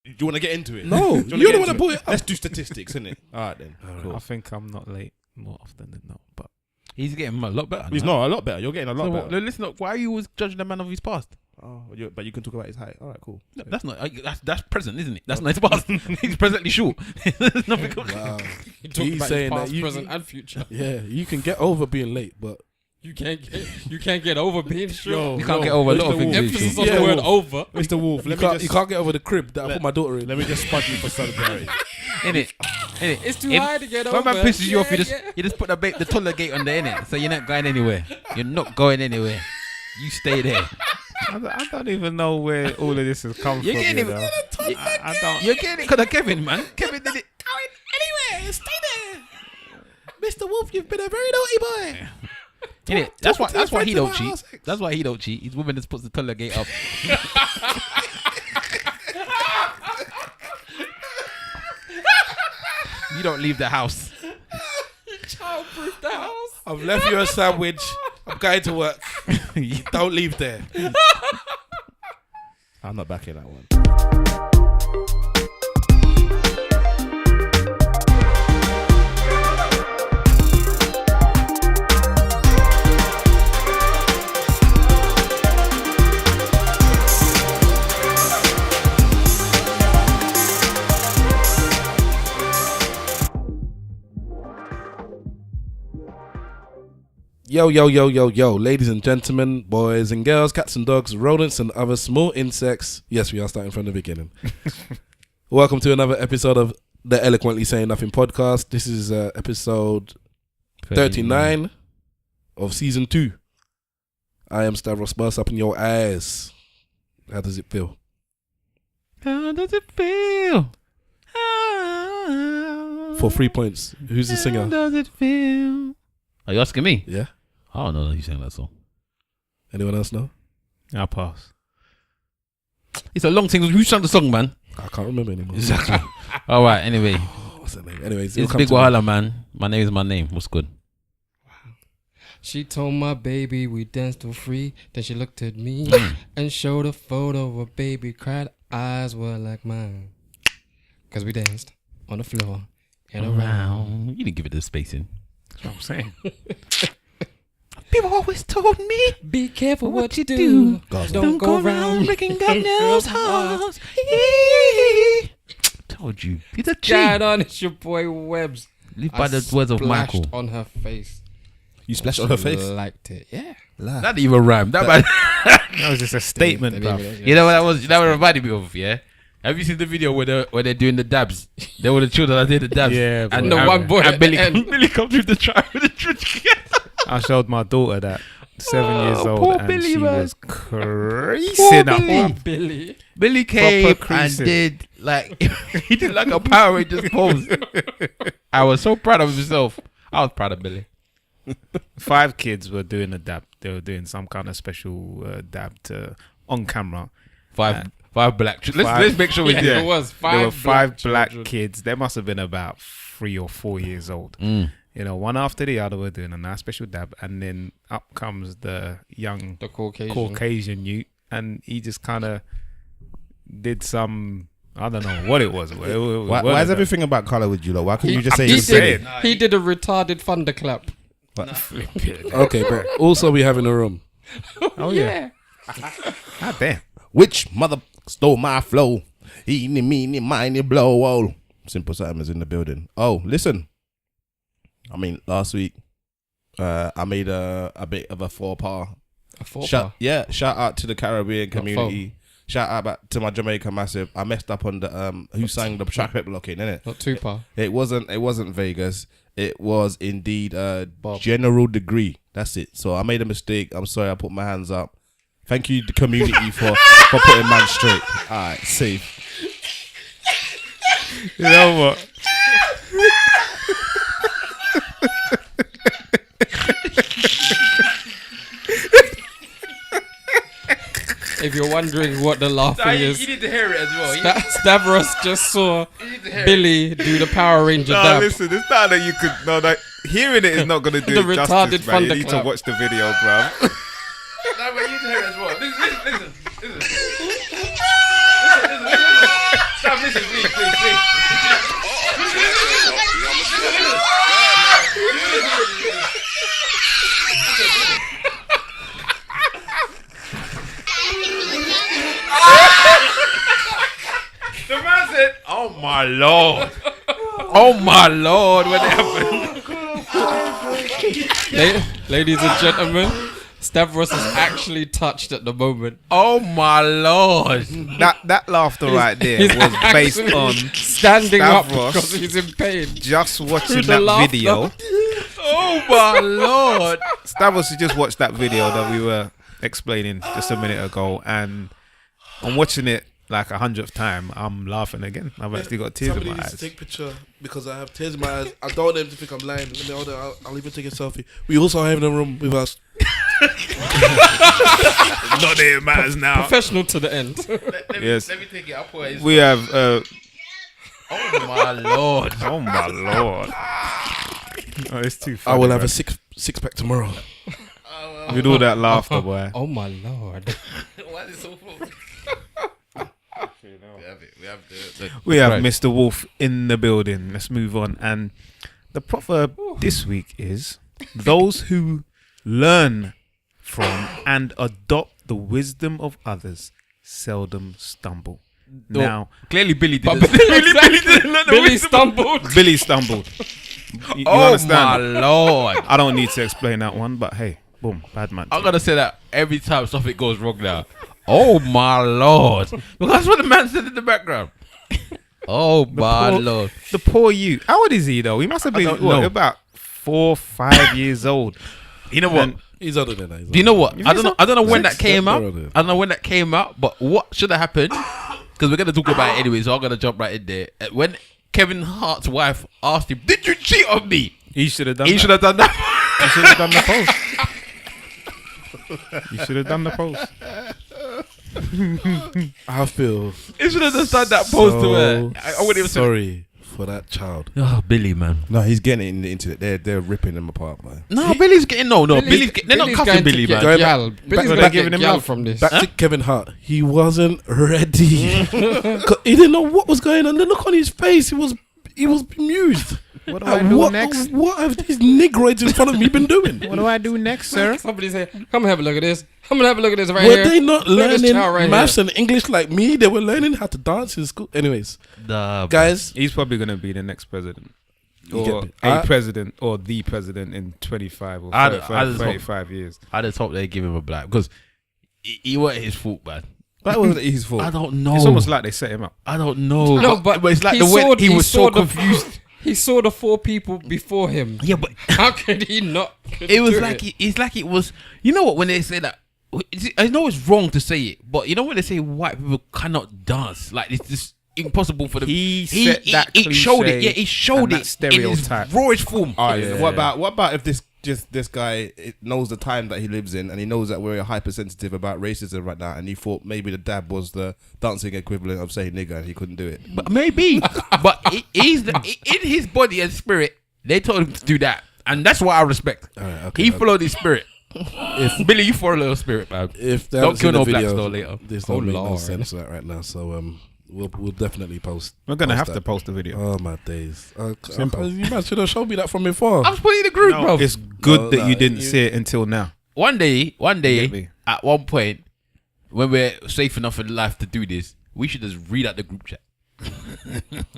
Do you want to get into it? No, you don't want to put it up. Let's do statistics, innit? All right, then. Cool. I think I'm not late more often than not, but he's getting a lot better. He's not a lot better. You're getting a lot better. Listen, why are you always judging the man of his past? Oh, but you can talk about his height. All right, cool. No, that's not. That's present, isn't it? That's not his past. He's presently short. There's nothing. Wow. He's He's saying saying that present, and future. Yeah, you can get over being late, but You can't get over being short. You can't get over a lot of things. Emphasis on Yeah, the word Wolf. over. Mr. Wolf, you can't get over the crib that I put my daughter in. Let me just spud you for solidarity. Innit? It's too high to get over. When man pisses you off, you just put the toilet gate on there, innit? So you're not going anywhere. You're not going anywhere. You stay there. I don't even know where all of this has come You're from. getting it. I don't. You're getting it because of Kevin, man. Kevin did it. Going anywhere, stay there. Mr. Wolf, you've been a very naughty boy. Innit? That's why he friends don't about cheat. our sex. That's why he don't cheat. His woman just puts the toilet gate up. You don't leave the house. Childproof the house. I've left you a sandwich. I'm going to work. Don't leave there. I'm not backing that one. Yo, ladies and gentlemen, boys and girls, cats and dogs, rodents and other small insects. Yes, we are starting from the beginning. Welcome to another episode of the Eloquently Saying Nothing podcast. This is episode 39 of season 2. I am Stavros Burst up in your eyes. How does it feel? How does it feel? For 3 points. Who's the How singer? does it feel? Are you asking me? Yeah. I don't know that you sang that song. Anyone else know? I'll pass. It's a long thing. Who sang the song, man? I can't remember anymore. Exactly. All right. Anyway, What's that name? Anyways, it's Big Wahala, man. My name is my name. What's good? She told my baby we danced till free. Then she looked at me and showed a photo of a baby. Cried, eyes were like mine. Cause we danced on the floor and around. You didn't give it the spacing. That's what I'm saying. People always told me, be careful what you do. Don't go around breaking girls' hearts. Told you. It's a cheat. God on, it's your boy Webbs. Live by the words of Splashed Michael. on her face. You splashed on her face? Liked it, yeah. That didn't even rhyme. That was just a statement, bro. You know what that was? You know what it reminded me of, yeah? Have you seen the video where they're doing the dabs? They were the children that did the dabs. Yeah, and the one boy and at the Billy end. comes through the trial with the truth. I showed my daughter that 7 years poor old, and Billy, she man. was creasing up. Billy. Billy. Billy came and creasing. did like he did like a Power Rangers pose. I was so proud of himself. I was proud of Billy. 5 kids were doing a dab. They were doing some kind of special dab on camera. Five black. Let's make sure we do. It was There were 5 black children. kids. They must have been about 3 or 4 years old. Mm. You know, one after the other were doing a nice special dab, and then up comes the young The Caucasian youth, and he just kind of did some, I don't know what it was. Why is everything about colour with you, lot? Why couldn't you just say he you're saying? did, he did a retarded thunderclap. Okay, but also we have in the room. Oh yeah. God damn. Which mother stole my flow? Eeny, meeny, miny, blow. Oh, Simple Sam is in the building. Oh, listen. I mean, last week, I made a bit of a faux pas. A faux pas? Shout out to the Caribbean Not community. Shout out back to my Jamaica massive. I messed up on the who sang the track blocking, innit? Not Tupac. It wasn't Vegas. It was indeed General Degree. That's it. So I made a mistake. I'm sorry. I put my hands up. Thank you, the community, for putting man straight. All right, safe. You know what? If you're wondering what the laughing is, You need to hear it as well. Stavros just saw Billy do the Power Ranger No, dab. listen, it's not that you could. No, that hearing it is not going to do The it retarded justice, man. You need to thunderclap. watch the video, bro. No, but you need to hear it as well. Listen. listen, please. The man said, "Oh my lord, oh my lord, what happened?" Ladies and gentlemen, Stavros is actually touched at the moment. Oh my lord! That laughter right there he's was based actually on standing up Stavros because he's in pain. just watching Through the that laughter. video. Oh my lord! Stavros just watched that video that we were explaining just a minute ago, and I'm watching it like 100th time. I'm laughing again. I've actually got tears in Somebody my needs eyes. to take a picture because I have tears in my eyes. I don't want them to think I'm lying. Let me hold it. I'll even take a selfie. We also have in a room with us. Not that it matters now. Professional to the end. Yes. Let me take it up. Boys. We have. Oh my lord! Oh my lord! Oh, it's too funny. I will have man. a six pack tomorrow. With all that laughter, boy. Oh my lord. Why is it so full? We have Mr. Wolf in the building. Let's move on. And the proverb this week is: those who learn from and adopt the wisdom of others seldom stumble. Now, Clearly, Billy did. Billy stumbled. Billy stumbled. You Oh understand? my lord! I don't need to explain that one, but hey, boom, bad man. I'm gonna say that every time something goes wrong now. Oh my lord! Because that's what the man said in the background. Oh my lord! The poor you. How old is he though? He must have been don't know. about 4 or 5 years old. You know what? And He's older than that. Do you know what? You I don't know. think I don't know so? when that came out. Brother. I don't know when that came out. But what should have happened? Because we're gonna talk about it anyway, so I'm gonna jump right in there. When Kevin Hart's wife asked him, "Did you cheat on me?" he should have done. He should have done that. He should have done the post. He should have done the post. I feel He should have just done that post to her. I wouldn't even say. sorry for that child. Oh, Billy, man. No, he's getting it in the internet. They're ripping him apart, man. No, Billy's getting Billy's getting, they're not Billy's cuffing going to Billy, get man. gal. Billy's they're going to giving get him gal love. from this. Back to Kevin Hart. He wasn't ready. 'Cause he didn't know what was going on. The look on his face, he was bemused. What do I do next? What have these negroids in front of me been doing? What do I do next, sir? Somebody say, "Come and have a look at this. Come and have a look at this right Were here." they not Look at this learning child right maths here. and English like me? They were learning how to dance in school. Anyways, guys, He's probably going to be the next president. You Or get me. a president or the president in 25 or 35 years. I just hope they give him a black because he wasn't his fault, man. That wasn't his fault. I don't know. It's almost like they set him up. I don't know. No, but it's like he the way saw- he he was saw so the- confused. He saw the 4 people before him. Yeah, but How could he not? it was do like it's like it was. You know what? When they say that, I know it's wrong to say it, but you know when they say white people cannot dance, like it's just impossible for them. He set that It showed it. cliche Yeah, he showed and that it stereotype. in his rawest form. Oh, yeah. What about if this guy knows the time that he lives in, and he knows that we're hypersensitive about racism right now, and he thought maybe the dab was the dancing equivalent of saying nigger, and he couldn't do it. But maybe, but in his body and spirit, they told him to do that, and that's what I respect. He followed his spirit. If Billy, you follow your spirit, man. if they Don't haven't seen kill no the blacks video, though later. There's Oh, no make no Lord. sense to that right now. So we'll definitely post. We're going to have that. to post the video. Oh my days! Simple. You man should have showed me that from before. I'm just putting in the group, No, bro. it's good No, that no, you didn't you- see it until now. One day, get me? at one point, when we're safe enough in life to do this, we should just read out the group chat.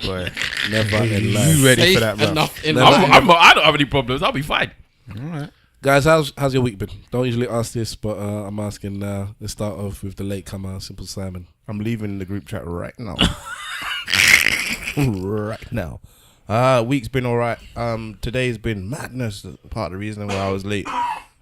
Boy, Never in life. you ready Safe for that, bro? enough in Never. life. I don't have any problems. I'll be fine. All right. Guys, how's your week been? Don't usually ask this, but I'm asking now. Let's start off with the latecomer, Simple Simon. I'm leaving the group chat right now. Right now. Week's been alright. Today's been madness. Part of the reason why I was late.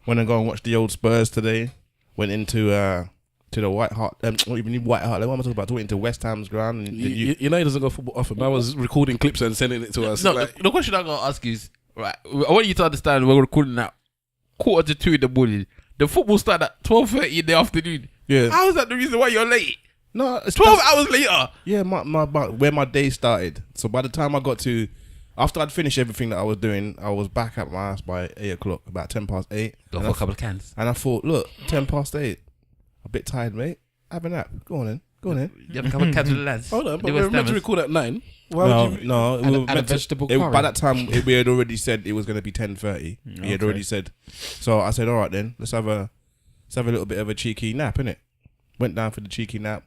Went and go and watch the old Spurs today. Went into to the White Hart. Not even White Hart. What am I talking about? Went into West Ham's ground. And You know he doesn't go football often. I was recording clips and sending it to us. No, like, the question I'm gonna ask is right. I want you to understand we're recording at 1:45 in the morning. The football started at 12:30 in the afternoon. yeah. How is that the reason why you're late? No, it's 12 hours later. Yeah, where my day started. So by the time I got to, after I'd finished everything that I was doing, I was back at my house by 8 o'clock, about 8:10. Go And for a couple of cans. And I thought, look, 8:10. A bit tired, mate. Have a nap. Go on then. Go on then. You have a couple of cats with the lads. Hold on, but They we were were meant to stammers. record at 9. Why No, would you? no. And a vegetable curry. By that time, we had already said it was going to be 10:30. He had Okay. already said. So I said, all right then, let's have a little bit of a cheeky nap, innit? Went down for the cheeky nap.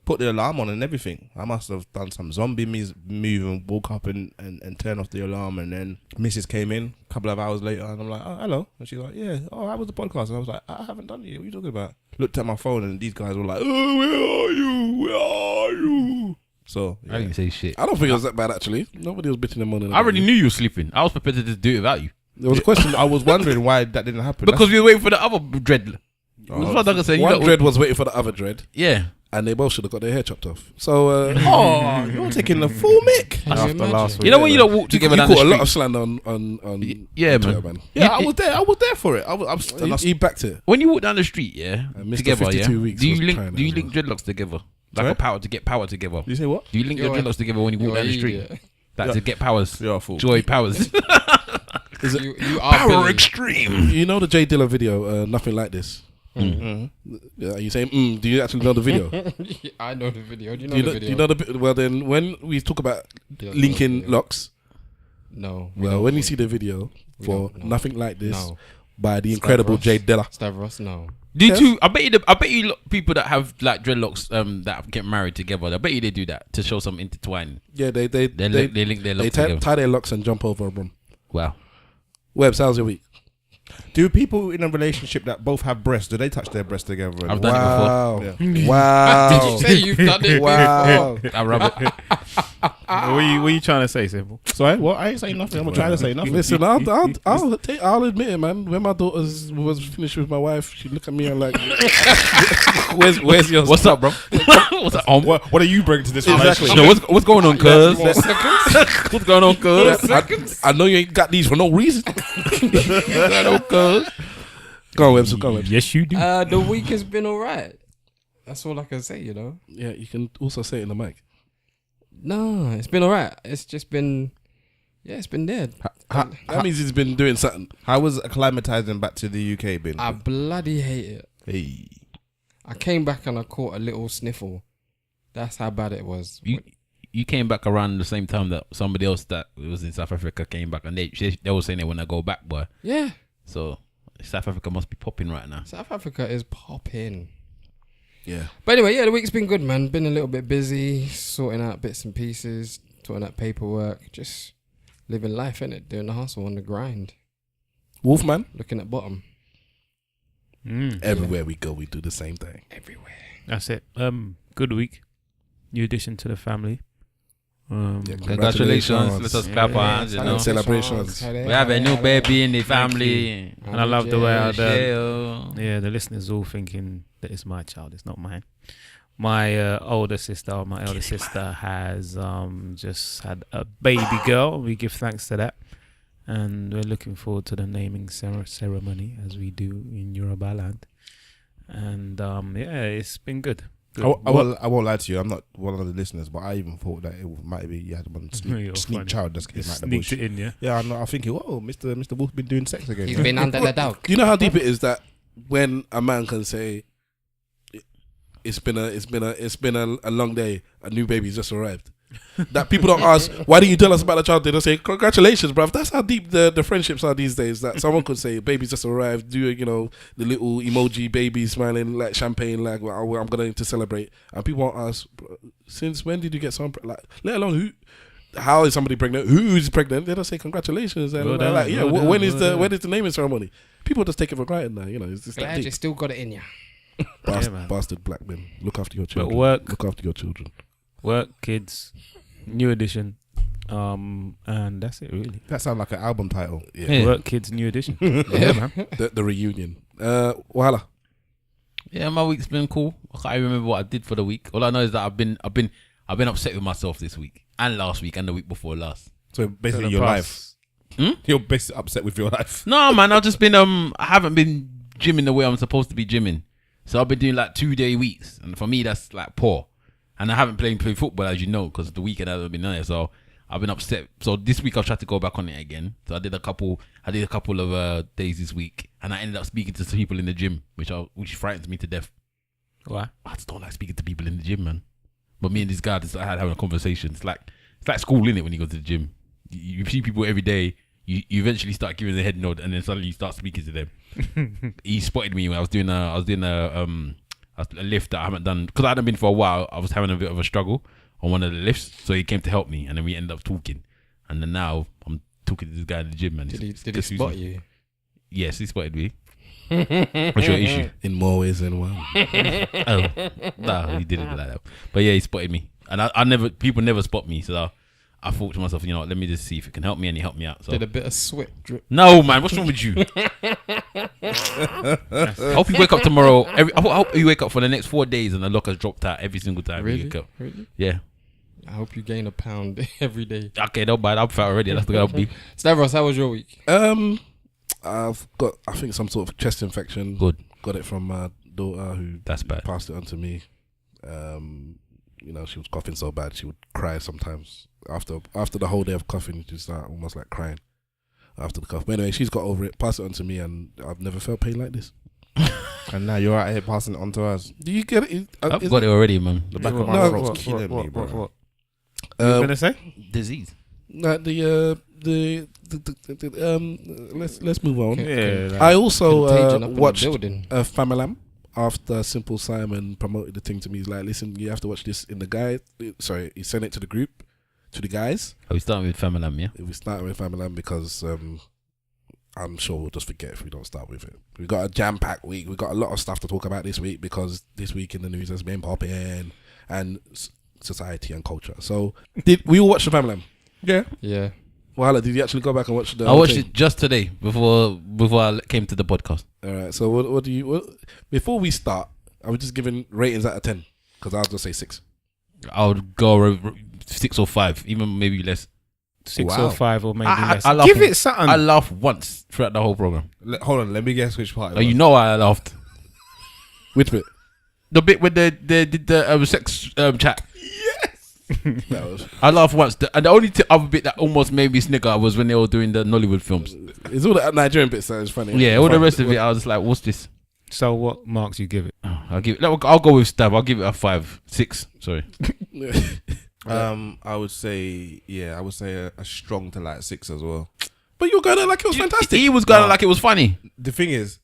Put the alarm on and everything. I must have done some zombie move and woke up and turned off the alarm. And then Mrs. came in a couple of hours later and I'm like, oh, hello. And she's like, yeah, how was the podcast? And I was like, I haven't done it yet. What are you talking about? Looked at my phone and these guys were like, oh, where are you? Where are you? So, yeah. I didn't say shit. I don't think it was that bad actually. Nobody was bitching in the morning. I already knew you were sleeping. I was prepared to just do it without you. There was a question. I was wondering why that didn't happen. Because we were waiting for the other dread. Oh. That's what I said. One dread was waiting for the other dread, Yeah. and they both should have got their hair chopped off. So, Oh, you're taking the full mic. Can you After imagine? last week. You know when you don't walk together you down the caught a street? lot of slander on Yeah, Twitter, man. Yeah, I was there. I was there for it. I was He backed it. When you walk down the street, yeah, Mr. together, 52 yeah. weeks Do was you link? trying Do you as link dreadlocks together? Like Sorry? a power to get power together. you say what? Do you link your You're dreadlocks together when you walk You're down the an street? idiot. Like to get powers, You're a fool. joy powers. You are Billy. extreme. You know the Jay Dilla video, Nothing Like This? Yeah, are you saying, do you actually know the video? I know the video. Do you know Do the video? you know the well then when we talk about You don't know linking the video. locks, No. well when you see the video We for don't know. Nothing Like This No. by the incredible Stavros. Jay Dilla. Stavros, no. Do you Yes. too? I bet you people that have like dreadlocks that get married together. I bet you they do that to show some intertwine. Yeah, they They link their locks tie together. their locks and jump over a broom. Wow. Webbs, how's your week? Do people in a relationship that both have breasts, do they touch their breasts together? I've done it before. Wow. Yeah. Wow. Did you say you've done it Wow. I rub it. What are you trying to say, Simple? Sorry, what? I ain't saying nothing. I'm trying to say nothing. Listen, I'll admit it, man. When my daughter was finished with my wife, she looked at me and like, where's yours? What's up, bro? What's up? What are you bringing to this Exactly. relationship? No, what's going on, cuz? What's going on, cuz? I know you ain't got these for no reason. Go on, Webbs. Go on, Webbs. Yes, you do. The week has been alright. That's all I can say, you know. Yeah, you can also say it in the mic. No, it's been alright. It's just been, it's been dead. That means he's been doing something. How was acclimatizing back to the UK been? I bloody hate it. Hey. I came back and I caught a little sniffle. That's how bad it was. You came back around the same time that somebody else that was in South Africa came back, and they were saying they want to go back, boy. Yeah, So South Africa must be popping right now. South Africa is popping. Yeah. But anyway, yeah, the week's been good, man. Been a little bit busy, sorting out bits and pieces, sorting out paperwork, just living life, innit? Doing the hustle on the grind, Wolfman. looking at bottom. Everywhere we go, we do the same thing. Everywhere. That's it. Good week. New addition to the family. Yeah, Congratulations. Let us clap our hands, you know. Celebrations. We have a new baby in the family. And I love the way I Yeah. Yeah, the listeners all thinking that it's my child, it's not mine. My older sister, my elder sister, has just had a baby girl. We give thanks to that, and we're looking forward to the naming ceremony as we do in Yoruba land. And yeah, it's been good. I won't lie to you. I'm not one of the listeners, but I even thought that it might be you had one You're sneak funny. child just came out the Sneaked bush. it in, yeah. Yeah, I'm thinking, whoa, Mr. Wolf's been doing sex again. He's been under the dog. Do you know how deep it is that when a man can say, "It's been a long day. A new baby's just arrived." That people don't ask, "Why didn't you tell us about the child?" They don't say, "Congratulations, bruv." That's how deep the friendships are these days. That someone could say, "Baby's just arrived." Do the little emoji baby smiling like champagne, like well, I'm going to celebrate, and people won't ask, "Since when did you get someone like?" Let alone who. How is somebody pregnant? Who's pregnant? They don't say congratulations. And Well done, when is the naming ceremony? People just take it for granted now. It's just that Glad you deep. still got it in ya. Yeah, man. Bastard black men. Look after your But children. work, Look after your children. kids, new edition, and that's it really. That sounds like an album title. Yeah. Work, kids, new edition. Yeah, man. The reunion. Wahala. Yeah, my week's been cool. I can't even remember what I did for the week. All I know is that I've been upset with myself this week and last week and the week before last. So basically, The your past- life. You're basically upset with your life. No, man, I've just been I haven't been gymming the way I'm supposed to be gymming. So I've been doing like 2-day weeks, and for me that's like poor. And I haven't played football, as you know, because the weekend hasn't been there. So I've been upset. So this week I've tried to go back on it again. So I did a couple of days this week, and I ended up speaking to some people in the gym, which frightens me to death. Why? I just don't like speaking to people in the gym, man. But me and this guy just had having a conversation. It's like school, innit, when you go to the gym. You see people every day. You eventually start giving the head nod, and then suddenly you start speaking to them. He spotted me when I was doing a lift that I haven't done because I hadn't been for a while. I was having a bit of a struggle on one of the lifts, so he came to help me, and then we ended up talking. And then now I'm talking to this guy in the gym, man. Did he spot you? Yes, he spotted me. What's your issue? In more ways than one. Oh, no, he didn't like that. But yeah, he spotted me, and people never spot me, so I thought to myself, let me just see if it can help me, and he helped me out. So. Did a bit of sweat drip? No, man, what's wrong with you? I hope you wake up tomorrow. I hope you wake up for the next 4 days and the lock has dropped out every single time you wake up. Really? Yeah. I hope you gain a pound every day. Okay, don't bad. I'm fat already. That's the guy I'll be. Stavros, how was your week? I've got, I think, some sort of chest infection. Good. Got it from my daughter who That's bad. passed it on to me. She was coughing so bad she would cry sometimes. After the whole day of coughing, she'd start almost like crying after the cough. But anyway, she's got over it, passed it on to me, and I've never felt pain like this. And now you're out here passing it on to us. Do you get it? I've got it already, man. The back of my No, throat's killing me, bro. What you gonna say? Disease. Let's move on. Yeah. I also Contagion up in the watched building. Famalam after Simple Simon promoted the thing to me. He's like, listen, you have to watch this in the guide. Sorry, he sent it to the group, to the guys. Are we starting with Famalam, yeah? We started with Famalam because I'm sure we'll just forget if we don't start with it. We got a jam-packed week. We got a lot of stuff to talk about this week because this week in the news has been popping and society and culture. So, did we all watch the Famalam? Yeah. Yeah. Well, did you actually go back and watch the? I watched it just today before I came to the podcast. All right. So what do you? Before we start, I was just giving ratings out of 10 because I'll just say 6. I would go 6 or 5, even maybe less. 6 Wow. or 5 or maybe less. I laugh- Give it something. I laughed once throughout the whole program. Hold on, let me guess which part. Oh, you know I laughed. Which bit? The bit with the sex chat. That was. I laughed once. And the only other bit that almost made me snigger was when they were doing the Nollywood films. It's all the Nigerian bits that is funny. Yeah, all the rest of it, I was just like, what's this? So what marks you give it? Oh, I'll go with Stab. I'll give it a 5, 6. Sorry. I would say a strong to like 6 as well. But you're going like it was fantastic. He was going like it was funny. The thing is,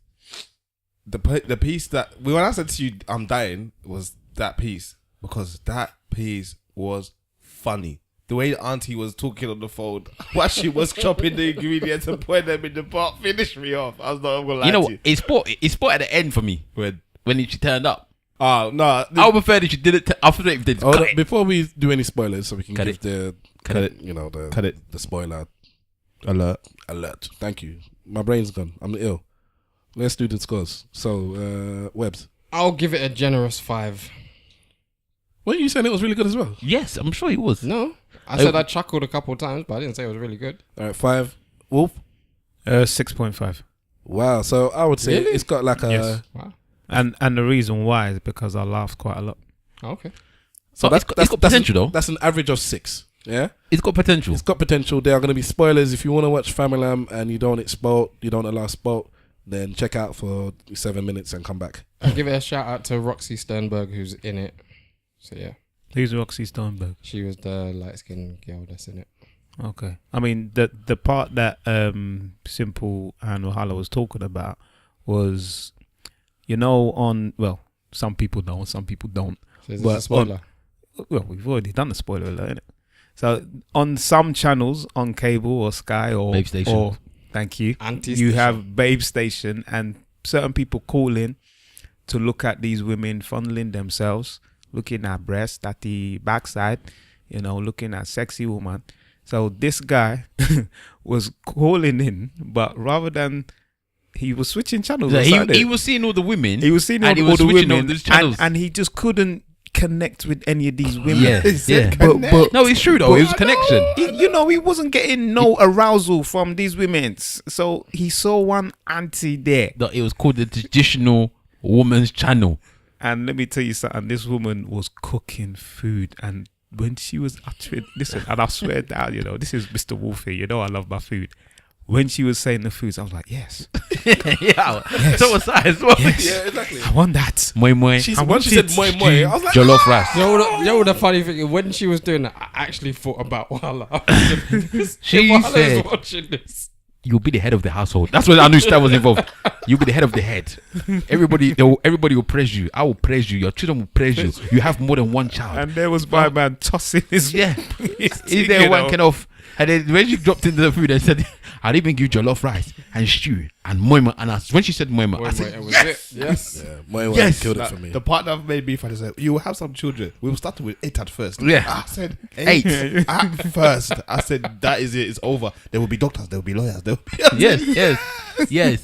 the piece that when I said to you, I'm dying, was that piece because that piece was funny. The way the auntie was talking on the phone while she was chopping the ingredients and putting them in the pot finished me off. I was not gonna lie to you. It sport at the end for me when she turned up. Oh no! I would prefer that she did it. I prefer if they cut it. Before we do any spoilers, so we can Cut give it. the spoiler alert. Thank you. My brain's gone. I'm ill. Let's do the scores. So, Webbs. I'll give it a generous 5. Well, you said it was really good as well. Yes, I'm sure he was. No, I said I chuckled a couple of times, but I didn't say it was really good. All right, 5. Wolf. 6.5. Wow. So I would say Really? it's got like a. Yes. Wow. And the reason why is because I laughed quite a lot. Oh, okay. So it's got potential though. That's an average of 6. Yeah. It's got potential. It's got potential. There are going to be spoilers. If you want to watch Famalam and you don't allow spot, then check out for 7 minutes and come back. I'll give it a shout out to Roxy Sternberg, who's in it. So yeah, Who's Roxy Sternberg? she was the light skinned girl that's in it. Okay. I mean, the part that Simple and Wahala was talking about was, some people know, some people don't. So is this But a spoiler? Well, we've already done the spoiler alert, innit? So on some channels on cable or Sky or Babe Station. or thank you, Anti-station. you have Babe Station, and certain people call in to look at these women fondling themselves, looking at breasts, at the backside, looking at sexy woman. So this guy was calling in, but rather than he was switching channels. He was seeing all the women. He was seeing all, and he all was the switching women, all these channels. and he just couldn't connect with any of these women. Yeah. But No, it's true though. It was a connection. he wasn't getting no arousal from these women. So he saw one auntie there. It was called the traditional woman's channel. And let me tell you something, this woman was cooking food, and when she was uttering, listen, and I swear down, this is Mr. Wolf here, I love my food. when she was saying the foods, I was like, yes. Yeah. So was I as well. Yes. Yeah, exactly. I want that. Moi moi. When she said moi moi, I was like, Jollof rice. You know what the funny thing is? When she was doing that, I actually thought about Wala. She Wala said, was watching this. "You'll be the head of the household." That's when I knew Stan was involved. You'll be the head of the head. Everybody will praise you. I will praise you. Your children will praise you. You have more than one child. And there was my man tossing his He's there wanking off. And then when she dropped into the food and said, "I'll even give jollof rice and stew and moi moi." And when she said moi moi, I said, Yes. yeah, moi moi Yes. killed it for me. The part that made me funny said, "You will have some children." We will start with 8 at first. Yeah. I said 8. at first. I said that is it. It's over. There will be doctors. There will be lawyers. There will be yes.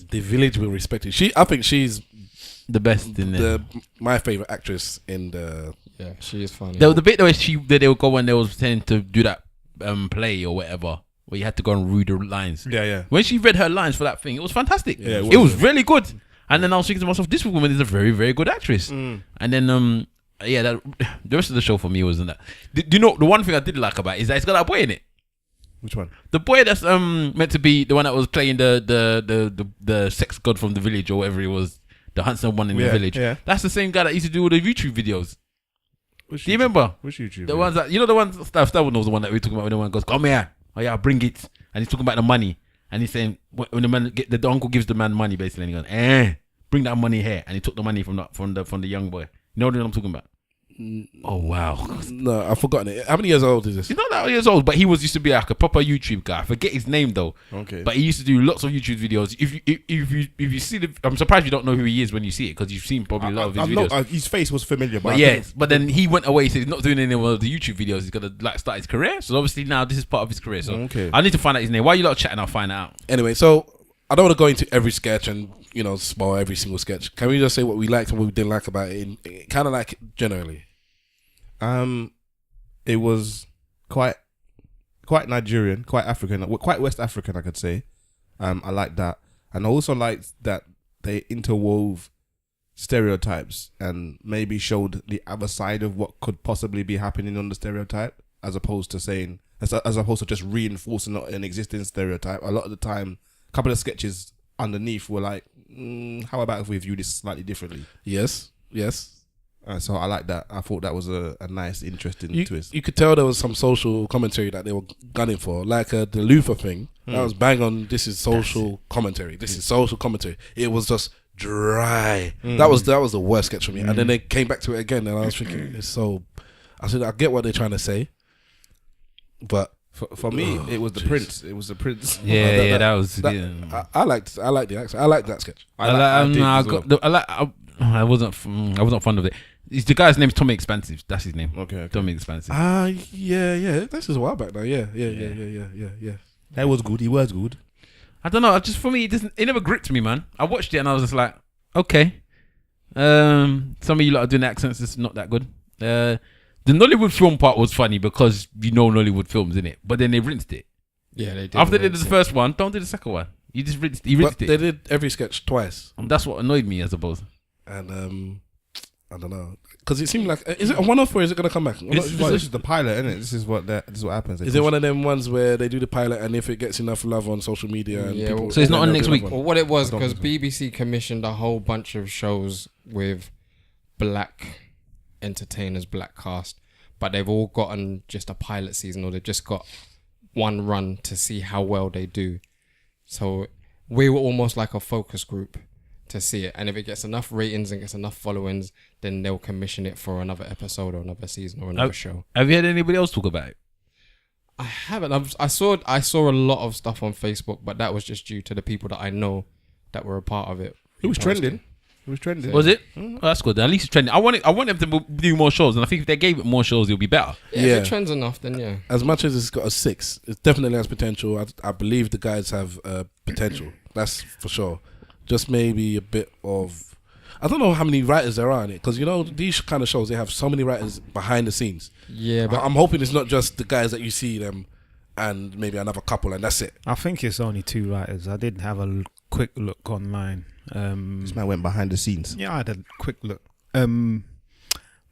The village will respect it. I think she's The best in there. my favorite actress in the. Yeah, she is funny. The bit where they would go when they was pretending to do that play or whatever, where you had to go and read the lines. Yeah. When she read her lines for that thing, it was fantastic. Yeah, it was really good. And then I was thinking to myself, this woman is a very, very good actress. And then the rest of the show for me wasn't that. Do you know the one thing I did like about it is that it's got that boy in it. Which one? The boy that's meant to be the one that was playing the sex god from the village or whatever it was, the handsome one in the village. Yeah. That's the same guy that used to do all the YouTube videos. Do you remember? Which YouTube? The ones that the ones Stav knows the one that we're talking about when the one goes, "Come here, oh yeah, bring it," and he's talking about the money, and he's saying when the man the uncle gives the man money basically, and he goes, bring that money here, and he took the money from the young boy. You know what I'm talking about? Oh wow! No, I've forgotten it. How many years old is this? He's not that years old, but he used to be like a proper YouTube guy. I forget his name though. Okay. But he used to do lots of YouTube videos. If you see I'm surprised you don't know who he is when you see it because you've seen probably a lot of his videos. His face was familiar, but yes. But then he went away. So he's not doing any of the YouTube videos. He's gonna start his career. So obviously now this is part of his career. So I need to find out his name. While you lot chatting, I'll find it out. Anyway, so I don't want to go into every sketch and spoil every single sketch. Can we just say what we liked and what we didn't like about it? Kind of like generally. It was quite Nigerian, quite African, quite West African, I could say. I like that, and I also liked that they interwove stereotypes and maybe showed the other side of what could possibly be happening on the stereotype, as opposed to just reinforcing an existing stereotype. A lot of the time, a couple of sketches underneath were like, "How about if we view this slightly differently?" Yes. So I like that. I thought that was a nice, interesting twist. You could tell there was some social commentary that they were gunning for, like the Luther thing. That was bang on. This is social commentary. This is social commentary. It was just dry. That was the worst sketch for me. And then they came back to it again, and I was thinking, I said, I get what they're trying to say, but for me, it was the Prince. It was the Prince. Yeah, that was. I liked the accent. I liked that sketch. I wasn't fond of it. The guy's name's Tommy Expansive. That's his name. Okay. Tommy Expansive. Yeah. This is a while back now. Yeah. That was good. He was good. I don't know. For me, it never gripped me, man. I watched it and I was just like, okay. Some of you lot are doing accents. It's not that good. The Nollywood film part was funny because Nollywood films, innit? But then they rinsed it. Yeah, they did. After they did the first one, don't do the second one. You just rinsed it. They did every sketch twice. And that's what annoyed me, I suppose. And I don't know, because it seemed like, is it a one-off or is it going to come back? This is the pilot, isn't it? This is what happens. Is it one of them ones where they do the pilot and if it gets enough love on social media and people, so it's not on next week? Well, what it was, because BBC commissioned a whole bunch of shows with black entertainers, black cast, but they've all gotten just a pilot season, or they've just got one run to see how well they do. So we were almost like a focus group to see it, and if it gets enough ratings and gets enough followings, then they'll commission it for another episode or another season or another show. Have you had anybody else talk about it? I haven't. I saw a lot of stuff on Facebook, but that was just due to the people that I know that were a part of it. It was trending. Was it? Oh, that's good. At least it's trending. I want them to do more shows, and I think if they gave it more shows, it'll be better. Yeah. If it trends enough, then yeah. As much as it's got a 6, it definitely has potential. I believe the guys have potential. That's for sure. Just maybe a bit of, I don't know how many writers there are in it, because these kind of shows, they have so many writers behind the scenes. Yeah, but I'm hoping it's not just the guys that you see them and maybe another couple and that's it. I think it's only 2 writers. I did have a quick look online. This man went behind the scenes. Yeah, I had a quick look.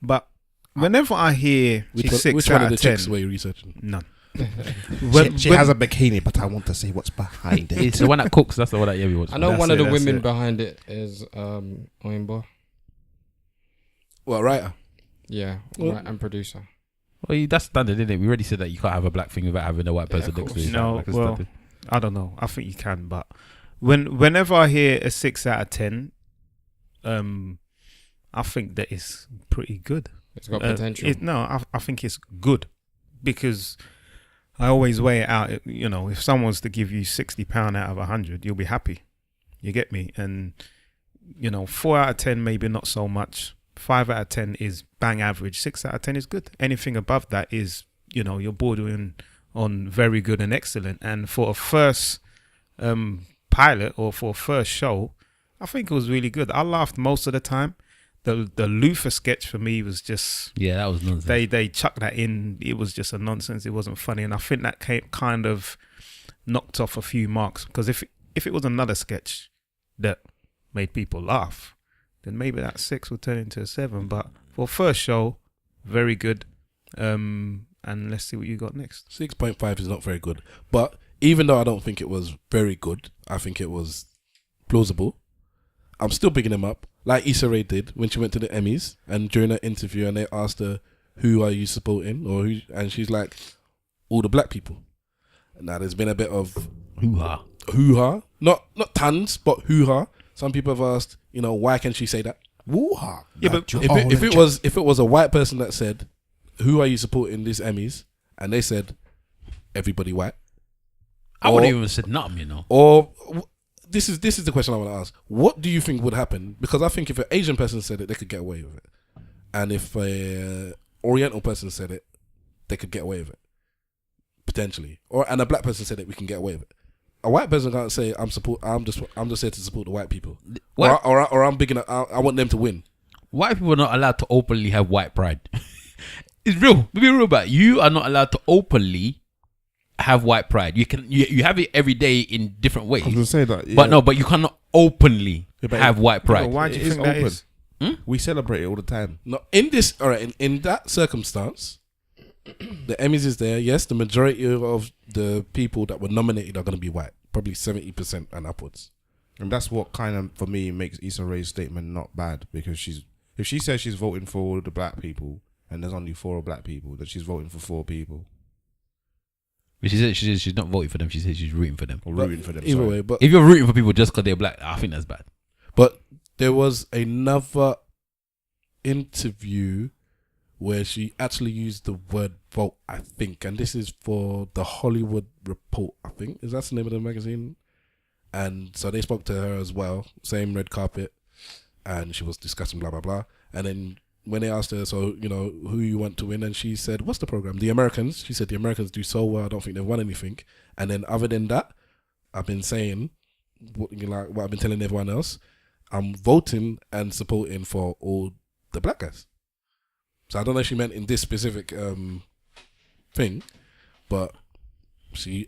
But whenever I hear which 6 one out of the of 10, chicks were you researching? None. She has a bikini, but I want to see what's behind it. It's the one that cooks. That's the one that we watch. I know That's one of the that's women behind it is Oyinbo. Well, writer. Yeah, Well- right, and producer. Well, that's standard, isn't it? We already said that you can't have a black thing without having a white person of next to course. you. No, Like, it's well, standard. I don't know. I think you can, but whenever I hear a 6 out of 10, I think that it's pretty good. It's got potential. I think it's good because I always weigh it out. If someone's to give you £60 out of 100, you'll be happy. You get me? And 4 out of 10 maybe not so much. 5 out of 10 is bang average. 6 out of 10 is good. Anything above that is you're bordering on very good and excellent. And for a first pilot or for a first show, I think it was really good. I laughed most of the time. The Luther sketch for me was just That was nonsense. they chucked that in. It was just a nonsense. It wasn't funny, and I think that kind of knocked off a few marks because if it was another sketch that made people laugh, then maybe that 6 would turn into a 7. But for first show, very good. And let's see what you got next. 6.5 is not very good, but even though I don't think it was very good, I think it was plausible. I'm still picking him up, like Issa Rae did when she went to the Emmys, and during her interview, and they asked her, "Who are you supporting?" and she's like, "All the black people." Now there's been a bit of hoo-ha, not tons, but hoo-ha. Some people have asked, why can she say that? Woo-ha. Yeah, but If it was a white person that said, "Who are you supporting this Emmys?" and they said, "Everybody white," I wouldn't even have said nothing, or this is the question I want to ask. What do you think would happen? Because I think if an Asian person said it, they could get away with it, and if a Oriental person said it, they could get away with it potentially. And a black person said it, we can get away with it. A white person can't say I'm just here to support the white people, or I'm big enough. I want them to win. White people are not allowed to openly have white pride. It's real. Be real about it. You are not allowed to openly have white pride. You have it every day in different ways. I was going to say that. Yeah. But you cannot openly have white pride. Why do you It is think that open. is? We celebrate it all the time. No, in this, all right, in that circumstance, the Emmys is there. Yes, the majority of the people that were nominated are going to be white, probably 70% and upwards. And that's what kind of, for me, makes Issa Rae's statement not bad, because if she says she's voting for all the black people and there's only 4 black people, then she's voting for 4 people. But she said she's not voting for them. She said she's rooting for them. Or rooting for them. Either sorry. way, but If you're rooting for people just because they're black, I think that's bad. But there was another interview where she actually used the word vote, I think, and this is for the Hollywood Report, I think. Is that the name of the magazine? And so they spoke to her as well, same red carpet, and she was discussing blah, blah, blah. And then when they asked her, so, who you want to win, and she said, what's the program? The Americans. She said the Americans do so well, I don't think they've won anything. And then other than that, I've been saying, what I've been telling everyone else, I'm voting and supporting for all the black guys. So I don't know if she meant in this specific thing, but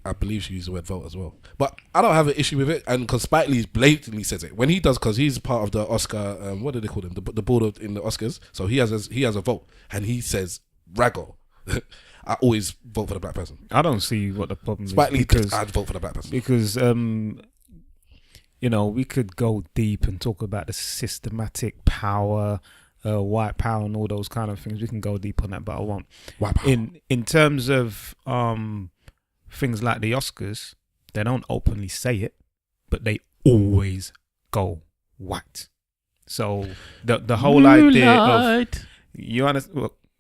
I believe she used the word vote as well. But I don't have an issue with it, and because Spike Lee blatantly says it when he does, because he's part of the Oscar. What do they call him? The board in the Oscars. So he has a vote, and he says "Raggo." I always vote for the black person. I don't see what the problem is. Spike Lee, because I'd vote for the black person. because we could go deep and talk about the systematic power, white power, and all those kind of things. We can go deep on that, but I won't. White power. In terms of things like the Oscars, they don't openly say it, but they always go white. So the whole idea of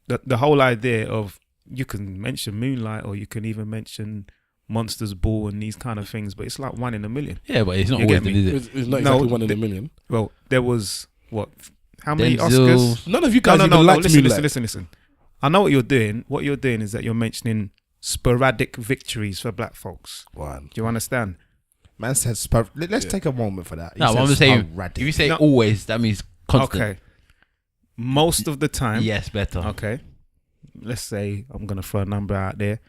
the whole idea of, you can mention Moonlight, or you can even mention Monsters Ball and these kind of things, but it's like 1 in a million. Yeah, but it's not You always, get me? is it? It's not No, exactly 1 in a million. Well, there was how many Denzel. Oscars? None of you guys even liked Moonlight. Listen. I know what you're doing. What you're doing is that you're mentioning sporadic victories for black folks. One. Do you understand? Man says, let's take a moment for that. He No, says I'm just saying, sporadic. if you say No. always, that means constant. Okay. Most of the time. Yes, better. Okay. Let's say I'm gonna throw a number out there.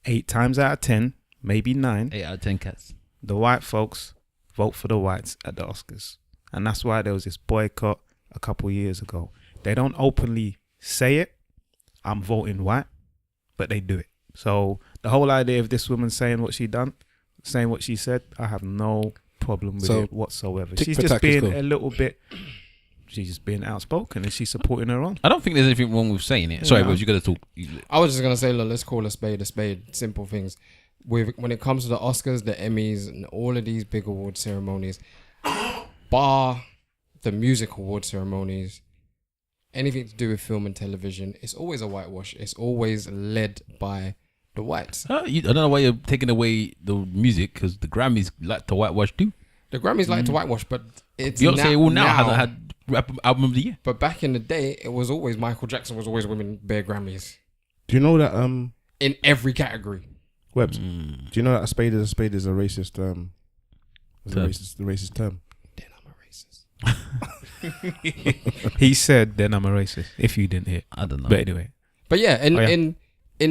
8 times out of 10, maybe 9. 8 out of 10 cats. The white folks vote for the whites at the Oscars, and that's why there was this boycott a couple years ago. They don't openly say it, I'm voting white, but they do it. So the whole idea of this woman saying what she done, saying what she said, I have no problem with it whatsoever. She's just being a little bit. She's just being outspoken and she's supporting her own. I don't think there's anything wrong with saying it. Sorry, but you got to talk. I was just gonna say, look, let's call a spade a spade. Simple things. When it comes to the Oscars, the Emmys, and all of these big award ceremonies, bar the music award ceremonies, anything to do with film and television, it's always a whitewash. It's always led by the whites. I don't know why you're taking away the music, because the Grammys like to whitewash too. The Grammys like to whitewash, but it's Beyonce now hasn't had rap album of the year. But back in the day, it was always Michael Jackson was always winning bare Grammys. Do you know that in every category? Webbs, do you know that a spade is a racist racist term? Then I'm a racist. He said, then I'm a racist. If you didn't hear. I don't know. But anyway. But yeah, in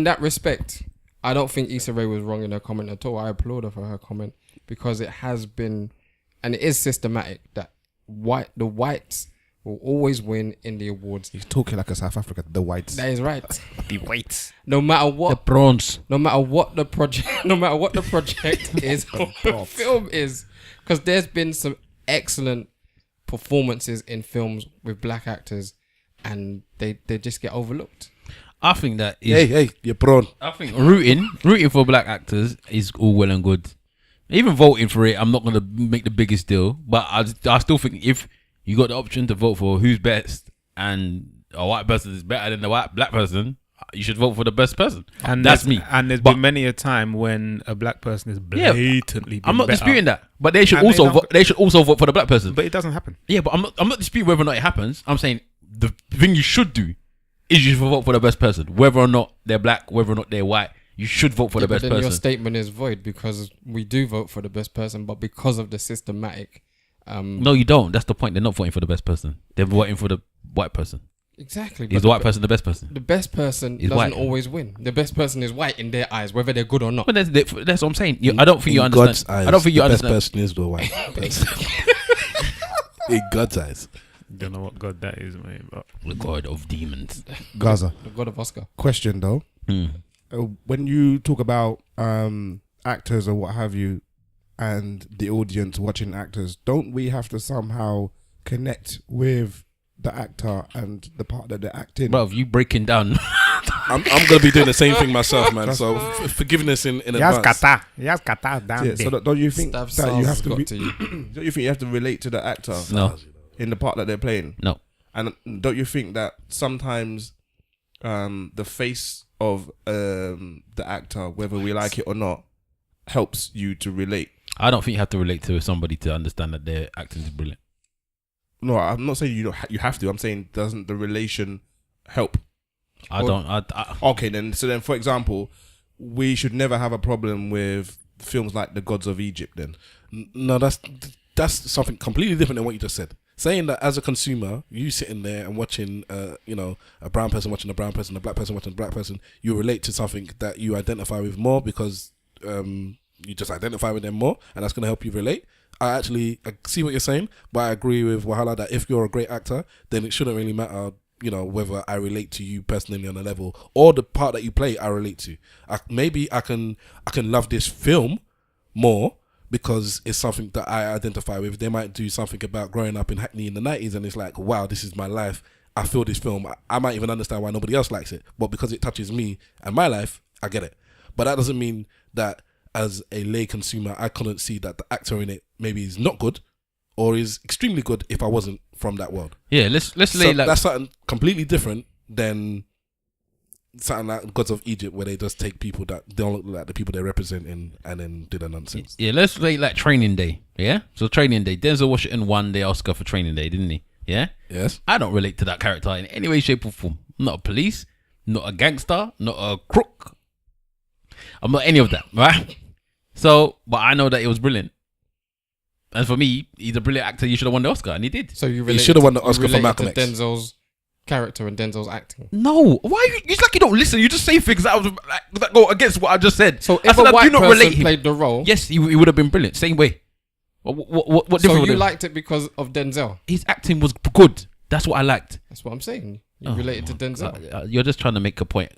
that respect, I don't think Issa Rae was wrong in her comment at all. I applaud her for her comment, because it has been, and it is systematic, that the whites will always win in the awards. He's talking like a South African. The whites. That is right. The whites. No matter what. The prawns. No matter what the project. No matter what the project is, or the film is, because there's been some excellent performances in films with black actors, and they just get overlooked. I think that is. Hey, you're prawn. I think rooting for black actors is all well and good. Even voting for it, I'm not gonna make the biggest deal, but I still think if you got the option to vote for who's best, and a white person is better than a black person, you should vote for the best person. And that's me. And there's been many a time when a black person is blatantly. I'm not better. disputing that, but they should also vote for the black person. But it doesn't happen. Yeah, but I'm not disputing whether or not it happens. I'm saying the thing you should do is you should vote for the best person, whether or not they're black, whether or not they're white. You should vote for the best person. Your statement is void, because we do vote for the best person, but because of the systematic. No, you don't. That's the point. They're not voting for the best person. They're voting for the white person. Exactly. Is the white person the best person? The best person doesn't always win. The best person is white in their eyes, whether they're good or not. But that's what I'm saying. I don't think you understand. God's eyes, I don't think you understand. The best person is the white person. In God's eyes. Don't know what God that is, mate. But The god of demons. Gaza. The god of Oscar. Question though. When you talk about actors or what have you, and the audience watching actors, don't we have to somehow connect with the actor and the part that they're acting? Bro, you breaking down. I'm gonna be doing the same thing myself, man. So forgiveness in advance. Yes, kata. Damn. So don't you think that you have to? To you. Don't you think you have to relate to the actor? No. In the part that they're playing? No. And don't you think that sometimes the face of the actor, whether we like it or not, helps you to relate? I don't think you have to relate to somebody to understand that their acting is brilliant. No, I'm not saying you have to. I'm saying, doesn't the relation help? Okay, then. So then, for example, we should never have a problem with films like The Gods of Egypt. Then, No, that's something completely different than what you just said. Saying that as a consumer, you sitting there and watching, a brown person watching a brown person, a black person watching a black person, you relate to something that you identify with more because you just identify with them more, and that's going to help you relate. I see what you're saying, but I agree with Wahala that if you're a great actor, then it shouldn't really matter, whether I relate to you personally on a level or the part that you play I relate to. Maybe I can love this film more because it's something that I identify with. They might do something about growing up in Hackney in the 90s and it's like, wow, this is my life. I feel this film. I might even understand why nobody else likes it, but because it touches me and my life, I get it. But that doesn't mean that as a lay consumer, I couldn't see that the actor in it maybe is not good or is extremely good if I wasn't from that world. Yeah, let's lay like that's something completely different than something like Gods of Egypt, where they just take people that don't look like the people they represent and then do the nonsense. Yeah, let's lay like Training Day. Yeah, so Training Day. Denzel Washington won the Oscar for Training Day, didn't he? Yeah. Yes. I don't relate to that character in any way, shape, or form. I'm not a police, not a gangster, not a crook. I'm not any of that, right? So, but I know that it was brilliant. And for me, he's a brilliant actor. You should have won the Oscar, and he did. So he should have won the Oscar for Malcolm X. Denzel's character and Denzel's acting. No, why? It's like you don't listen. You just say things that go against what I just said. So if a white person played the role, yes, he would have been brilliant. Same way. What so you liked it because of Denzel? His acting was good. That's what I liked. That's what I'm saying. You related to Denzel. You're just trying to make a point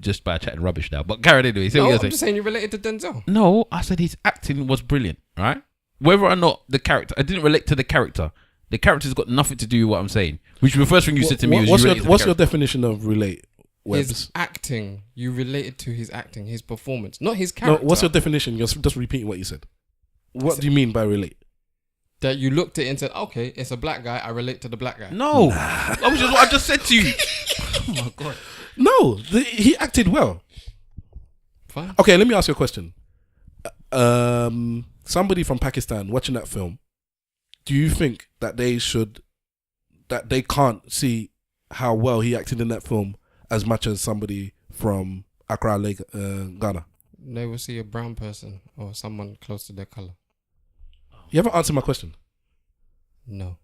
just by chatting rubbish now. But Garrett, anyway, say what you're I'm saying. just saying you related to Denzel. No, I said his acting was brilliant, right? Whether or not the character, I didn't relate to the character. The character's got nothing to do with what I'm saying. Which the first thing you said to me was what's your definition of relate? His acting. You related to his acting, his performance, not his character. No, what's your definition? You're just repeating what you said. What do you mean by relate? That you looked at it and said, okay, it's a black guy, I relate to the black guy. No. That was just what I just said to you. Oh my God. No, he acted well. Fine. Okay, let me ask you a question. Somebody from Pakistan watching that film, do you think that they can't see how well he acted in that film as much as somebody from Accra, Ghana? They will see a brown person or someone close to their color. You haven't answered my question. No.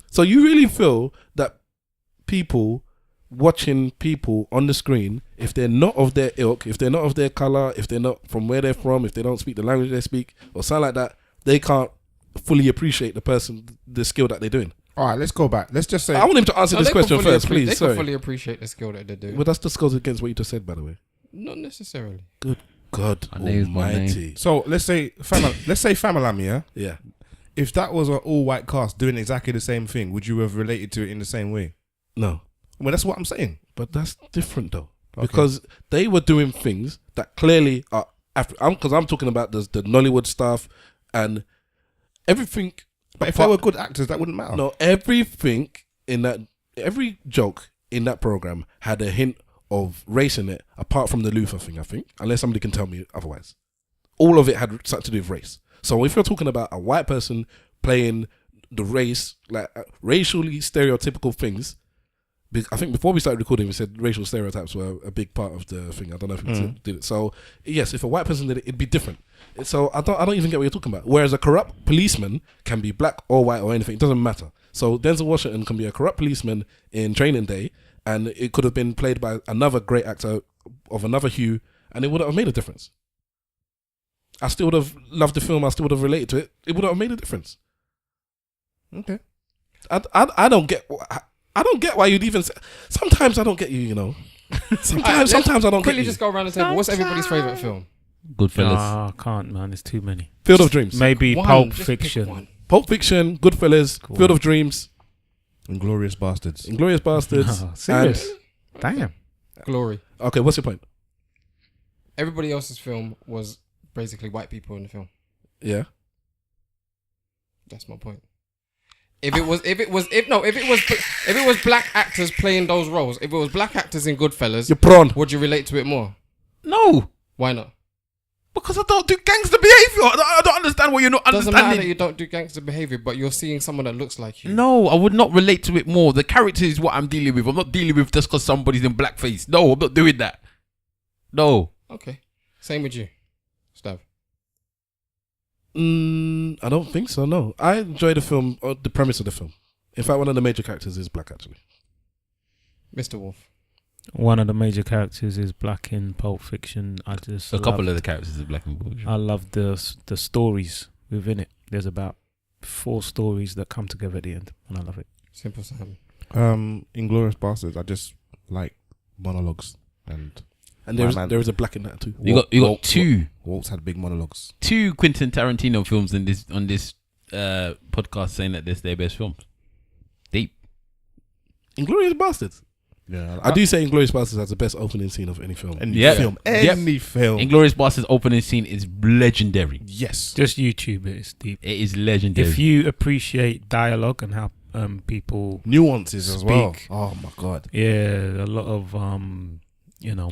So you really feel that people watching people on the screen, if they're not of their ilk, if they're not of their color, if they're not from where they're from, if they don't speak the language they speak or something like that, they can't fully appreciate the skill that they're doing? All right, let's go back. Let's just say... I want him to answer this question first, please. They Sorry. can fully appreciate the skill that they're doing. But that just goes against what you just said, by the way. Not necessarily. Good God name's my almighty. So let's say Famalam, yeah? Yeah. If that was an all-white cast doing exactly the same thing, would you have related to it in the same way? No. Well, that's what I'm saying. But that's different though. Okay. Because they were doing things that clearly are... Because I'm talking about the Nollywood stuff and everything... But if they were good actors, that wouldn't matter. No, everything in that... Every joke in that program had a hint of race in it, apart from the Luther thing, I think, unless somebody can tell me otherwise. All of it had something to do with race. So if you're talking about a white person playing the race, like racially stereotypical things, I think before we started recording, we said racial stereotypes were a big part of the thing. I don't know if we did it. So yes, if a white person did it, it'd be different. So I don't even get what you're talking about. Whereas a corrupt policeman can be black or white or anything. It doesn't matter. So Denzel Washington can be a corrupt policeman in Training Day, and it could have been played by another great actor of another hue, and it would have made a difference. I still would have loved the film. I still would have related to it. It would have made a difference. Okay. I don't get why you'd even say. Sometimes I don't get you. You know. Sometimes I don't get you. Quickly just go around the table. What's everybody's favourite film? Goodfellas. I can't, man. There's too many. Field of Dreams. Maybe One, Pulp just pick Fiction. one. Pulp Fiction. Goodfellas. Cool. Field of Dreams. Inglourious Bastards. Inglourious Bastards. Oh, serious? Damn. Glory. Okay, what's your point? Everybody else's film was basically white people in the film. Yeah. That's my point. If it was black actors playing those roles, if it was black actors in Goodfellas, You're prawn. would you relate to it more? No. Why not? Because I don't do gangster behavior. I don't understand what you're not Doesn't matter that understanding. you don't do gangster behavior, but you're seeing someone that looks like you. No, I would not relate to it more. The character is what I'm dealing with. I'm not dealing with just because somebody's in blackface. No, I'm not doing that. No. Okay. Same with you, Stav. I don't think so. No, I enjoy the film. The premise of the film. In fact, one of the major characters is black. Actually, Mr. Wolf. One of the major characters is black in Pulp Fiction. A couple of the characters are black and blue. I love the stories within it. There's about 4 stories that come together at the end, and I love it. Simple Sam. Inglourious Bastards. I just like monologues and there is a black in that too. You got two Waltz had big monologues. Quentin Tarantino films on this podcast saying that this their best films. Deep. Inglourious Bastards. Yeah, I do say Inglourious Bastards has the best opening scene of any film. Any Yep. film. Yep. Any film. Inglourious Bastards opening scene is legendary. Yes. Just YouTube it. It's deep. It is legendary. If you appreciate dialogue and how people Nuances as well. speak. Oh my God. Yeah, a lot of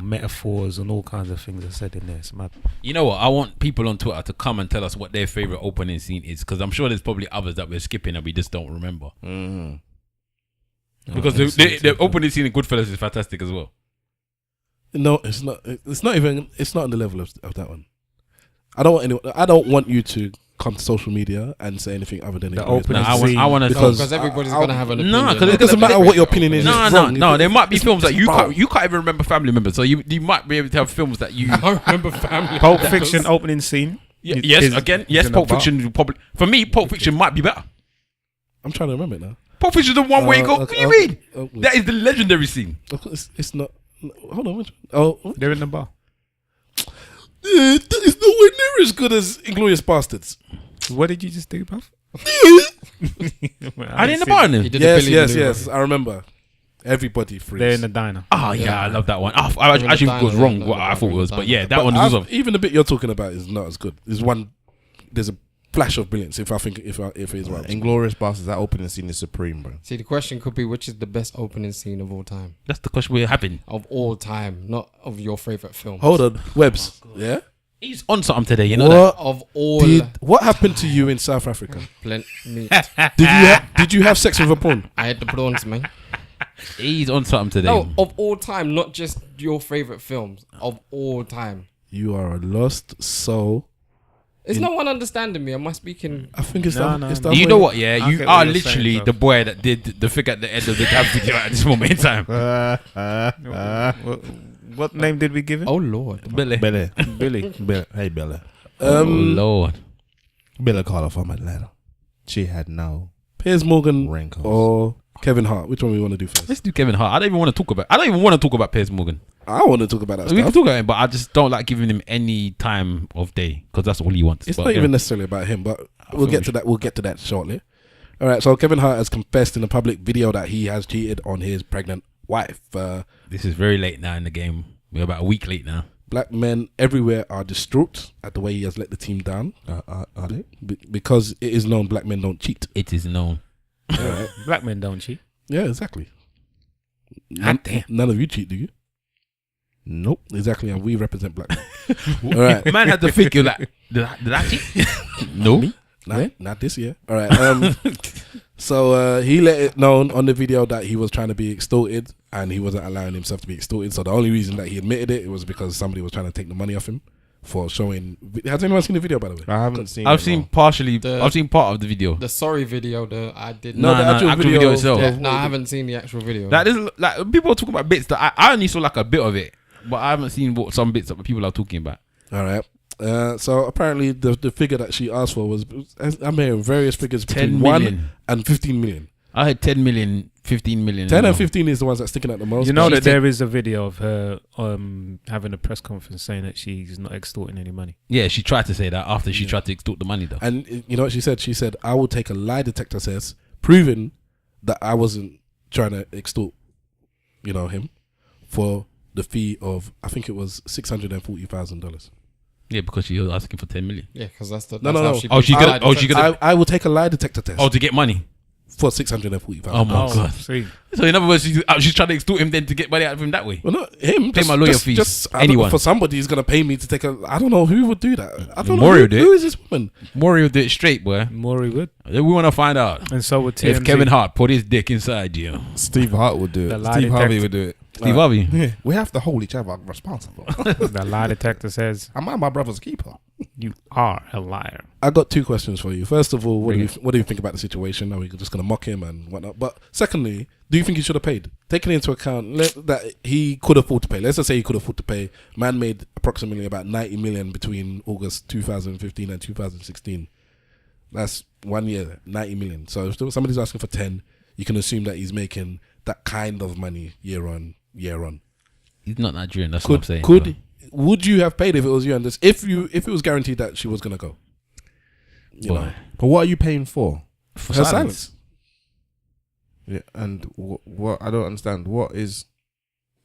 metaphors and all kinds of things are said in there. It's mad. You know what? I want people on Twitter to come and tell us what their favorite opening scene is, because I'm sure there's probably others that we're skipping and we just don't remember. Because the opening scene in Goodfellas is fantastic as well. No, it's not. It's not even. It's not on the level of that one. I don't want you to come to social media and say anything other than The Inglourious opening Bastards. scene. I want to Because everybody's going to have an opinion. No, 'cause It doesn't matter what your opinion is. it's wrong. No. There might be It's films that you wrong. can't even remember family members. So you might be able to have films that you. I don't remember family. Pulp Fiction opening scene. Yes, Is again, in a Pulp bar. Fiction probably for me. Pulp Fiction might be better. I'm trying to remember it now. Pulp Fiction the one where you go. What do you mean? Okay. That is the legendary scene. It's not. Hold on. Which, oh, They're in the bar. that is nowhere near as good as Inglourious Bastards. What did you just do, Buff? Are they in the bar then? He did the Billy Blue Yes. I remember. Everybody freeze. They're in the diner. Oh yeah, I love that one. I actually was wrong what I thought it was, but yeah, that one was. Even the bit you're talking about is not as good. There's a flash of brilliance if it's right. Inglourious Basterds, that opening scene is supreme, bro. See, the question could be which is the best opening scene of all time? That's the question we're having. Of all time, not of your favorite film. Hold on, Webbs. Yeah. He's on something today, you know that. Of all What happened to you in South Africa? meat. Did you have sex with a prawn? I had the prawns, man. He's on something today. No, of all time, not just your favorite films. Of all time. You are a lost soul. Is no one understanding me? Am I speaking? I think it's No, that. no. You know what? Yeah, I you get are what you're literally saying, the boy that did the figure at the end of the dab video at this moment in time. What name did we give him? Oh Lord, Billy. Billy. Billy. Hey, Billy. Oh Lord. Billy Carter from Atlanta. She had no Piers Morgan wrinkles. or Kevin Hart. Which one we want to do first? Let's do Kevin Hart. I don't even want to talk about Piers Morgan. I want to talk about that We can stuff. talk about him, but I just don't like giving him any time of day because that's all he wants. It's But, not yeah. even necessarily about him, but we'll get to that. We'll get to that shortly. All right. So Kevin Hart has confessed in a public video that he has cheated on his pregnant wife. This is very late now in the game. We're about a week late now. Black men everywhere are distraught at the way he has let the team down. Are they? Because it is known black men don't cheat. It is known. All right. Black men don't cheat. Yeah, exactly. God damn. None of you cheat, do you? Nope. Exactly, and we represent black men. All right. Man had to think you're like, did I cheat? No. Not this year. All right. So he let it known on the video that he was trying to be extorted and he wasn't allowing himself to be extorted. So the only reason that he admitted it was because somebody was trying to take the money off him for showing. Has anyone seen the video, by the way? I haven't seen I've it, seen no. partially. I've seen part of the video. the sorry video. I did No, the actual video itself. No, I haven't seen the actual video. Like, this, like people are talking about bits that I only saw like a bit of it, but I haven't seen what some bits that people are talking about. All right. So apparently the figure that she asked for was, I'm hearing various figures between 10 1 million. and 15 million. I had 10 million, 15 million. 10 and 15 is the ones that's sticking out the most. You know She's that there is a video of her having a press conference saying that she's not extorting any money. Yeah, she tried to say that after she tried to extort the money though. And you know what she said? She said, I will take a lie detector test proving that I wasn't trying to extort, him for the fee of, I think it was $640,000. Yeah, because she was asking for 10 million. Yeah, because that's No. how she. Oh, she gonna. I will take a lie detector test To get money. for $640,000. Oh my god. See, So in other words, she's trying to extort him then to get money out of him that way. Well, not him. Pay my lawyer fees. I don't- Anyone. For somebody who's going to pay me to take a... I don't know who would do that. I don't Mario know. did. Who is this woman? Mario did it straight, boy. Maury would. We want to find out And so would TMZ. if Kevin Hart put his dick inside you. Steve Hart would do The it. lie Steve Harvey detector. would do it. Steve Harvey. Yeah, we have to hold each other responsible. The lie detector says Am I my brother's keeper? you are a liar. I got two questions for you. First of all, what Bring do you think about the situation? Are we just going to mock him and whatnot? But secondly, do you think he should have paid? Taking into account that he could afford to pay. Let's just say he could afford to pay. Man made approximately about 90 million between August 2015 and 2016. That's 1 year, 90 million. So if somebody's asking for 10, you can assume that he's making that kind of money year on. He's not Nigerian. That's what I'm saying. Would you have paid if it was you and this? If it was guaranteed that she was gonna go, you know, But what are you paying for? for her silence. Yeah, and what I don't understand. What is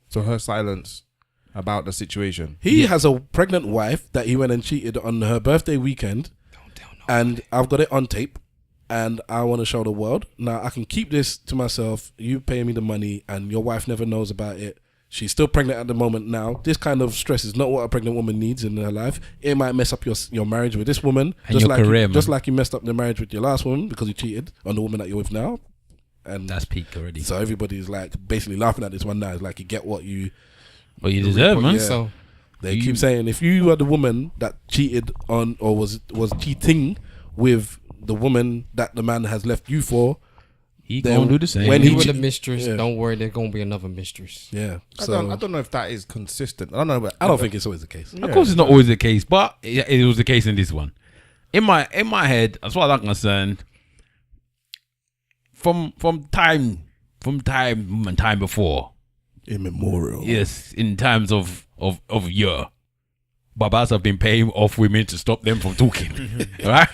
so her silence about the situation? He has a pregnant wife that he went and cheated on her birthday weekend, and I've got it on tape, and I want to show the world. Now I can keep this to myself. You pay me the money, and your wife never knows about it. She's still pregnant at the moment now. This kind of stress is not what a pregnant woman needs in her life. It might mess up your marriage with this woman. And your career, man. Just like you messed up the marriage with your last woman because you cheated on the woman that you're with now. And That's peak already. so everybody's like basically laughing at this one now. It's like you get what you... Well, you deserve, man. Yeah. So They keep saying if you are the woman that cheated on or was cheating with the woman that the man has left you for, He then gonna do the same. when he he with che- a mistress. yeah. Don't worry, there's gonna be another mistress. yeah. I So don't know if that is consistent. I don't know. But I don't think it's always the case. Of course, it's not always the case, but it was the case in this one. In my head, as far as I'm concerned, time and time before. Immemorial. Yes, in times of year, babas have been paying off women to stop them from talking. Right?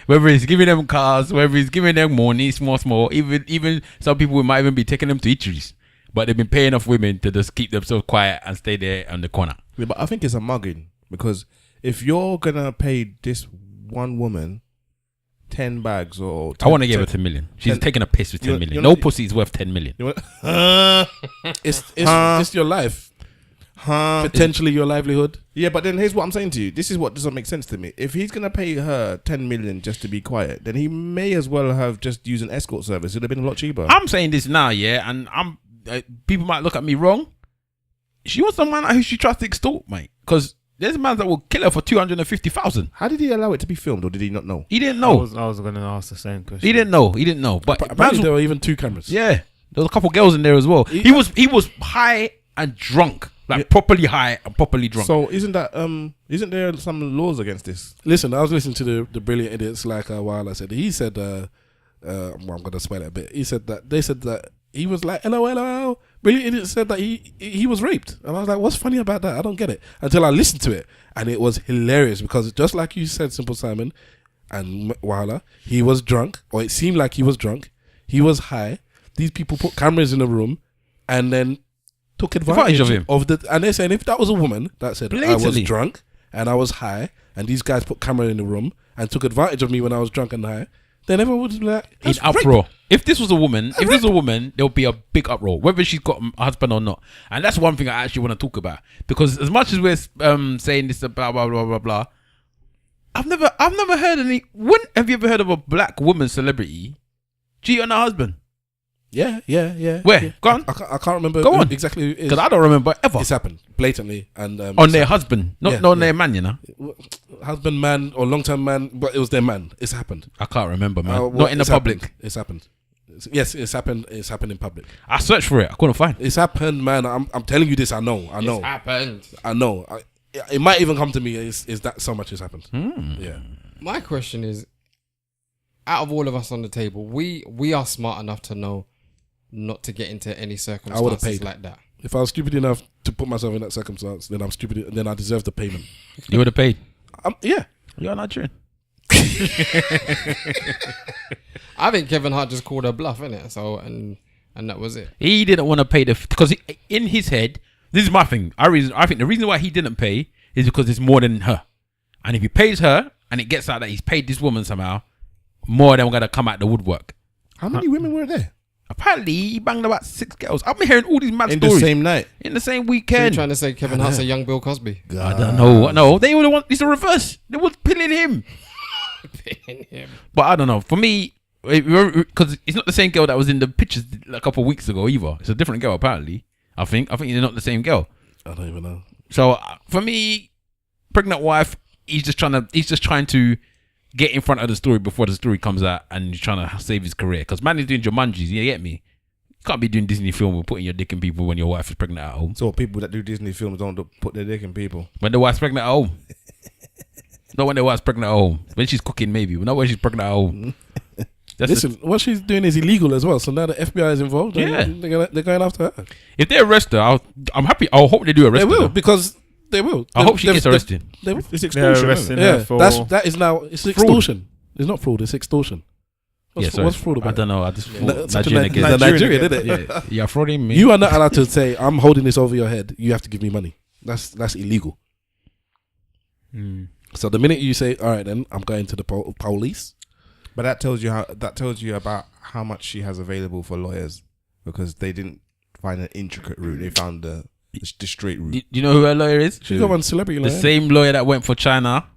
Whether he's giving them cars, whether he's giving them money, small, even some people might even be taking them to eateries. But they've been paying off women to just keep themselves quiet and stay there on the corner. Yeah, but I think it's a mugging, because if you're gonna pay this one woman 10 bags or 10, I want to give her 10 million. She's 10 taking a piss with 10 you're million. not- No pussy is worth 10 million. you want, It's your life. Potentially your livelihood. Yeah, but then here's what I'm saying to you. This is what doesn't make sense to me. If he's gonna pay her 10 million just to be quiet, then he may as well have just used an escort service. It'd have been a lot cheaper. I'm saying this now, yeah, and people might look at me wrong. She wants a man who she trusts to extort, mate. Because there's man that will kill her for 250,000. How did he allow it to be filmed, or did he not know? He didn't I know. was going to ask the same question. He didn't know. But Apparently there were even 2 cameras. yeah, there was a couple girls in there as well. He was high and drunk, like properly high and properly drunk. So isn't there some laws against this? Listen, I was listening to the Brilliant Idiots like a while. I said he said, well, I'm gonna spoil it a bit. He said that they said that he was like, hello. Brilliant Idiots said that he was raped, and I was like, what's funny about that? I don't get it until I listened to it, and it was hilarious because just like you said, Simple Simon and Wala, he was drunk, or it seemed like he was drunk. He was high. These people put cameras in the room, and then took advantage of him. And they're saying if that was a woman that said I was Blatantly. drunk and I was high, and these guys put camera in the room and took advantage of me when I was drunk and high, then everyone would be like, in that's uproar. rape. If this was a woman, there'll be a big uproar, whether she's got a husband or not. And that's one thing I actually want to talk about, because as much as we're saying this blah blah blah blah blah, I've never heard any. Have you ever heard of a black woman celebrity cheat on her husband? Yeah. Where? Yeah. Go on. I can't remember Go on. exactly who it is. Because I don't remember ever. It's happened blatantly and On their husband, not on their man, you know. husband, man, or long-term man, but it was their man. It's happened. I can't remember, man. Well, not in the it's public. happened. It's happened. Yes, it's happened. It's happened in public. I searched for it. I couldn't find. It's happened, man. I'm telling you this. I know. It's happened. I know. It might even come to me. Is that so much has happened? Yeah. My question is, out of all of us on the table, we are smart enough to know not to get into any circumstances paid. like that. If I was stupid enough to put myself in that circumstance, then I'm stupid. Then I deserve the payment. You would have paid. Yeah. You're Nigerian. I think Kevin Hart just called her bluff, innit? So and that was it. He didn't want to pay because in his head, this is my thing. I think the reason why he didn't pay is because it's more than her. And if he pays her and it gets out that he's paid this woman somehow, more than going to come out the woodwork. How many women were there? Apparently, he banged about 6 girls. I've been hearing all these mad In stories. the same night? In the same So you're weekend. trying to say Kevin Hart's a young Bill Cosby? I don't know. No, they would want. It's the reverse. They were pilling him. But I don't know. For me, because it's not the same girl that was in the pictures a couple of weeks ago either. It's a different girl apparently. I think they're not the same girl. I don't even know. So for me, pregnant wife, he's just trying to get in front of the story before the story comes out, and he's trying to save his career. Because man is doing Jumanjis, you get me? You can't be doing Disney film and putting your dick in people when your wife is pregnant at home. So people that do Disney films don't put their dick in people. When the wife's pregnant at home. Not when the wife's pregnant at home. When she's cooking, maybe. But not when she's pregnant at home. Listen, what she's doing is illegal as well. So now the FBI is involved. Yeah. They're going after her. If they arrest her, I'm happy. I hope they do arrest They her. will, because they will. I hope she gets arrested. They will. It's They're extortion. arresting Yeah, her for... that is now, it's extortion. It's not fraud, it's extortion. What's fraud about? I don't know. I just Nigerian again. Nigerian, isn't it? Yeah, you're frauding me. You are not allowed to say, I'm holding this over your head. You have to give me money. That's illegal. So the minute you say, all right, then I'm going to the police. But that tells you about how much she has available for lawyers, because they didn't find an intricate route. They found the straight route. Do you know who her lawyer is? She's got one celebrity The lawyer. same lawyer that went for China,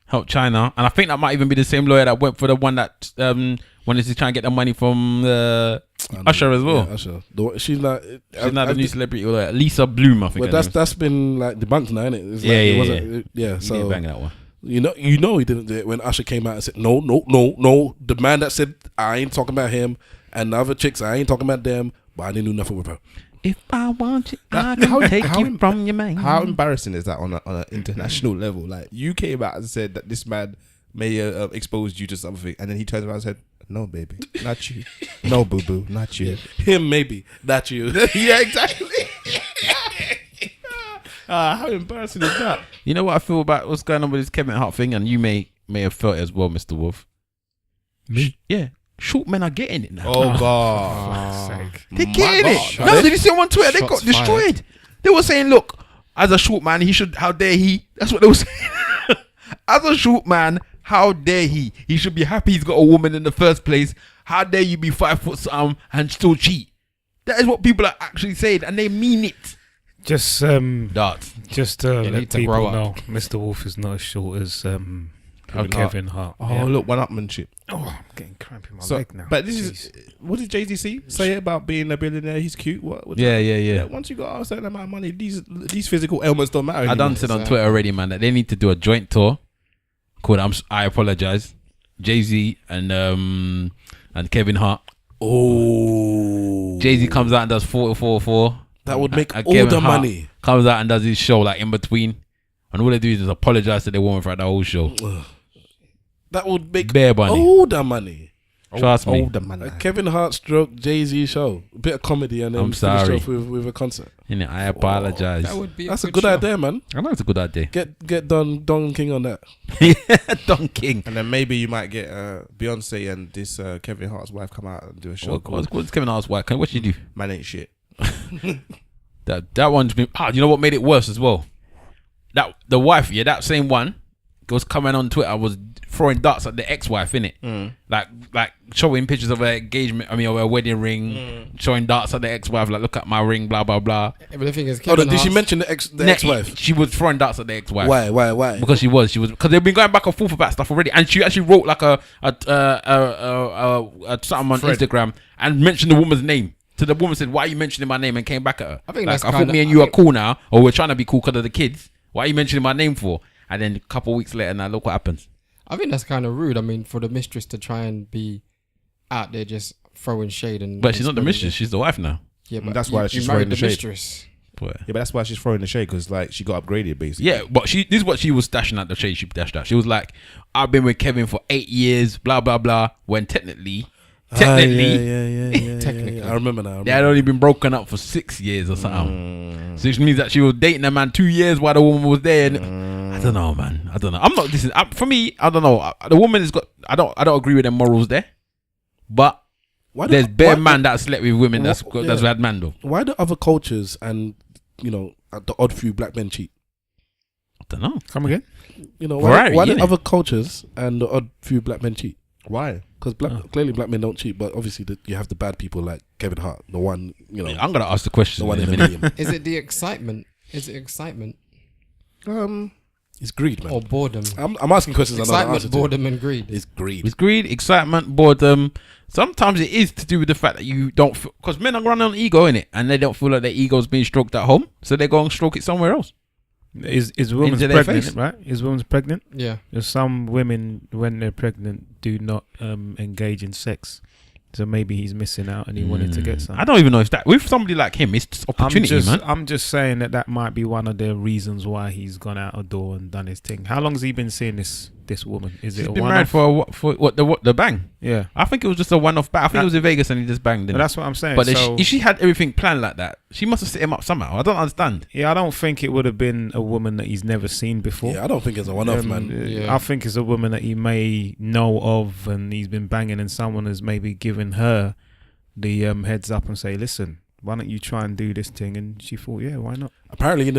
helped China, and I think that might even be the same lawyer that went for the one that when he's trying to get the money from Usher as well. Yeah, Usher. She's like, She's now the new celebrity lawyer, Lisa Bloom, I think. Well, that's been like debunked now, isn't it? It's Yeah, like, yeah, it wasn't, yeah. You So need to bang that one. you know he didn't do it when Usher came out and said no. The man that said I ain't talking about him, and the other chicks I ain't talking about them, but I didn't do nothing with her. If I want you, I can take you from your man. How embarrassing is that on an international level? Like, you came out and said that this man may expose you to something, and then he turns around and said, No, baby, not you. No, boo boo, not you. Him maybe, not you. Yeah, exactly. How embarrassing is that? You know what I feel about what's going on with this Kevin Hart thing, and you may have felt it as well, Mr. Wolf. Me? Yeah, short men are getting it now. Oh God, They're getting it. God. No, did you see them on Twitter? They Shots got destroyed. They were saying, "Look, as a short man, he should. How dare he?" That's what they were saying. As a short man, how dare he? He should be happy he's got a woman in the first place. How dare you be 5 foot something and still cheat? That is what people are actually saying, and they mean it. Just Darts. just to need let to people grow up. know, Mr. Wolf is not as short as Kevin Hart. Oh, look, one-upmanship. Oh, I'm getting cramp in my So, leg now. but this is what did Jay-Z say about being a billionaire? He's cute. What Yeah. Once you got a certain amount of money, these physical ailments don't matter I anymore. done said on Twitter already, man, that they need to do a joint tour called I Apologize. Jay-Z and Kevin Hart. Oh, Jay-Z comes out and does 444. that would make And all Kevin the Hart money. comes out and does his show like in between. And all they do is just apologize to the woman for the whole show. That would make Bare money. all the money. Trust me. the man. A Kevin Hart stroke Jay-Z show, a bit of comedy, and then I'm finish sorry. off with a concert. Innit? I apologize. That would be That's a good good show. idea, man. I know it's a good idea. Get Don King on that. Don King. And then maybe you might get Beyonce and this Kevin Hart's wife come out and do a show called What's Kevin Hart's wife? What she do? Man Ain't Shit. That one's been. You know what made it worse as well? That the wife, that same one, was coming on Twitter, was throwing darts at the ex-wife, innit? Like showing pictures of her engagement. I mean, of her wedding ring, showing darts at the ex-wife. Like, look at my ring, blah blah blah. But the thing is, Oh, Kevin did she Hart's- mention the ex-wife? She was throwing darts at the ex-wife. Why? Because she was because they've been going back and forth about stuff already, and she actually wrote like a something on Instagram and mentioned the woman's name. So the woman said, "Why are you mentioning my name?" and came back at her. I think like, that's I thought kinda- me and you are cool now, or we're trying to be cool because of the kids. Why are you mentioning my name for? And then a couple of weeks later, now look what happens. I think that's kind of rude. I mean, for the mistress to try and be out there just throwing shade and. But she's not the spreading mistress; it. she's the wife now. Yeah, but That's why you she's married throwing the the shade. mistress. But, Yeah, but that's why she's throwing the shade because like she got upgraded basically. yeah, but this is what she was dashing at the shade. She dashed out. She was like, "I've been with Kevin for 8 years, blah blah blah." When technically, Technically. I remember now. they had only been broken up for 6 years or something. So which means that she was dating a man 2 years while the woman was there. And I don't know, man. I don't know. I'm not. Listen, for me, I don't know. The woman has got. I don't agree with them morals there. But there's bare man that slept with women that's had man though. Why do other cultures and the odd few black men cheat? I don't know. Come again? Why do innit? other cultures and the odd few black men cheat? Why? Because clearly black men don't cheat, but obviously you have the bad people like Kevin Hart, the one I'm gonna ask the question. the one in in a a minute. million. Is it the excitement? Is it excitement It's greed, man. or boredom? I'm asking questions. I know the answer Excitement, to. boredom, and greed. It's greed. It's greed, excitement, boredom. Sometimes it is to do with the fact that you don't, because men are running on ego in it, and they don't feel like their ego's being stroked at home, so they go and stroke it somewhere else. Is women's Into their pregnant, face. right? Is women's pregnant? Yeah. There's some women when they're pregnant do not engage in sex, so maybe he's missing out and he wanted to get some. I don't even know if that with somebody like him, it's just opportunity, man. I'm just saying that might be one of the reasons why he's gone out a door and done his thing. How long has he been seeing this woman? Is He's it a been one-off? married for the bang? Yeah, I think it was just a one-off bang. I think it was in Vegas and he just banged. but that's what I'm saying. But so, if she had everything planned like that, she must have set him up somehow. I don't understand. yeah, I don't think it would have been a woman that he's never seen before. Yeah, I don't think it's a one-off, man. Yeah. I think it's a woman that he may know of and he's been banging, and someone has maybe given her the heads up and say, listen, why don't you try and do this thing? And she thought, yeah, why not? Apparently, in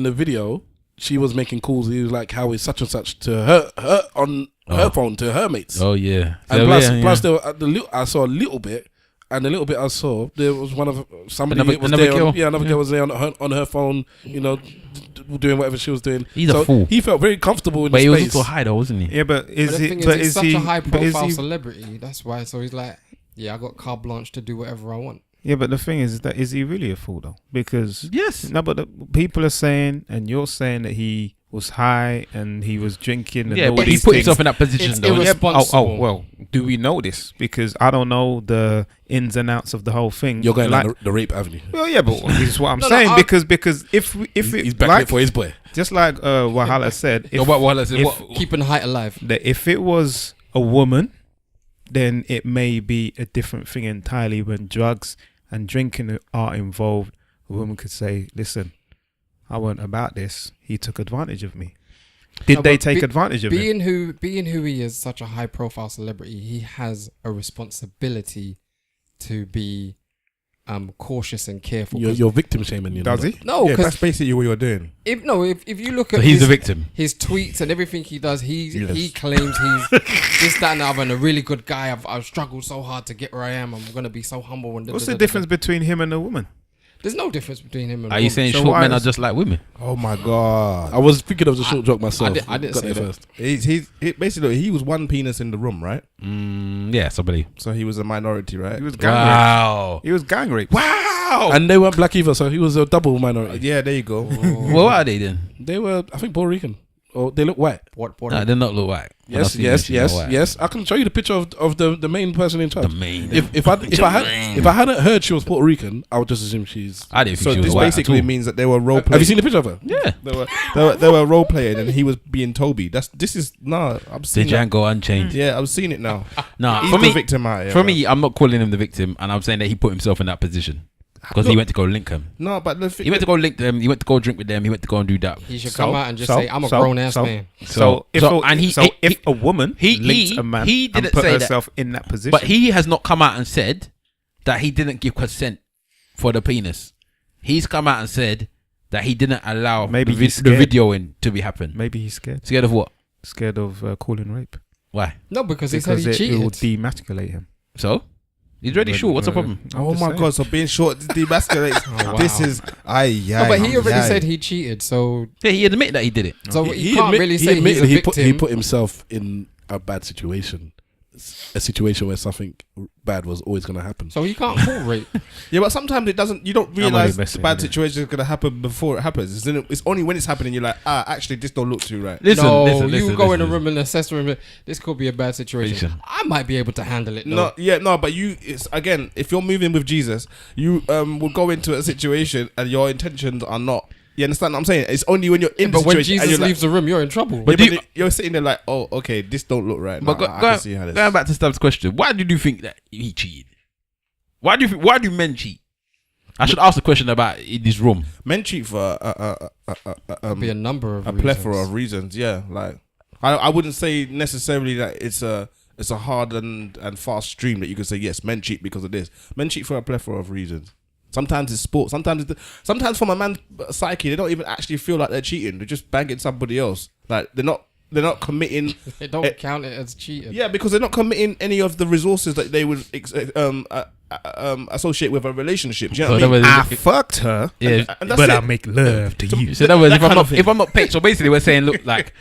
the video, she was making calls. He was like, "How is such and such?" to her on her phone to her mates. Oh yeah, And plus, there were, I saw a little bit, and the little bit I saw, there was one of somebody was Another there. girl. Another girl was there on her phone, doing whatever she was doing. He's a fool. He felt very comfortable in but the he was space. also high though, wasn't he? Yeah, but But the thing is, he's such a high-profile celebrity. That's why. So he's like, yeah, I got carte blanche to do whatever I want. Yeah, but the thing is that is he really a fool though? Because Yes. no, but the people are saying, and you're saying that he was high and he was drinking. And Yeah, all but he these put things. himself in that position It's though. Yeah, irresponsible. well, do we know this? Because I don't know the ins and outs of the whole thing. You're going like, down the rape avenue. well, yeah, but this is what I'm No, saying. I- because if He's it back like, for his boy. just like Wahala said, if, What? if, Keeping height alive. that if it was a woman, then it may be a different thing entirely. When drugs and drinking are involved, a woman could say, listen, I weren't about this. He took advantage of me. Did they take advantage of him? Being who he is, such a high profile celebrity, he has a responsibility to be cautious and careful. You're victim shaming, you know. Does he? No, Yeah, because that's basically what you're doing. if you look So at he's the victim. his tweets and everything he does, he Yes. claims he's this, that, and the other, and a really good guy. I've struggled so hard to get where I am. I'm gonna be so humble. And What's the difference between him and a woman? There's no difference between him and. Are a you woman. saying So short why men are is- just like women? Oh my god. I was thinking of the short joke myself. I didn't Got say there that. first. He basically he was one penis in the room, right? Yes, I believe. So he was a minority, right? He was gang raped. Wow. He was gang raped. Wow. And they weren't black either, so he was a double minority. Yeah, there you go. Well, what are they then? They were, I think, Puerto Rican. Or they look white. What? No, they not look white. When I Yes, see yes, them, they yes, look white. yes. I can show you the picture of the main person in charge. The main. If I hadn't heard she was Puerto Rican, I would just assume she's. I didn't think So she was this white basically at all. means that they were role Have you playing. seen the picture of her? Yeah. They were role playing, and he was being Toby. I'm The seeing that. Django Unchained. Yeah, I'm seeing it now. No, He's for the me, victim out here, for bro. me, I'm not calling him the victim, and I'm saying that he put himself in that position because he Look. went to go link them. No, but He went to go link them. He went to go drink with them. He went to go and do that. He should So- come out and just so- say, "I'm a so- grown ass so- man." So if a woman he- linked a man he and didn't put say that. herself in that position, But he has not come out and said that he didn't give consent for the penis. He's come out and said that he didn't allow Maybe the, he's the scared. videoing to be happen. maybe he's scared. Scared of what? Scared of calling rape Why? No, because he said because he it will cheated. demasculate him. So he's already short. What's the problem? Oh my god! So being short demasculates. Oh, This wow. is No, but he already said he cheated, so Yeah, he admitted that he did it. you can't really say he's a he victim. put himself in a bad situation, a situation where something bad was always going to happen. So he can't call rape. Yeah, but sometimes it doesn't. You don't only realize the messing, bad innit? situation is gonna happen before it happens. It's only when it's happening you're like, actually, this don't look too right. Listen, no, listen, you listen, go listen, in a room and assess the room. This could be a bad situation. Listen. I might be able to handle it. Though. But it's again, if you're moving with Jesus, you will go into a situation and your intentions are not. You understand what I'm saying? It's only when you're in the But when situation and Jesus you're leaves the room, you're in trouble. like, But yeah, but you're sitting there like, oh, okay, this don't look right. But I can see how this. going back to Stubbs' question, why did you think that he cheated? Why do men cheat? I should ask the question about in this room. Men cheat for be a number of a plethora of reasons. Yeah, like I wouldn't say necessarily that it's a hard and fast stream that you could say yes, men cheat because of this. Men cheat for a plethora of reasons. Sometimes it's sport. Sometimes from a man's psyche, they don't even actually feel like they're cheating. They're just banging somebody else. Like they're not committing. They don't count it as cheating. Yeah, because they're not committing any of the resources that they would associate with a relationship. Do you know So what I mean? that was- I fucked her, Yeah. And that's but it. I make love to you. So in other words, That kind of thing. if I'm not paid, so basically we're saying, look, like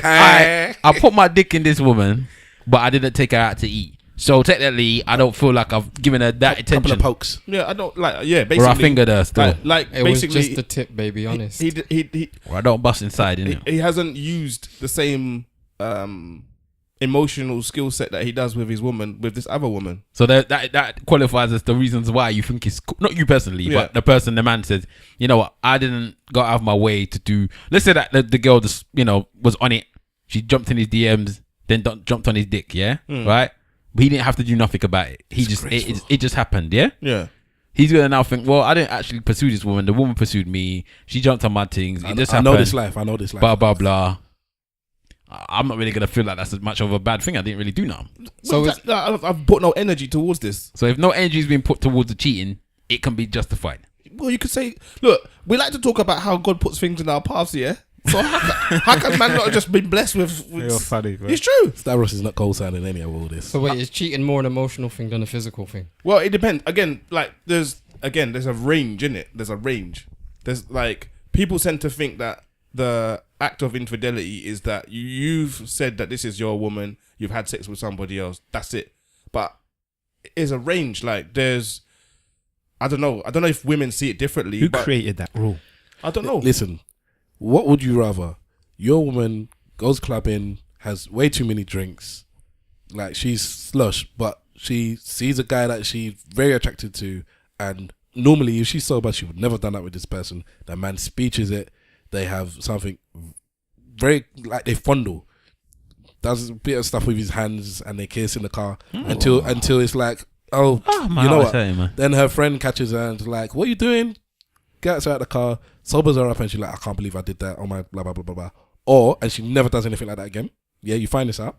I put my dick in this woman, but I didn't take her out to eat. So technically, I don't feel like I've given her that Couple attention, of pokes. Yeah, I don't like. Yeah, or basically, I fingered her still, like It was basically, just the tip, baby. Honest. he or I don't bust inside, innit? he hasn't used the same emotional skill set that he does with his woman, with this other woman. So that qualifies as the reasons why you think it's not you personally, Yeah. but the man says, you know what, I didn't go out of my way to do. Let's say that the girl just was on it. She jumped in his DMs, then jumped on his dick, yeah, right. But he didn't have to do nothing about it. He it just happened, yeah. Yeah, He's gonna now think, well, I didn't actually pursue this woman. The woman pursued me. She jumped on my things. It just I happened. know this life. I know this life. Blah blah blah. I'm not really gonna feel like that's as much of a bad thing. I didn't really do nothing. So so I've put no energy towards this. So if no energy is being put towards the cheating, it can be justified. Well, you could say, look, we like to talk about how God puts things in our paths, yeah. So how can man not just been blessed with You're funny, bro. It's true. Stavros is not co-signing any of all this. So wait, is cheating more an emotional thing than a physical thing? Well, it depends. Again, like there's a range in it. There's a range. There's like people tend to think that the act of infidelity is that you've said that this is your woman, you've had sex with somebody else, that's it. But it's a range. Like there's, I don't know if women see it differently. Who but created that rule? I don't know. Listen, what would you rather? Your woman goes clubbing, has way too many drinks, like she's slush, but she sees a guy that she's very attracted to, and normally if she's sober, she would never done that with this person. That man speeches it. They have something very like they fondle. does a bit of stuff with his hands, and they kiss in the car until it's like, oh man, you know what? Man. Then her friend catches her and is like, what are you doing? Gets her out of the car, sobers her up, and she's like, I can't believe I did that. Oh my, blah blah blah blah blah. And she never does anything like that again. Yeah, you find this out.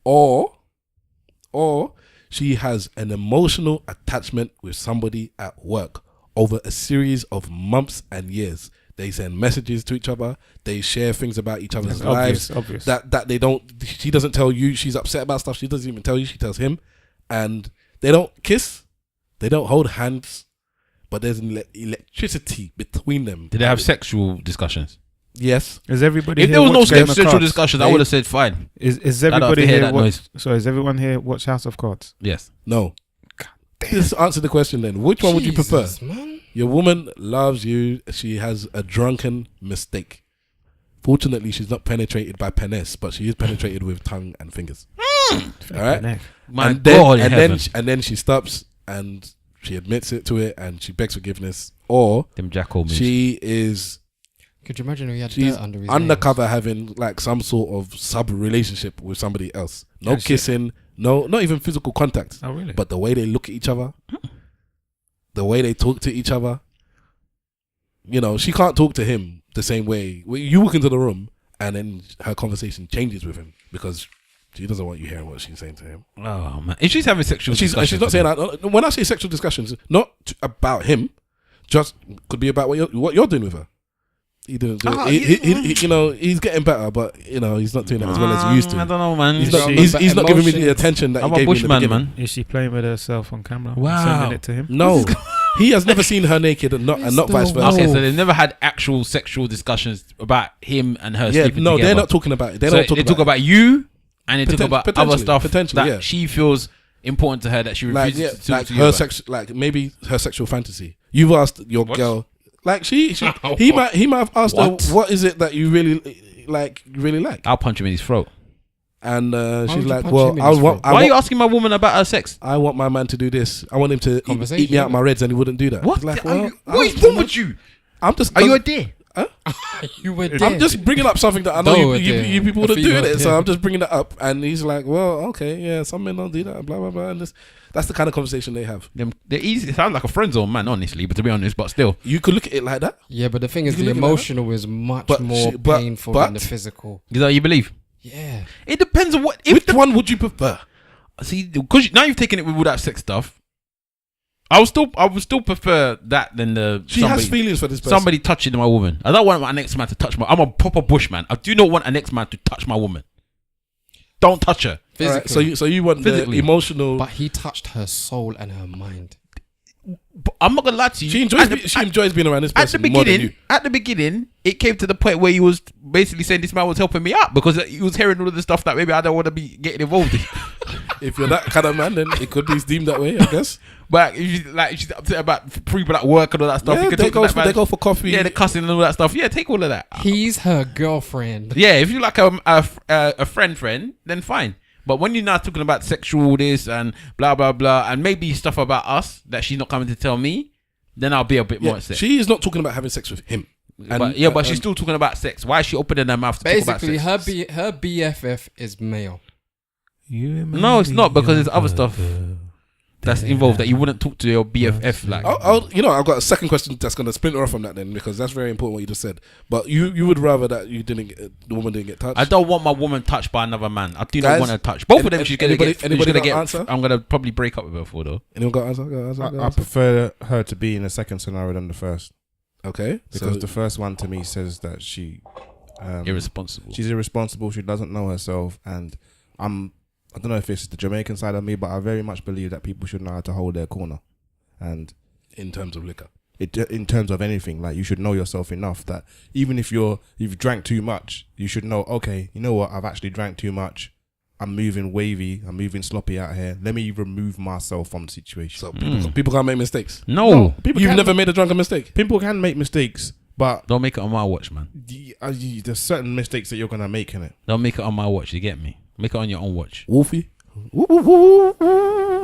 Or she has an emotional attachment with somebody at work over a series of months and years. They send messages to each other. They share things about each other's lives. Obvious. That they don't. She doesn't tell you. She's upset about stuff. She doesn't even tell you. She tells him, and they don't kiss. They don't hold hands. But there's electricity between them. Did they have sexual discussions? Yes. Is everybody? If here there was no watch Game of sexual Cards? discussions, I would have said fine. Is I don't have everybody to hear here? that noise. Is everyone here watch House of Cards? Yes. No. Just answer the question then. Which one would you prefer? Jesus, man. Your woman loves you. She has a drunken mistake. Fortunately, she's not penetrated by penis, but she is penetrated with tongue and fingers. All right. My and God, then, heaven. and then she stops and she admits it to it and she begs forgiveness. Or Them jackhole moves. she is Could you imagine if he had she's dirt under his undercover having like some sort of sub relationship with somebody else. No Yeah, shit. kissing, no, not even physical contact. Oh really? But the way they look at each other, the way they talk to each other, you know, she can't talk to him the same way. You walk into the room and then her conversation changes with him because she doesn't want you hearing what she's saying to him. Oh man, if she's having sexual She's discussions, not saying that. When I say sexual discussions, not about him, just could be about what you're doing with her. He didn't do it. He, you know, he's getting better, but you know, he's not doing it as well as he used to. I don't know, man. He's not giving me the attention that I'm he a gave me in the bushman, beginning. man. Is she playing with herself on camera? Wow. Sending it to him? No, he has never seen her naked and not vice versa. Okay, so they've never had actual sexual discussions about him and her sleeping together. They're not talking about it. They talk about you, and they talk about other potentially, stuff potentially, that she feels important to her that she like refuses to like to her you about. sex, like maybe her sexual fantasy. You've asked your girl, like he might have asked her, what is it that you really like? I'll punch him in his throat. And she's would you like, punch well, him in his throat? Why are you asking my woman about her sex? I want my man to do this. I want him to eat me out my reds, and he wouldn't do that. What? Like, What is wrong with you? I'm just. Are you a deer? You were dead. I'm just bringing up something that I know No, you people I wouldn't feel do like it, so dead. I'm just bringing that up. And he's like, well, okay, yeah, some men don't do that, blah blah blah. And that's the kind of conversation they have. They're easy. It sounds like a friend zone, man. Honestly, but to be honest, but still, You could look at it like that. Yeah, but the thing is, You the can look at emotional is much But more she- but- painful but- than the physical. is that what you believe? Yeah. It depends on what. Which one would you prefer? See, because now you've taken it with all that sex stuff. I would still prefer that than the. She has feelings for this person. Somebody touching my woman. I don't want my next man to touch my. I'm a proper bushman. I do not want a next man to touch my woman. Don't touch her. All right, Physically. so you want Physically. the emotional. But he touched her soul and her mind. But I'm not gonna lie to you. She enjoys being around this At the person more than you. beginning, it came to the point where he was basically saying this man was helping me out because he was hearing all of the stuff that maybe I don't want to be getting involved in. If you're that kind of man, then it could be deemed that way, I guess. But if she's upset about people at work and all that stuff, Yeah, you can they talk to that man. go for coffee. Yeah, the cussing and all that stuff. Yeah, take all of that. He's her girlfriend. Yeah, if you like a friend, then fine. But when you're now talking about sexual this and blah blah blah, and maybe stuff about us that she's not coming to tell me, then I'll be a bit more upset. She is not talking about having sex with him. But she's still talking about sex. Why is she opening her mouth to Basically, talk about sex? her BFF is male. No, it's not because there's other stuff that's involved that you wouldn't talk to your BFF like. I've got a second question that's going to splinter off from that then because that's very important what you just said. But you would rather that the woman didn't get touched. I don't want my woman touched by another man. I do Guys, not want her touched. Both of them, she's gonna get. anybody got an answer? I'm gonna probably break up with her for though. Anyone got an answer? I prefer her to be in the second scenario than the first Okay, because the first one to me says that she Irresponsible. she's irresponsible. She doesn't know herself, and I don't know if it's the Jamaican side of me, but I very much believe that people should know how to hold their corner, and in terms of liquor. in terms of anything, like you should know yourself enough that even if you've drank too much, you should know, okay, you know what, I've actually drank too much. I'm moving wavy. I'm moving sloppy out here. Let me remove myself from the situation. So people can't make mistakes. No, You've never made a drunken mistake. People can make mistakes, but don't make it on my watch, man. there's certain mistakes that you're gonna make in it. Don't make it on my watch. You get me? Make it on your own watch. Wolfie.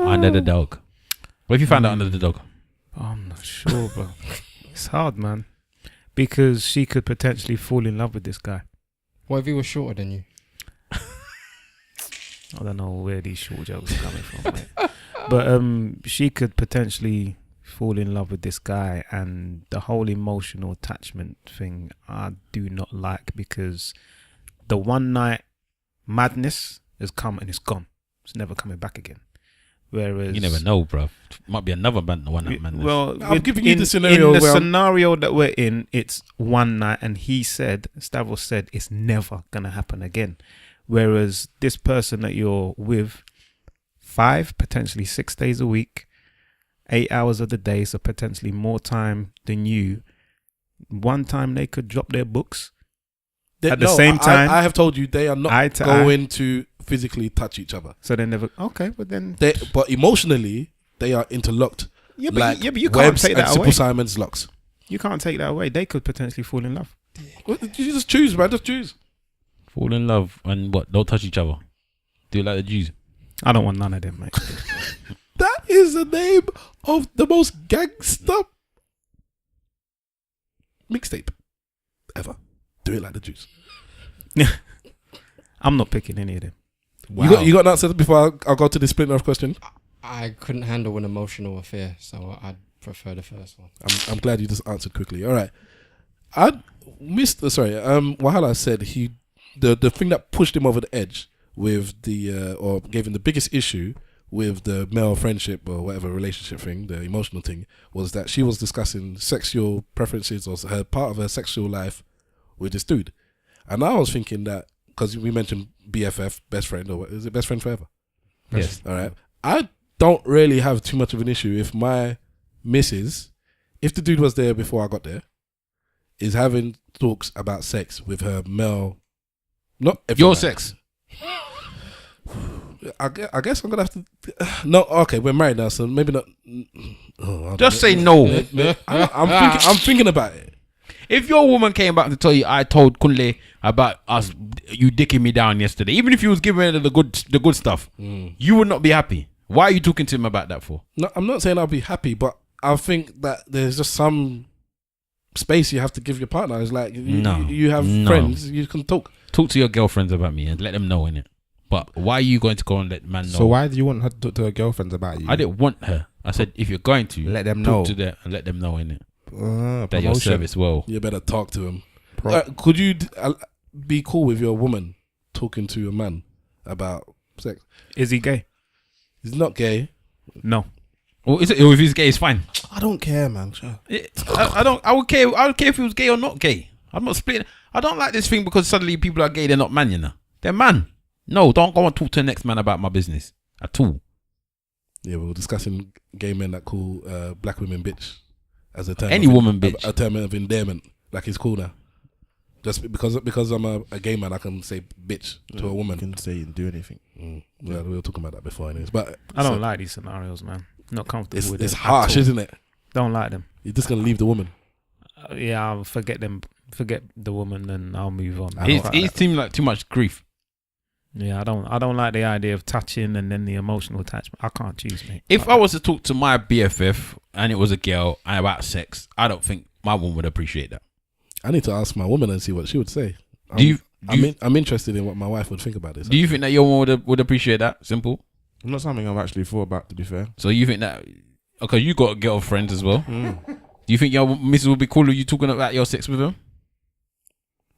Under the dog. What if you found out under the dog? I'm not sure, bro. It's hard, man, because she could potentially fall in love with this guy. What if he was shorter than you? I don't know where these short jokes are coming from, mate. But she could potentially fall in love with this guy, and the whole emotional attachment thing I do not like, because the one night madness has come and it's gone. It's never coming back again. Whereas You never know, bro. Might be another one night madness. well, I'm giving you the scenario in the where scenario that we're in, it's one night, and Stavros said it's never gonna happen again. Whereas this person that you're with, 5, potentially 6 days a week, 8 hours of the day, so potentially more time than you. One time they could drop their books. At the same time, I have told you they are not eye to going to physically touch each other. So they never. Okay, but then. But emotionally, they are interlocked. Yeah, but, like you can't Webb's take that and away. Simple Simon's locks. You can't take that away. They could potentially fall in love. You just choose, man. Just choose. Fall in love and what? Don't touch each other. Do it like the Jews. I don't want none of them, mate. That is the name of the most gangster mixtape ever. Do it like the Jews. I'm not picking any of them. Wow. You got an answer before I'll go to the splinter of question? I couldn't handle an emotional affair, so I'd prefer the first one. I'm glad you just answered quickly. All right. Wahala said the thing that pushed him over the edge with or gave him the biggest issue with the male friendship or whatever relationship thing, the emotional thing, was that she was discussing sexual preferences or her part of her sexual life with this dude. And I was thinking that, because we mentioned BFF, best friend, or what, is it best friend forever? Yes. All right. I don't really have too much of an issue if my missus, if the dude was there before I got there, is having talks about sex with her male, not every Your night. sex. I guess I'm gonna have to. No, okay, we're married now, so maybe not. Just say no. I'm thinking about it. If your woman came back to tell you, I told Kunle about us, you dicking me down yesterday, even if you was giving her the good stuff, you would not be happy. Why are you talking to him about that for? No, I'm not saying I'll be happy, but I think that there's just some space you have to give your partner. It's like you have friends, you can talk. Talk to your girlfriends about me and let them know, innit? But why are you going to go and let man know? So why do you want her to talk to her girlfriends about you? I didn't want her. I said, if you're going to, let them talk know to them and let them know, innit? That promotion. your service well. You better talk to him. Could you be cool with your woman talking to a man about sex? Is he gay? He's not gay. No. Or is it? Or if he's gay, it's fine. I don't care, man. Sure. I don't. I would care. I would care if he was gay or not gay. I'm not splitting. I don't like this thing because suddenly people are gay. They're not man, you know. They're man. No, don't go and talk to the next man about my business at all. Yeah, we were discussing gay men that call black women bitch as a term. Any woman bitch. A term of endearment. Like it's cool now. Just because I'm a gay man, I can say bitch to a woman. You can say and do anything. Yeah, we were talking about that before, anyways. But I don't like these scenarios, man. Not comfortable with it's it. harsh, isn't it? Don't like them. You're just gonna leave the woman. Yeah, I'll forget them. Forget the woman, and I'll move on. It seemed like too much grief. Yeah, I don't like the idea of touching and then the emotional attachment. I can't choose, mate. If I was to talk to my BFF and it was a girl and about sex, I don't think my woman would appreciate that. I need to ask my woman and see what she would say. I'm interested in what my wife would think about this. Do you think that your woman would appreciate that? Simple. Not something I've actually thought about, to be fair. So you think that? Okay, you got girlfriends as well. Do you think your missus would be cool with you talking about your sex with her?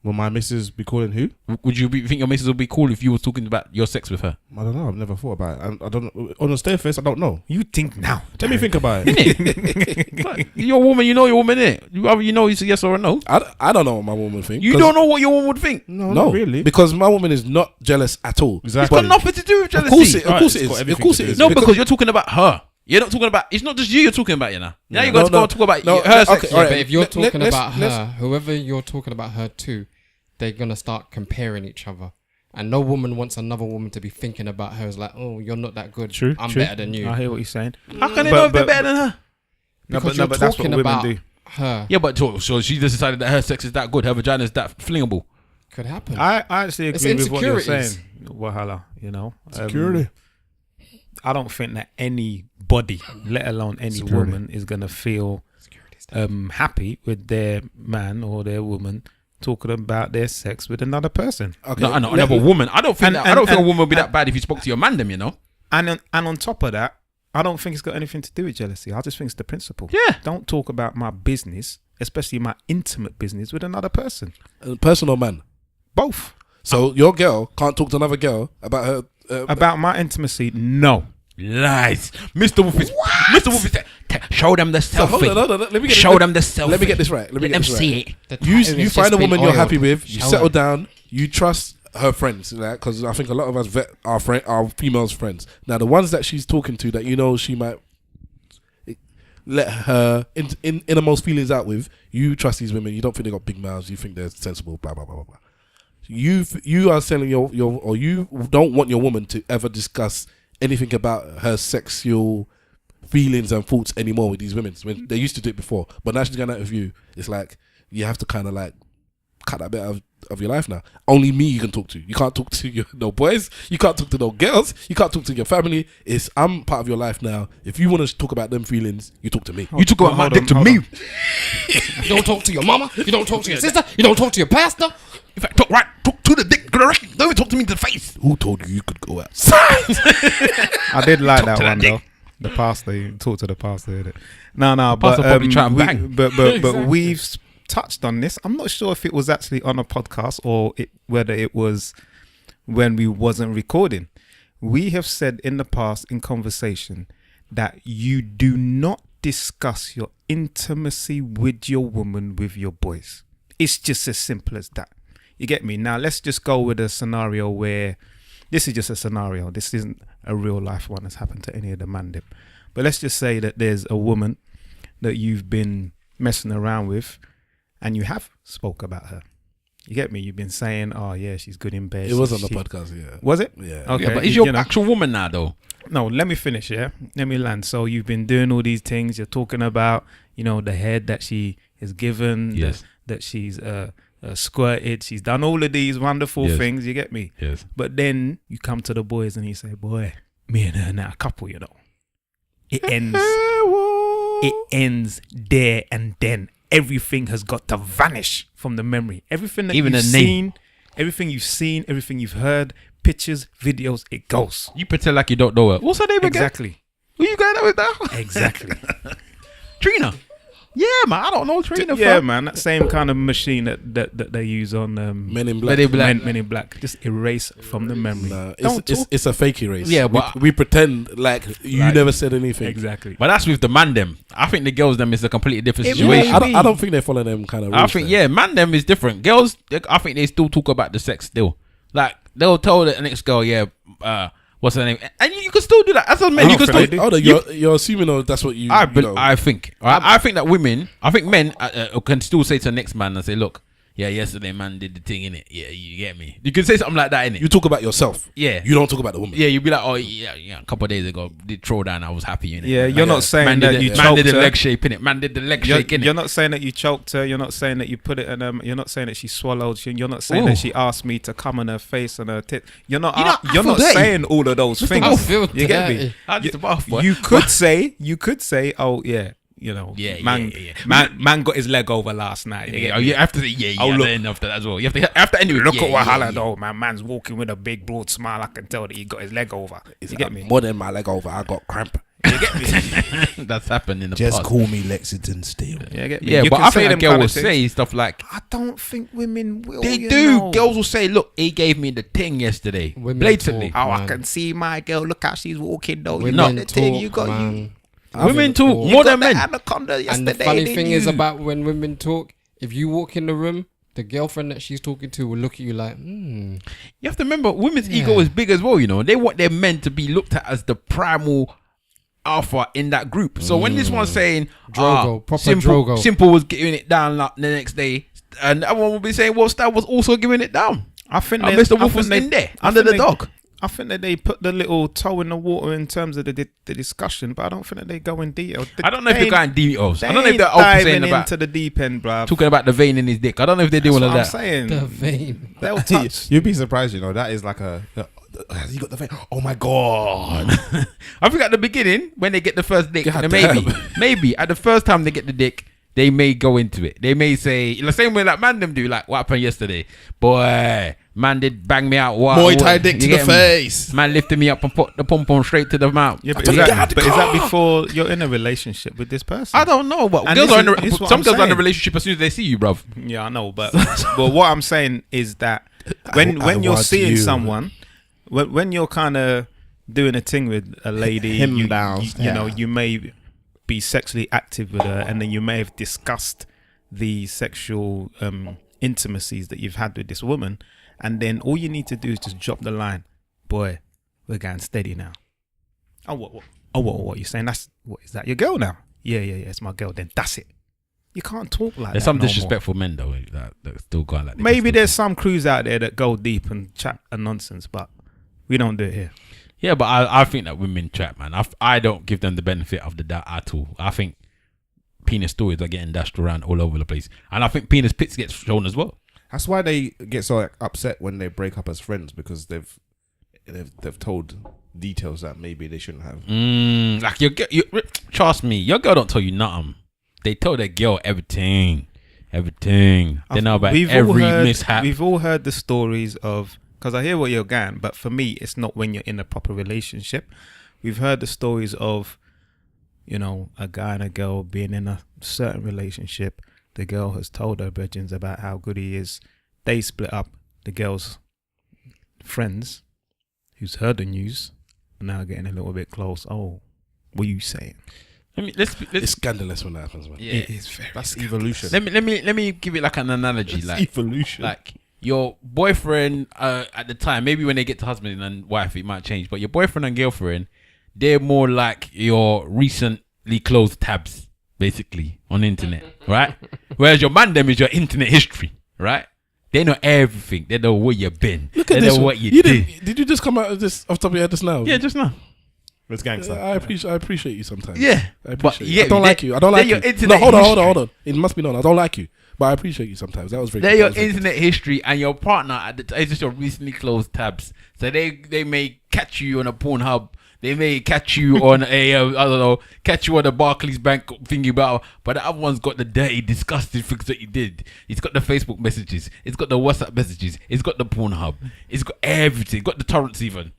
Will my missus be calling who? Would you think your missus would be cool if you was talking about your sex with her? I don't know. I've never thought about it. I don't know. On the staircase, I don't know. You think now. Let me think about it. Like, your woman, you know your woman, innit? You know it's a yes or a no. I don't know what my woman thinks. You don't know what your woman would think. No, No, not really. because my woman is not jealous at all. Exactly. It's got nothing to do with Of jealousy. course it It's got is. Of everything course to it do is. No, because you're talking about her. You're not talking about. It's not just you're talking about, you know. Now you're going to go and talk about her sex. all right. But if you're talking let's- about her, whoever you're talking about her to, they're gonna start comparing each other, and no woman wants another woman to be thinking about her as like, oh, you're not that good. True. I'm true. better than you. I hear what you're saying. How can they know if they're better than her? Because you're but that's what talking women about do. her. Yeah, but so she just decided that her sex is that good, her vagina is that flingable. Could happen. I actually It's agree with what you're insecurities. saying. Wahala, you know. Security. I don't think that anybody, let alone any woman, is gonna feel happy with their man or their woman talking about their sex with another person. Okay. No, another woman. I don't think a woman would be that bad if you spoke to your man, them, you know. And on top of that, I don't think it's got anything to do with jealousy. I just think it's the principle. Yeah. Don't talk about my business, especially my intimate business, with another person. Person or man? Both. So your girl can't talk to another girl about her. About my intimacy, no. Lies. Mr. Wolf is. Show them the So selfie. hold on. Let me get Show them the selfie. Let me get this right. Let them see it. You find a woman you're happy with. You Show settle them. down. You trust her friends, because I think a lot of us vet our females' friends. Now the ones that she's talking to that you know she might let her innermost feelings out with. You trust these women. You don't think they got big mouths. You think they're sensible. Blah blah blah blah blah. You are selling your or you don't want your woman to ever discuss anything about her sexual feelings and thoughts anymore with these women. When they used to do it before, but now she's going out with you. It's like you have to kind of like cut that bit of your life now. Only me you can talk to. You can't talk to no boys. You can't talk to no girls. You can't talk to your family. I'm part of your life now. If you want to talk about them feelings, you talk to me. You talk about my dick to me. You don't talk to your mama. You don't talk to your sister. You don't talk to your pastor. In fact, talk to the dick directly. Don't even talk to me to the face. Who told you could go outside? I did like that to one that though. The pastor, you talk to the pastor. Innit? No, but pastor probably try and bang. But we've touched on this. I'm not sure if it was actually on a podcast or whether it was when we wasn't recording. We have said in the past in conversation that you do not discuss your intimacy with your woman with your boys. It's just as simple as that. You get me? Now let's just go with a scenario where this is just a scenario. This isn't a real life one that's happened to any of the man. But let's just say that there's a woman that you've been messing around with and you have spoke about her. You get me? You've been saying, oh yeah, she's good in bed. It was on the podcast, yeah. Was it? Yeah. Okay. Yeah, but is your actual woman now though? No, let me finish, yeah? Let me land. So you've been doing all these things. You're talking about, the head that she is given. Yes. That she's squirted. She's done all of these wonderful things. You get me? Yes. But then you come to the boys and you say, boy, me and her now a couple, It ends. It ends there and then. Everything has got to vanish from the memory. Everything that you've seen, everything you've heard, pictures, videos, it goes. You pretend like you don't know her. What's her name again? Exactly. Who you going out with now? Exactly. Trina. Yeah, man. I don't know Trina. Yeah, man. That same kind of machine that they use on Men in Black. Men in Black. Just erase from the memory. No, it's a fake erase. Yeah, but we pretend like you never said anything. Exactly. But that's with the man them. I think the girls them is a completely different It situation. I don't think they follow them kind of rules. I think man them is different. Girls, I think they still talk about the sex still. Like they'll tell the next girl, what's her name, and you can still do that. As a man, you can still. You're assuming that's what you. I think that women, I think men can still say to the next man and say, look, yeah, yesterday man did the thing in it. Yeah, you get me. You can say something like that in it. You talk about yourself. Yeah, you don't talk about the woman. Yeah, you'd be like, oh yeah, a couple of days ago did throw down. I was happy in it. Yeah, you're not saying that you choked her. Man did the leg shape in it. Man did the leg shake in it. You're not saying that you choked her. You're not saying that you put it in. You're not saying that she swallowed. You're not saying that she asked me to come on her face and her tit. You're not saying all of those things. You get me? You could say, oh yeah. Man got his leg over last night. You have to say, after that as well. You have to anyway. Look at what Hala though, man. Man's walking with a big broad smile. I can tell that he got his leg over. You get me? More than my leg over, I got cramp. You get me? That's happened in the Just past. call me Lexington Steel. Yeah, get me? Yeah, but I think a girl will say stuff like, I don't think women will. They do. Girls will say, look, he gave me the thing yesterday. Women blatantly. talk, I can see my girl. Look how she's walking though. Women the thing. talk, You got man. you. Women talk more than men. Anaconda yesterday. And the funny thing is about when women talk, if you walk in the room, the girlfriend that she's talking to will look at you like, You have to remember, women's ego is big as well, They want their men to be looked at as the primal alpha in that group. So when this one's saying, Drogo, proper simple, Drogo. Simple was giving it down the next day, and the other one will be saying, well, Stab was also giving it down. I think Mr. Wolf was in there, under the dog. I think that they put the little toe in the water in terms of the discussion, but I don't think that they go in detail. I don't know if they're going details. I don't know if they're diving saying about into the deep end, bruv. Talking about the vein in his dick. I don't know if they're doing all of that. I'm saying the vein. They'll touch. You'd be surprised, that is like has he got the vein? Oh my god! I think at the beginning when they get the first dick, maybe at the first time they get the dick, they may go into it. They may say the same way like man them do. Like what happened yesterday, boy. Man did bang me out. Muay Thai dick to the face. Man lifted me up and put the pom pom straight to the mouth. Yeah, but is that before you're in a relationship with this person? I don't know, but girls are some girls are in a relationship as soon as they see you, bruv. Yeah, I know, but what I'm saying is that when you're seeing someone, when you're kind of doing a thing with a lady, you know, you may be sexually active with her, and then you may have discussed the sexual intimacies that you've had with this woman, and then all you need to do is just drop the line, boy, we're getting steady now. What you saying? Is that your girl now? Yeah, it's my girl. Then that's it. You can't talk like that. There's some disrespectful men though that still go like that. Maybe there's some crews out there that go deep and chat a nonsense, but we don't do it here. Yeah, but I think that women chat, man. I don't give them the benefit of the doubt at all. I think penis stories are getting dashed around all over the place, and I think penis pics get shown as well. That's why they get so upset when they break up as friends, because they've told details that maybe they shouldn't have. Like you trust me, your girl don't tell you nothing. They tell their girl everything. They know about every mishap. We've all heard the stories of, because I hear what you're going, but for me, it's not when you're in a proper relationship. We've heard the stories of, you know, a guy and a girl being in a certain relationship. The girl has told her brethren about how good he is. They split up. The girl's friends, who's heard the news, are now getting a little bit close. Oh, what are you saying? It's scandalous when that happens, man. Yeah, it is very. That's evolution. Let me give it like an analogy. It's like evolution. Like your boyfriend at the time, maybe when they get to husband and wife, it might change. But your boyfriend and girlfriend, they're more like your recently closed tabs, basically, on the internet, right? Whereas your man them is your internet history, right? They know everything. They know where you've been. They know what you did. Did you just come out of this off the top of your head just now? Yeah, just now. It's gangster. I appreciate you sometimes. Yeah, I appreciate you. I don't like you. I don't like you. No, hold on. It must be known. I don't like you, but I appreciate you sometimes. That was very. They're your internet history, and your partner at the time is just your recently closed tabs. So they may catch you on a Pornhub. They may catch you on a I don't know, catch you on a Barclays Bank thingy about, but the other one's got the dirty, disgusting things that you did. It's got the Facebook messages. It's got the WhatsApp messages. It's got the Pornhub. It's got everything. It's got the torrents even.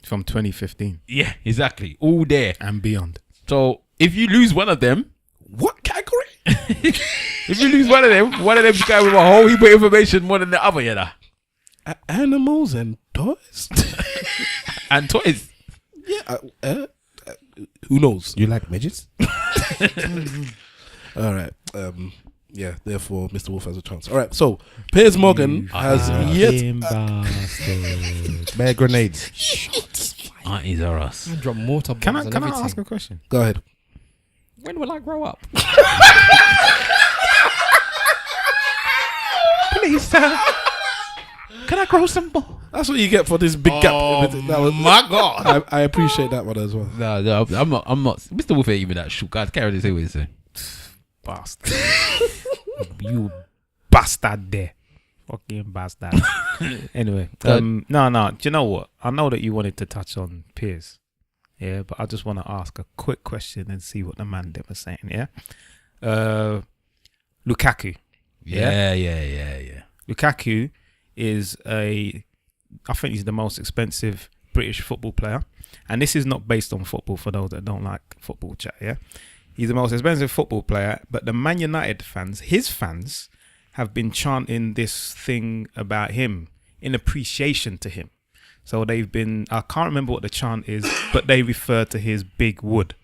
From 2015. Yeah, exactly. All there. And beyond. So if you lose one of them, what category? if you lose one of them guy with a whole heap of information more than the other, yeah. Animals and toys. And toys. Yeah. Who knows? You like midgets? All right. Yeah. Therefore, Mr. Wolf has a chance. All right. So Piers Morgan has yet. Bear grenades. Aunties are us. Drop mortar bombs. Can I ask a question? Go ahead. When will I grow up? Please, sir. Can I grow some more? That's what you get for this big gap. That was, my God. I appreciate that one as well. No, I'm not. Mr. Wolf ain't even that shoot. Guys, carry this. Say what you say. Bastard. You bastard there. Fucking bastard. Anyway, no. Do you know what? I know that you wanted to touch on Piers. Yeah, but I just want to ask a quick question and see what the man them are saying. Yeah. Lukaku. Yeah. Lukaku is I think he's the most expensive British football player, and this is not based on football for those that don't like football chat. Yeah, he's the most expensive football player, but the Man United fans, his fans, have been chanting this thing about him in appreciation to him. So they've been, I can't remember what the chant is, but they refer to his big wood.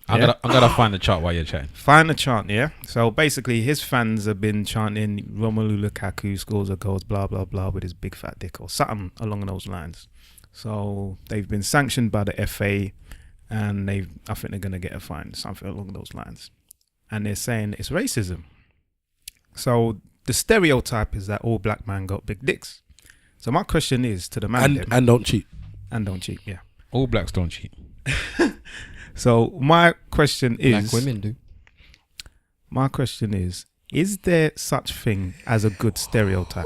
I'm gonna find the chart while you're chatting. Find the chant, yeah. So basically, his fans have been chanting Romelu Lukaku scores or goals, blah blah blah, with his big fat dick or something along those lines. So they've been sanctioned by the FA, and I think they're gonna get a fine, something along those lines. And they're saying it's racism. So the stereotype is that all black men got big dicks. So my question is to the man, and don't cheat, yeah. All blacks don't cheat. So my question is, Black women do. My question is there such thing as a good stereotype?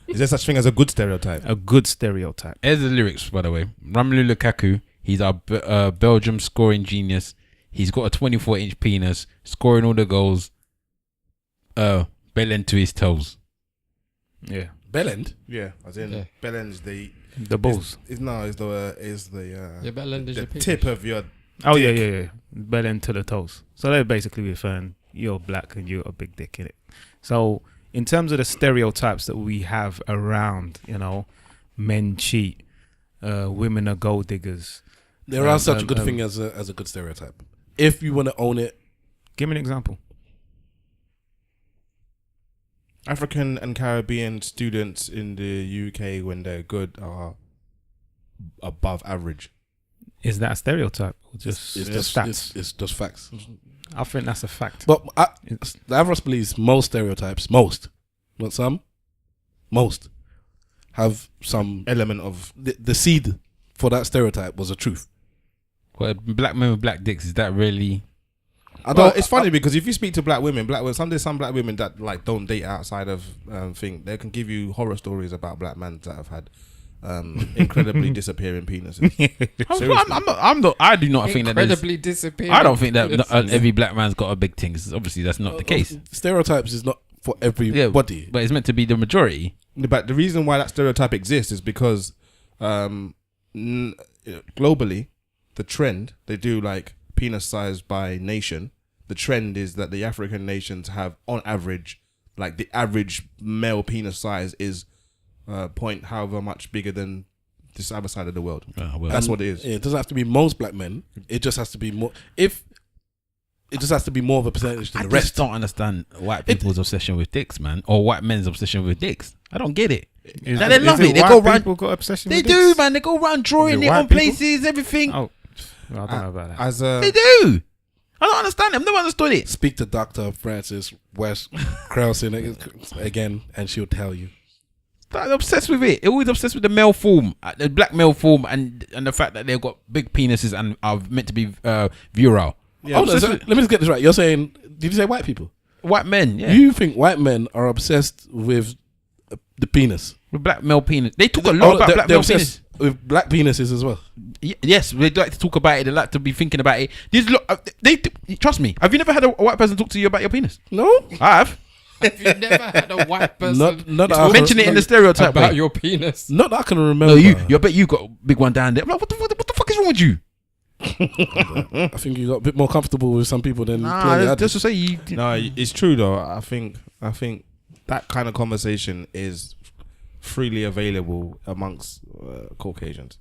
Is there such thing as a good stereotype? A good stereotype. Here's the lyrics, by the way. Romelu Lukaku, he's our Belgium scoring genius. He's got a 24-inch penis, scoring all the goals. Bell end to his toes. Yeah. Bell end? Yeah, as in bell end's the balls. Is the Your bell end is your penis. tip of your. Oh dick. yeah. Bell end to the toes. So they're basically referring you're black and you're a big dick in it. So in terms of the stereotypes that we have around, men cheat, women are gold diggers. There are such a good thing as a good stereotype. If you want to own it, give me an example. African and Caribbean students in the UK, when they're good, are above average. Is that a stereotype or just stats? It's just facts. I think that's a fact. But the average believes most stereotypes, not some, most have some element of the seed for that stereotype was a truth. Well, black men with black dicks, is that really? It's funny because if you speak to black women, some black women that like don't date outside of thing, they can give you horror stories about black men that have had incredibly disappearing penises. I do not think that incredibly disappearing. I don't think that every black man's got a big thing. Obviously, that's not the case. Stereotypes is not for everybody, but it's meant to be the majority. But the reason why that stereotype exists is because globally, the trend, they do like penis size by nation. The trend is that the African nations have, on average, like the average male penis size is point however much bigger than this other side of the world. That's what it is. It doesn't have to be most black men. It just has to be more. It just has to be more of a percentage than the rest. I just don't understand white people's obsession with dicks, man, or white men's obsession with dicks. I don't get it. They love it. They go around. People got obsession. They with do, dicks? man. They go around drawing it on places, everything. Oh, well, I don't know about that. They do. I don't understand. I've never understood it. Speak to Dr. Frances West Krausen again, and she'll tell you. They're obsessed with it. They're always obsessed with the male form, the black male form, and the fact that they've got big penises and are meant to be virile. Yeah, let me just get this right. You're saying, did you say white people? White men, yeah. You think white men are obsessed with the penis? With black male penis. They talk a lot about black male penis. With black penises as well. Yes, they like to talk about it. They like to be thinking about it. Trust me. Have you never had a white person talk to you about your penis? No, I have. Have you never had a white person mention it in the stereotype about way. your penis? Not that I can remember. No, I bet you got a big one down there. I'm like, what the fuck is wrong with you? I think you got a bit more comfortable with some people than just to say you. No, it's true though. I think that kind of conversation is freely available amongst Caucasians.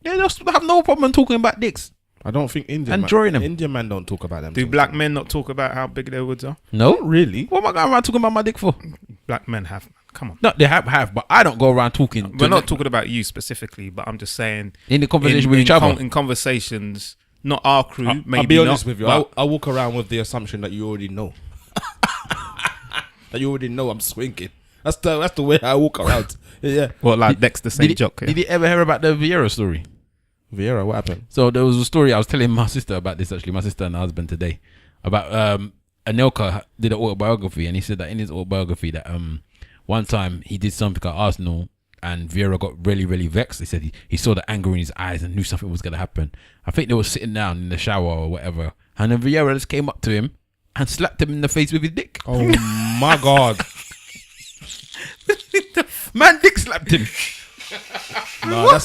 Yeah, they have no problem talking about dicks. I don't think Indian men don't talk about them. Do black men not talk about how big their woods are? No, not really. What am I going around talking about my dick for? Black men have. Come on. No, they have, but I don't go around talking. We're not talking about you specifically, but I'm just saying in the conversation with each other. In conversations, not our crew. Maybe I'll be honest not, with you. I walk around with the assumption that you already know. That you already know I'm swinging. That's the way I walk around. Yeah. Well, like Dexter St. Jock. Did you ever hear about the Vieira story? Vieira, what happened? So there was a story I was telling my sister about this, actually, my sister and her husband today, about Anelka did an autobiography, and he said that in his autobiography that one time he did something at Arsenal and Vieira got really, really vexed. He said he saw the anger in his eyes and knew something was going to happen. I think they were sitting down in the shower or whatever, and then Vieira just came up to him and slapped him in the face with his dick. Oh my God. Man dick slapped him. No,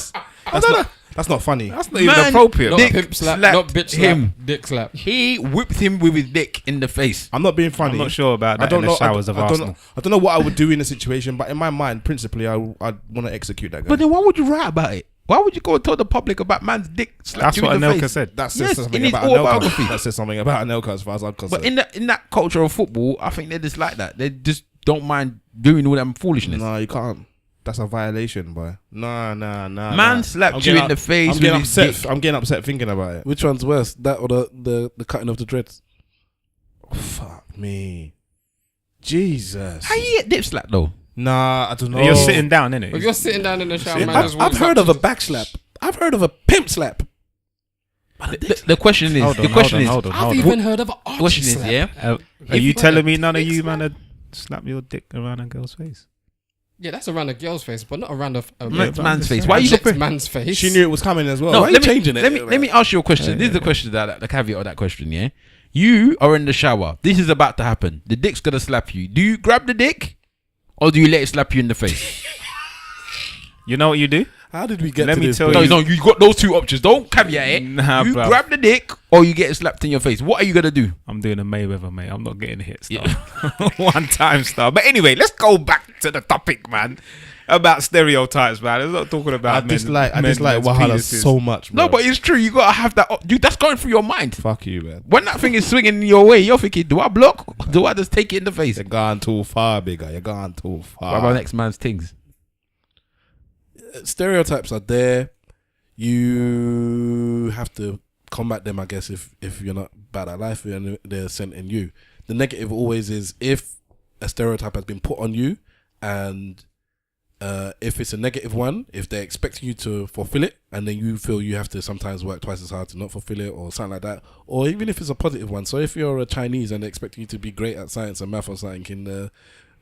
that's not funny. That's not even appropriate. Not pimp slap, not bitch slap, him. dick slap. He whipped him with his dick in the face. I'm not being funny. I'm not sure about that. In the showers of Arsenal. I don't know what I would do in a situation, but in my mind, principally, I'd want to execute that guy. But then why would you write about it? Why would you go and tell the public about man's dick slapped you in the face? That's what Anelka said. That says something in his about autobiography. Anelka. That says something about Anelka as far as I'm concerned. But in that culture of football, I think they're just like that. They just don't mind doing all that foolishness. No, you can't. That's a violation, boy. Nah. Man slapped you in the face. I'm getting upset. I'm getting upset thinking about it. Which one's worse, that or the cutting of the dreads? Oh, fuck me, Jesus. How you get dip slapped though? Nah, I don't know. You're sitting down, innit? If you're sitting down in the shower, man, I've heard of a back slap. I've heard of a pimp slap. The question is, I've even heard of an arch question is, slap. yeah. Are you telling me none of you man had slap your dick around a girl's face? Yeah, that's around a girl's face, but not around a man's face. Why are you next man's face? She knew it was coming as well. No, Why are you changing it? Let me ask you a question. This is the question the caveat of that question. Yeah, you are in the shower. This is about to happen. The dick's gonna slap you. Do you grab the dick, or do you let it slap you in the face? You know what you do? How did we get Let to me this? tell point? No, you got those two options. Don't caveat it. Nah, you bruv. grab the dick, or you get it slapped in your face. What are you gonna do? I'm doing a Mayweather, mate. I'm not getting a hit star. One time star. But anyway, let's go back to the topic, man. About stereotypes, man. I'm not talking about I dislike Wahala so much, bro. No, but it's true. You gotta have that. That's going through your mind. Fuck you, man. When that thing is swinging your way, you're thinking, do I block? Do I just take it in the face? You're gone too far, bigger. You're gone too far. What about next man's things? Stereotypes are there. You have to combat them, I guess, if you're not bad at life and they're sent in you. The negative always is if a stereotype has been put on you, and if it's a negative one, if they're expecting you to fulfill it, and then you feel you have to sometimes work twice as hard to not fulfill it, or something like that, or even if it's a positive one. So if you're a Chinese and they're expecting you to be great at science and math or something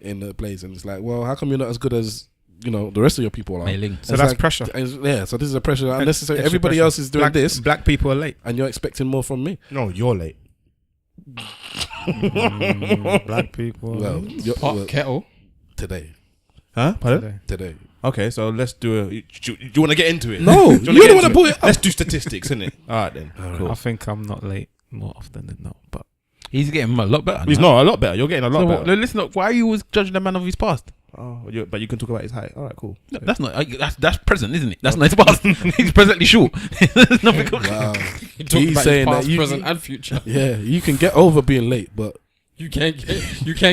in the plays, and it's like, well, how come you're not as good as the rest of your people are? So that's pressure. Yeah, so this is a pressure. Unnecessary. Extra Everybody pressure. else is doing this, Black people are late. and you're expecting more from me. No, you're late. Black people. Well, Pot kettle. today. Huh? Pardon? Today. Okay, so let's do it. Do you want to get into it? No, Do you don't get want to into put it up. Let's do statistics, innit? All right, then. Cool. I think I'm not late more often than not. But He's getting a lot better. He's not a lot better. You're getting a lot better. Listen up. Why are you always judging the man of his past? Oh, but you can talk about his height. All right, cool. No, that's not. That's present, isn't it? That's not his past. He's presently short. There's nothing. Wow. You talk He's about saying his past, that you- present, and future. Yeah, you can get over being late, but You can't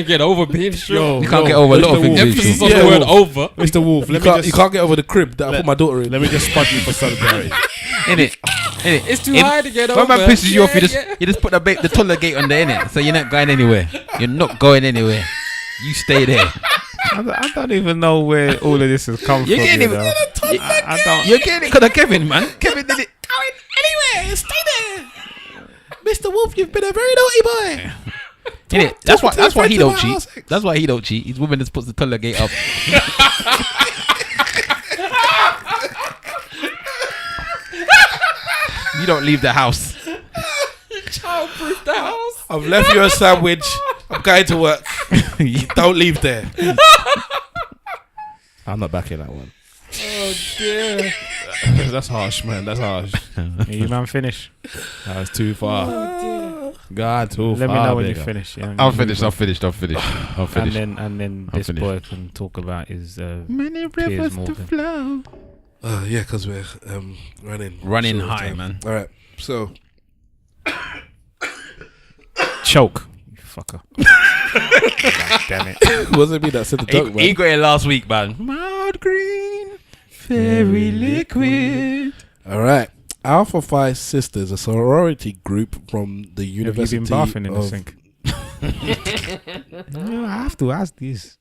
get over being sure. You can't get over a lot of things. Emphasis on Yeah, the word well, over. Mr. Wolf, you can't get over the crib that I put my daughter in. Let me just spud you for solidarity. Innit? It's too high to get over. When man pisses you off, you just put the toilet gate on there, innit? So you're not going anywhere. You're not going anywhere. You stay there. I don't even know where all of this has come You're from. getting it. I don't. You're getting it because of Kevin, man. Kevin did it. Going anywhere. Stay there. Mr. Wolf, you've been a very naughty boy. Innit? That's why he don't cheat. That's why he don't cheat. His woman just puts the toilet gate up. You don't leave the house. Childproof the house. I've left you a sandwich. I'm going to work. Don't leave there. I'm not backing that one. Oh dear. That's harsh, man. That's harsh. You man finish. That's too far. God, too far. Let me know when you bigger. finish. Yeah, I'll finish. And then this finished. boy can talk about his Many Piers rivers to Morgan. flow. Yeah, because we're running Running short of high, time. man. All right, so Choke. You fucker. God damn it. wasn't me that said the joke, He man. got it last week, man. Mild green, very liquid. All right, Alpha Phi Sisters, a sorority group from the Have you University been bathing in the of sink? No, I have to ask this.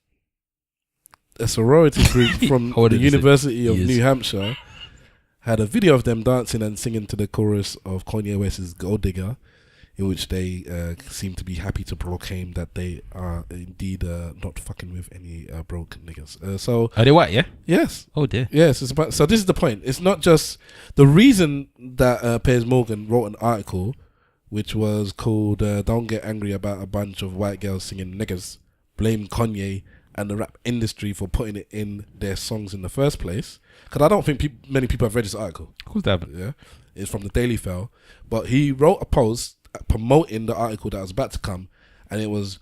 a sorority group from How old the is it? University of Years. New Hampshire had a video of them dancing and singing to the chorus of Kanye West's Gold Digger, in which they seem to be happy to proclaim that they are indeed not fucking with any broke niggas. So Are they white? Yeah. yes, Oh dear. yes. It's about, so this is the point. It's not just the reason that Piers Morgan wrote an article, which was called "Don't Get Angry About a Bunch of White Girls Singing Niggas." Blame Kanye and the rap industry for putting it in their songs in the first place. Because I don't think many people have read this article. Who's that? Yeah, it's from the Daily Fail, but he wrote a post promoting the article that was about to come, and it was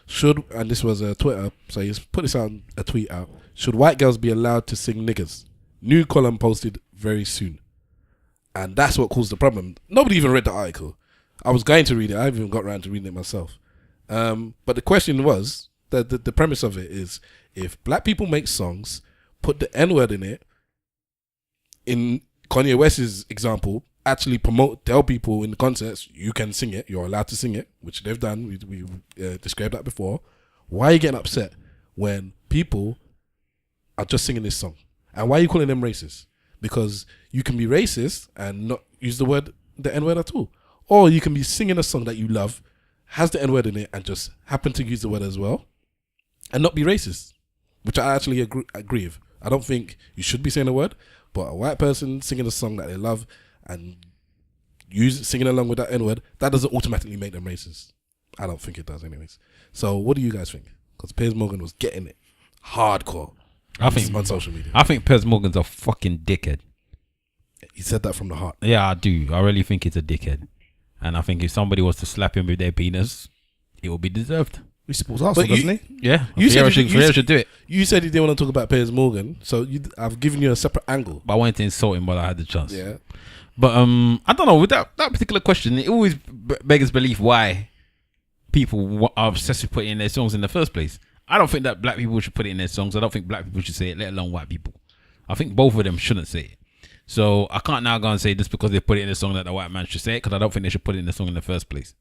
and this was a Twitter, so he's put this out, a tweet out. Should white girls be allowed to sing niggas? New column posted very soon, and that's what caused the problem. Nobody even read the article. I was going to read it. I haven't even got around to reading it myself. But the question was the premise of it is, if black people make songs, put the N-word in it. In Kanye West's example, actually tell people in the concerts, you can sing it, you're allowed to sing it, which they've done. We described that before. Why are you getting upset when people are just singing this song? And why are you calling them racist? Because you can be racist and not use the N-word at all. Or you can be singing a song that you love, has the N-word in it, and just happen to use the word as well, and not be racist. which I actually agree with. I don't think you should be saying a word, but a white person singing a song that they love and singing along with that N-word, that doesn't automatically make them racist. I don't think it does anyways. So what do you guys think? Because Piers Morgan was getting it hardcore on social media. I think Piers Morgan's a fucking dickhead. He said that from the heart. Yeah, I do. I really think he's a dickhead. And I think if somebody was to slap him with their penis, it would be deserved. He supports Arsenal, doesn't he? Yeah. You said should do it. You said you didn't want to talk about Piers Morgan, so I've given you a separate angle. But I wanted to insult him while I had the chance. Yeah. But I don't know, with that particular question, it always beggars belief why people are obsessed with putting in their songs in the first place. I don't think that black people should put it in their songs. I don't think black people should say it, let alone white people. I think both of them shouldn't say it. So I can't now go and say just because they put it in a song that the white man should say it, because I don't think they should put it in the song in the first place.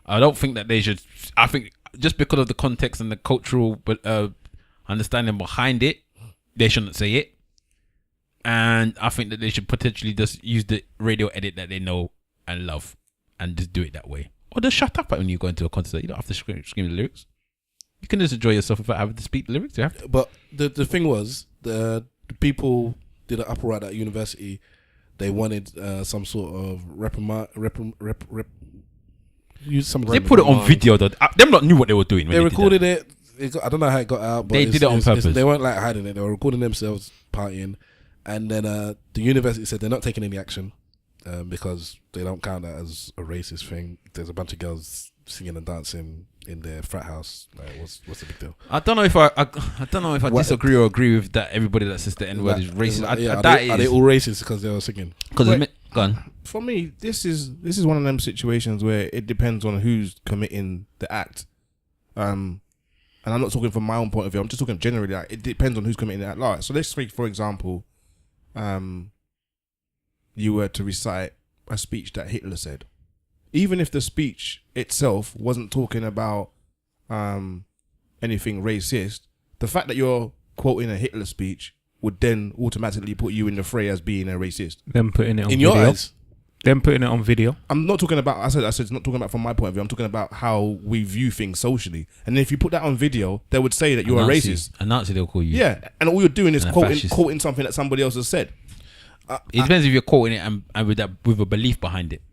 I don't think that they should. I think just because of the context and the cultural understanding behind it, they shouldn't say it. And I think that they should potentially just use the radio edit that they know and love and just do it that way. Or just shut up when you go into a concert. You don't have to scream the lyrics. You can just enjoy yourself without having to speak the lyrics. You have. But the thing was, the people did an uproar at university. They wanted some sort of use some. They put it on video though. Them lot knew what they were doing. They recorded it. I don't know how it got out, but they did it on purpose. They weren't like hiding it. They were recording themselves partying, and then the university said they're not taking any action because they don't count that as a racist thing. There's a bunch of girls singing and dancing in their frat house. Like, what's the big deal? I don't know if I disagree or agree with that. Everybody that says the N-word is racist. Are they all racist because they were singing? Because gone. For me, this is one of them situations where it depends on who's committing the act. And I'm not talking from my own point of view. I'm just talking generally. Like, it depends on who's committing the act. Like, so let's take, for example, you were to recite a speech that Hitler said. Even if the speech itself wasn't talking about anything racist, the fact that you're quoting a Hitler speech would then automatically put you in the fray as being a racist. Them putting it on in video. Your eyes. Them putting it on video. I'm not talking about. I said it's not talking about from my point of view. I'm talking about how we view things socially. And if you put that on video, they would say that you're a racist. A Nazi, they'll call you. Yeah, and all you're doing is And quoting something that somebody else has said. It depends if you're quoting it and with a belief behind it.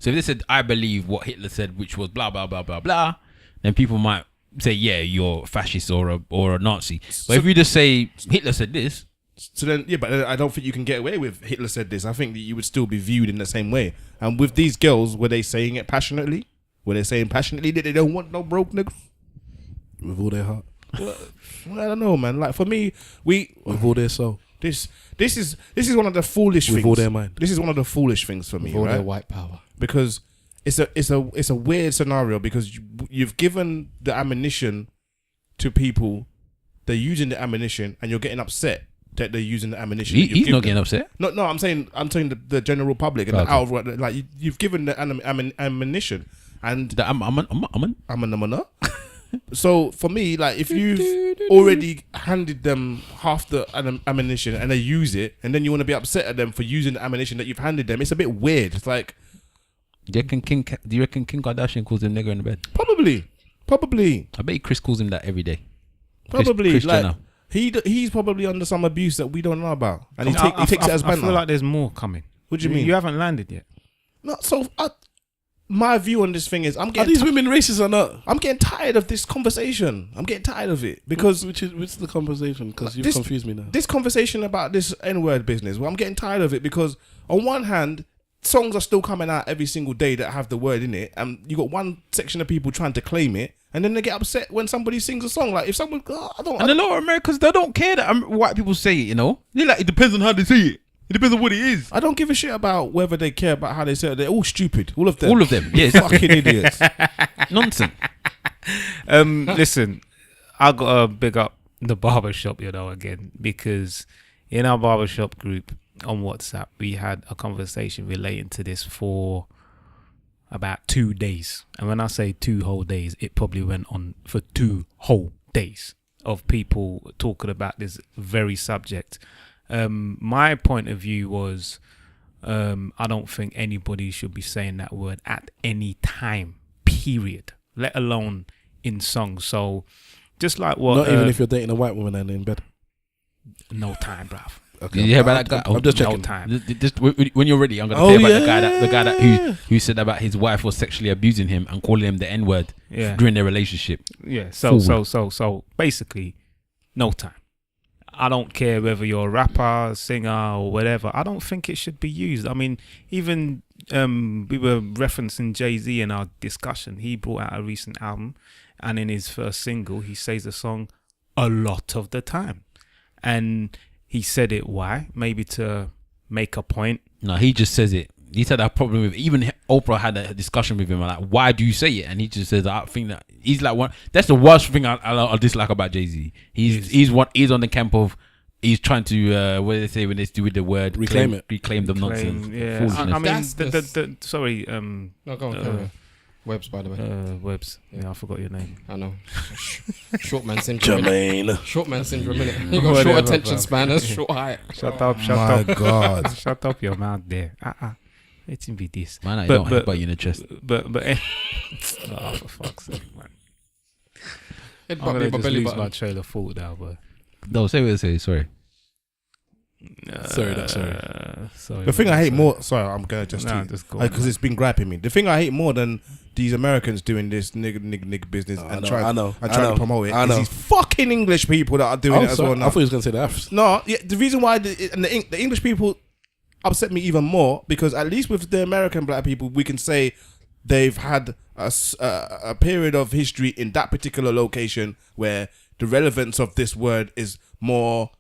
So if they said, I believe what Hitler said, which was blah, blah, blah, blah, blah, then people might say, yeah, you're a fascist or a Nazi. But if you just say, Hitler said this. So then, yeah, but I don't think you can get away with Hitler said this. I think that you would still be viewed in the same way. And with these girls, were they saying it passionately? Were they saying passionately that they don't want no broke niggas? With all their heart. Well, I don't know, man. Like, for me, with all their soul. This is one of the foolish things. With all their mind. This is one of the foolish things for me, With all right? their white power. Because it's a weird scenario because you've given the ammunition to people, they're using the ammunition, and you're getting upset that they're using the ammunition. He's not getting upset. No, I'm saying the general public and the outright, like you've given the ammunition and the So for me, like if you've already handed them half the ammunition and they use it, and then you want to be upset at them for using the ammunition that you've handed them, it's a bit weird. It's like, do you reckon Kim Kardashian calls him nigger in the bed? Probably. I bet Chris calls him that every day. Probably. Chris like, Jenner. He's probably under some abuse that we don't know about, and he takes it as banter. I feel like there's more coming. What do you mean? You haven't landed yet. No, so my view on this thing is, are these women racist or not? I'm getting tired of this conversation. I'm getting tired of it because which is the conversation? Because you've confused me now. This conversation about this N-word business. Well, I'm getting tired of it because on one hand, songs are still coming out every single day that have the word in it, and you got one section of people trying to claim it, and then they get upset when somebody sings a song. Like if someone, a lot of Americans, they don't care that white people say it. You know, they're like, it depends on how they say it. It depends on what it is. I don't give a shit about whether they care about how they say it. They're all stupid. All of them. Yes. Fucking idiots. Nonsense. Listen, I got to big up the barbershop, again, because in our barbershop group on WhatsApp, we had a conversation relating to this for about 2 days. And when I say 2 whole days, it probably went on for 2 whole days of people talking about this very subject. My point of view was, I don't think anybody should be saying that word at any time, period, let alone in songs. So just like what. Not even if you're dating a white woman and in bed. No time, bruv. Okay. Did you hear about that guy? I'm just checking. No time. Just when you're ready, I'm gonna tell you about the guy that who said about his wife was sexually abusing him and calling him the N-word during their relationship. Yeah. So basically, no time. I don't care whether you're a rapper, singer, or whatever. I don't think it should be used. I mean, even we were referencing Jay-Z in our discussion. He brought out a recent album, and in his first single, he says the song a lot of the time. And he said it, why? Maybe to make a point. No, he just says it. He said that problem with, even Oprah had a discussion with him, like, why do you say it? And he just says, I think that he's like one. That's the worst thing I dislike about Jay-Z. He's on the camp of, he's trying to what do they say when they do with the word reclaim the nonsense. Yeah, I mean sorry. No, go on. Webbs, by the way. Webbs. Yeah, I forgot your name. I know. Short man syndrome. Jermaine. Short man syndrome. You got short attention span. That's short height. Shut up. My God. Shut up your mouth there. Let him be this. Man, I don't headbutt you in the chest. But oh, for fuck's sake, man. I'm gonna just lose my trail of thought now, but. No, say what you say. Sorry. Sorry. The thing I hate more. Sorry, I'm gonna just go because it's been griping me. The thing I hate more than these Americans doing this nigga business and trying to promote it is these fucking English people that are doing it as well. I thought he was gonna say the Fs. No, yeah, the reason why the English people upset me even more because at least with the American black people we can say they've had a period of history in that particular location where the relevance of this word is more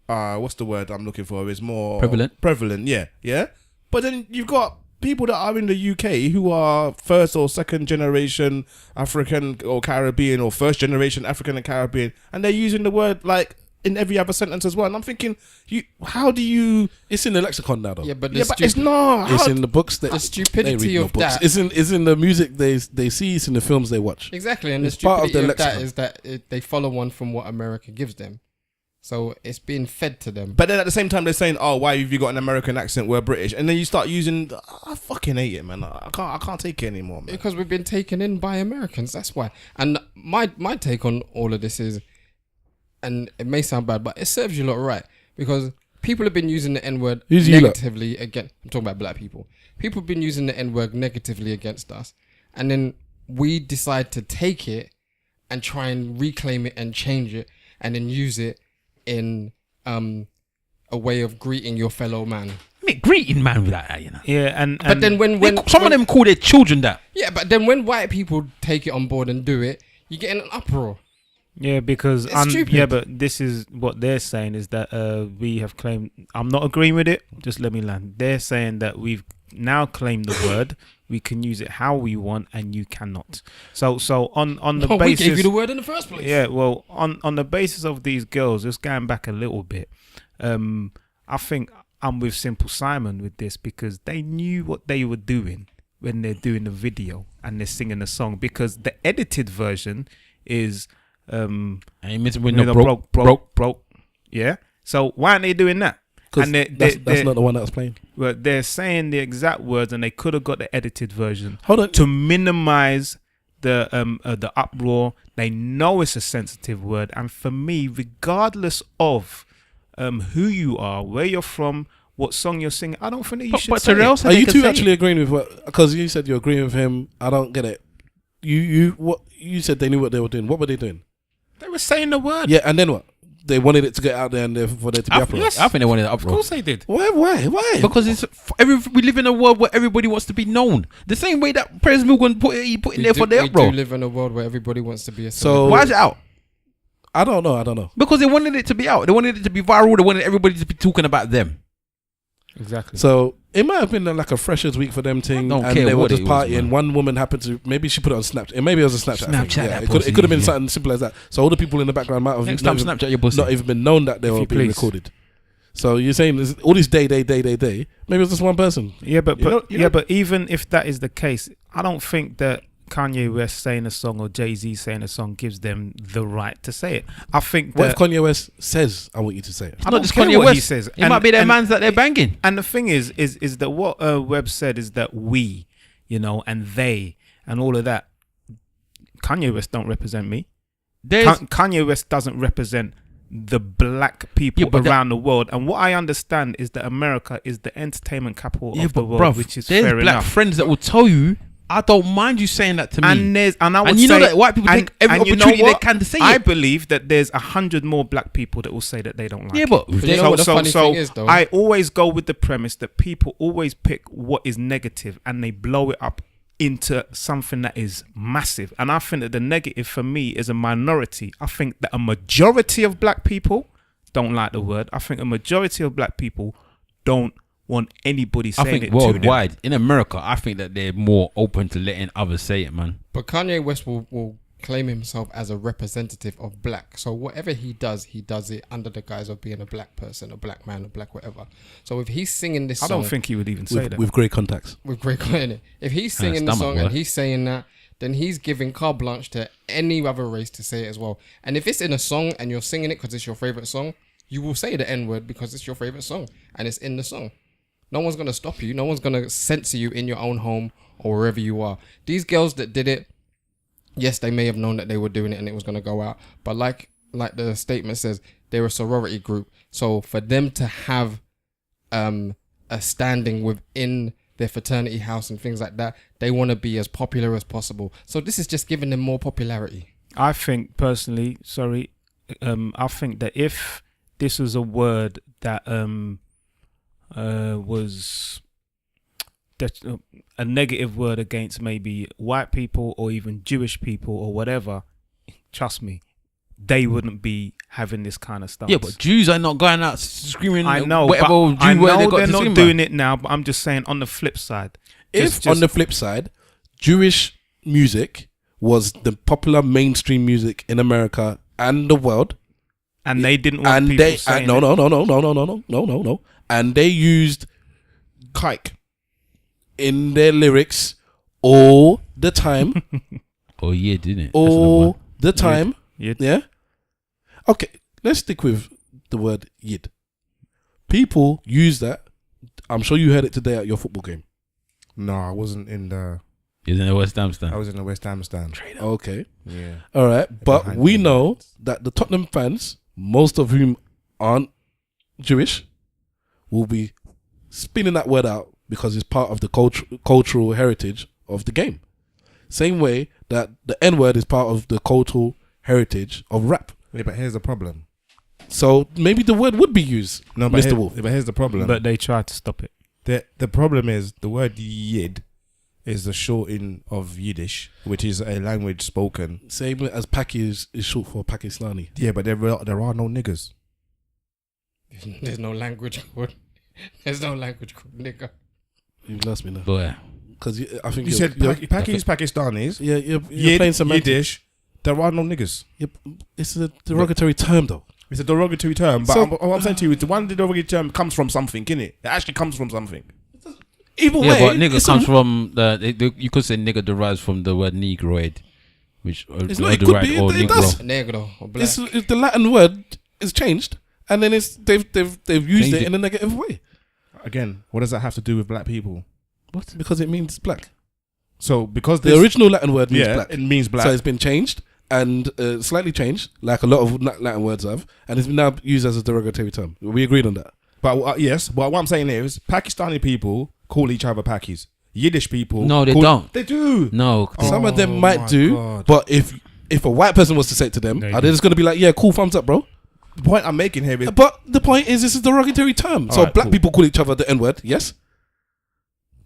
what's the word I'm looking for, is more prevalent, yeah. But then you've got people that are in the UK who are first or second generation African or Caribbean or first generation African and Caribbean, and they're using the word like in every other sentence as well. And I'm thinking, how do you? It's in the lexicon now, though. Yeah, but it's not. It's in the books that the stupidity of books. that. It's in the music they see. It's in the films they watch. Exactly, and the stupidity of that is that they follow one from what America gives them. So it's being fed to them. But then at the same time, they're saying, "Oh, why have you got an American accent? We're British." And then you start using. I fucking hate it, man. I can't take it anymore, man. Because we've been taken in by Americans. That's why. And my take on all of this is, and it may sound bad, but it serves you lot right, because people have been using the N-word negatively against. I'm talking about black people. People have been using the N-word negatively against us, and then we decide to take it and try and reclaim it and change it, and then use it in a way of greeting your fellow man. I mean, greeting man with that, you know. Yeah, and but then when some of them call their children that. Yeah, but then when white people take it on board and do it, you get in an uproar. Yeah, because but this is what they're saying is that we have claimed. I'm not agreeing with it. Just let me land. They're saying that we've now claimed the word. We can use it how we want, and you cannot. So on the basis, we gave you the word in the first place. Yeah, well, on the basis of these girls, just going back a little bit, I think I'm with Simple Simon with this, because they knew what they were doing when they're doing the video and they're singing the song, because the edited version is broke. Yeah. So why aren't they doing that? And that's not the one that was playing. Well, they're saying the exact words, and they could have got the edited version. Hold on. To minimize the uproar. They know it's a sensitive word, and for me, regardless of who you are, where you're from, what song you're singing, I don't think that you should say it. Are you two actually agreeing with what? Because you said you're agreeing with him. I don't get it. You said they knew what they were doing. What were they doing? They were saying the word. Yeah, and then what? They wanted it to get out there and for there to be uproar. Yes. I think they wanted it uproar. Of course they did. Why? Because we live in a world where everybody wants to be known. The same way that Piers Morgan put in there for the uproar. We do live in a world where everybody wants to be a celebrity. So why is it out? I don't know. Because they wanted it to be out. They wanted it to be viral. They wanted everybody to be talking about them. Exactly. So it might have been like a freshers week for them thing, and they were just partying. One woman happened to, maybe she put it on Snapchat. And maybe it was a Snapchat. Yeah, it could have been something simple as that. So all the people in the background might have Snapchat your pussy. not even been known that they were being recorded. So you're saying all this day. Maybe it was just one person. Yeah, but even if that is the case, I don't think that Kanye West saying a song or Jay-Z saying a song gives them the right to say it. I think what if Kanye West says, I want you to say it? It's not just Kanye West. He says. It might be their mans that they're banging. And the thing is that what Webb said is that we, and they and all of that. Kanye West don't represent me. Kanye West doesn't represent the black people around the world. And what I understand is that America is the entertainment capital of the world, which is fair there's black enough. friends that will tell you, I don't mind you saying that to me. And I would and you say, know that white people take every opportunity they can to say I it. believe that there's 100 more black people that will say that they don't like it. But you know what the funny thing is, though? I always go with the premise that people always pick what is negative and they blow it up into something that is massive. And I think that the negative for me is a minority. I think that a majority of black people don't like the word. I think a majority of black people don't want anybody saying it to them. I think worldwide, in America, I think that they're more open to letting others say it, man. But Kanye West will claim himself as a representative of black. So whatever he does it under the guise of being a black person, a black man, a black whatever. So if he's singing this song... I don't think he would even say that. With great contacts. With great context. If he's singing the song and he's saying that, then he's giving carte blanche to any other race to say it as well. And if it's in a song and you're singing it because it's your favourite song, you will say the N-word because it's your favourite song and it's in the song. No one's going to stop you. No one's going to censor you in your own home or wherever you are. These girls that did it, yes, they may have known that they were doing it and it was going to go out. But like the statement says, they're a sorority group. So for them to have a standing within their fraternity house and things like that, they want to be as popular as possible. So this is just giving them more popularity. I think personally, I think that if this was a word that was a negative word against maybe white people or even Jewish people or whatever, trust me, they wouldn't be having this kind of stuff. Yeah, but Jews are not going out screaming. I know, whatever but I know they're not not doing it now. But I'm just saying, on the flip side, on the flip side, Jewish music was the popular mainstream music in America and the world, and they didn't want people saying no, and they used kike in their lyrics all the time. Oh yeah, didn't it? All the time. Yid. Yeah. Okay, let's stick with the word yid. People use that. I'm sure you heard it today at your football game. No, I wasn't in the... He's in the West Ham stand. I was in the West Ham stand. Okay. Yeah. All right. But we know that the Tottenham fans, most of whom aren't Jewish, will be spinning that word out because it's part of the cultural heritage of the game. Same way that the N-word is part of the cultural heritage of rap. Yeah, but here's the problem. So maybe the word would be used, no, but Mr. Wolf. But here's the problem. But they tried to stop it. The problem is the word yid is the shortening of Yiddish, which is a language spoken. Same as Paki is short for Pakistani. Yeah, but there are no niggers. There's no language called... There's no language called nigger. You've lost me now. Boy. Because I think You said Paki is Pakistanis. Yeah, you're playing some Yiddish. There are no niggers. Yep, it's a derogatory term, though. It's a derogatory term, but So- what I'm saying to you is the one derogatory term comes from something, innit? It actually comes from something. Either Yeah, way, but nigger it's comes from you could say nigger derives from the word negroid, which It's not, it could be, it does. Negro or black. It's the Latin word is changed, and then they've used Changed it it. in a negative way. Again, what does that have to do with black people? What? Because it means black. So because The original Latin word means black. it means black. So it's been changed and slightly changed, like a lot of Latin words have, and it's now used as a derogatory term. We agreed on that. But yes, but what I'm saying is Pakistani people call each other Pakis. Yiddish people... No, they don't. They do. No. Some of them Oh might my do, God. but if a white person was to say it to them, They are do. they just going to be like, yeah, cool, thumbs up, bro? The point I'm making here is... But the point is, this is a derogatory term. So Alright, black cool. people call each other the N-word, yes?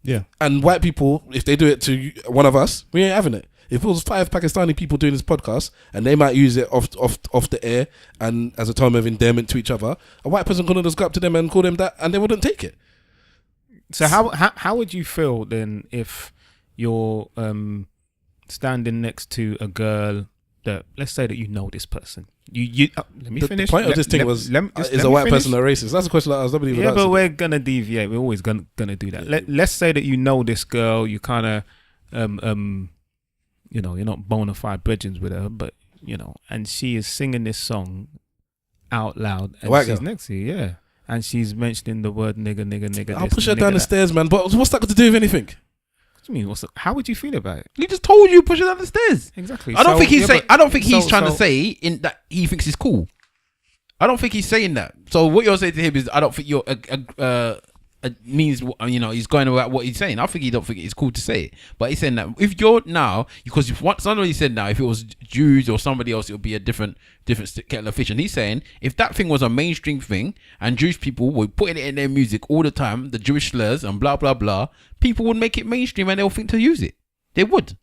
Yeah. And white people, if they do it to one of us, we ain't having it. If it was 5 Pakistani people doing this podcast and they might use it off the air and as a term of endearment to each other, a white person couldn't just go up to them and call them that and they wouldn't take it. So how would you feel then if you're standing next to a girl that, let's say that you know this person? You let me finish. The point of this thing was, is a white person a racist? That's a question that I was nobody even Yeah, but answered. we're gonna deviate. We're always gonna do that. Let's say that you know this girl. You kind of you know, you're not bona fide brethren with her, but you know, and she is singing this song out loud, and white she's girl. next to you, yeah, and she's mentioning the word nigger. I'll push her down the stairs, man. But what's that got to do with anything? do you mean? How would you feel about it? He just told you push it down the stairs. Exactly. I don't think he's saying. I don't think he's trying to so- say in that he thinks it's cool. I don't think he's saying that. So what you're saying to him is, I don't think you're means he's going about what he's saying. I think he don't think it's cool to say it, but he's saying that if you're now, because if somebody said now, if it was Jews or somebody else, it would be a different kettle of fish. And he's saying if that thing was a mainstream thing and Jewish people were putting it in their music all the time, the Jewish slurs and blah blah blah, people would make it mainstream and they'll think to use it. They would.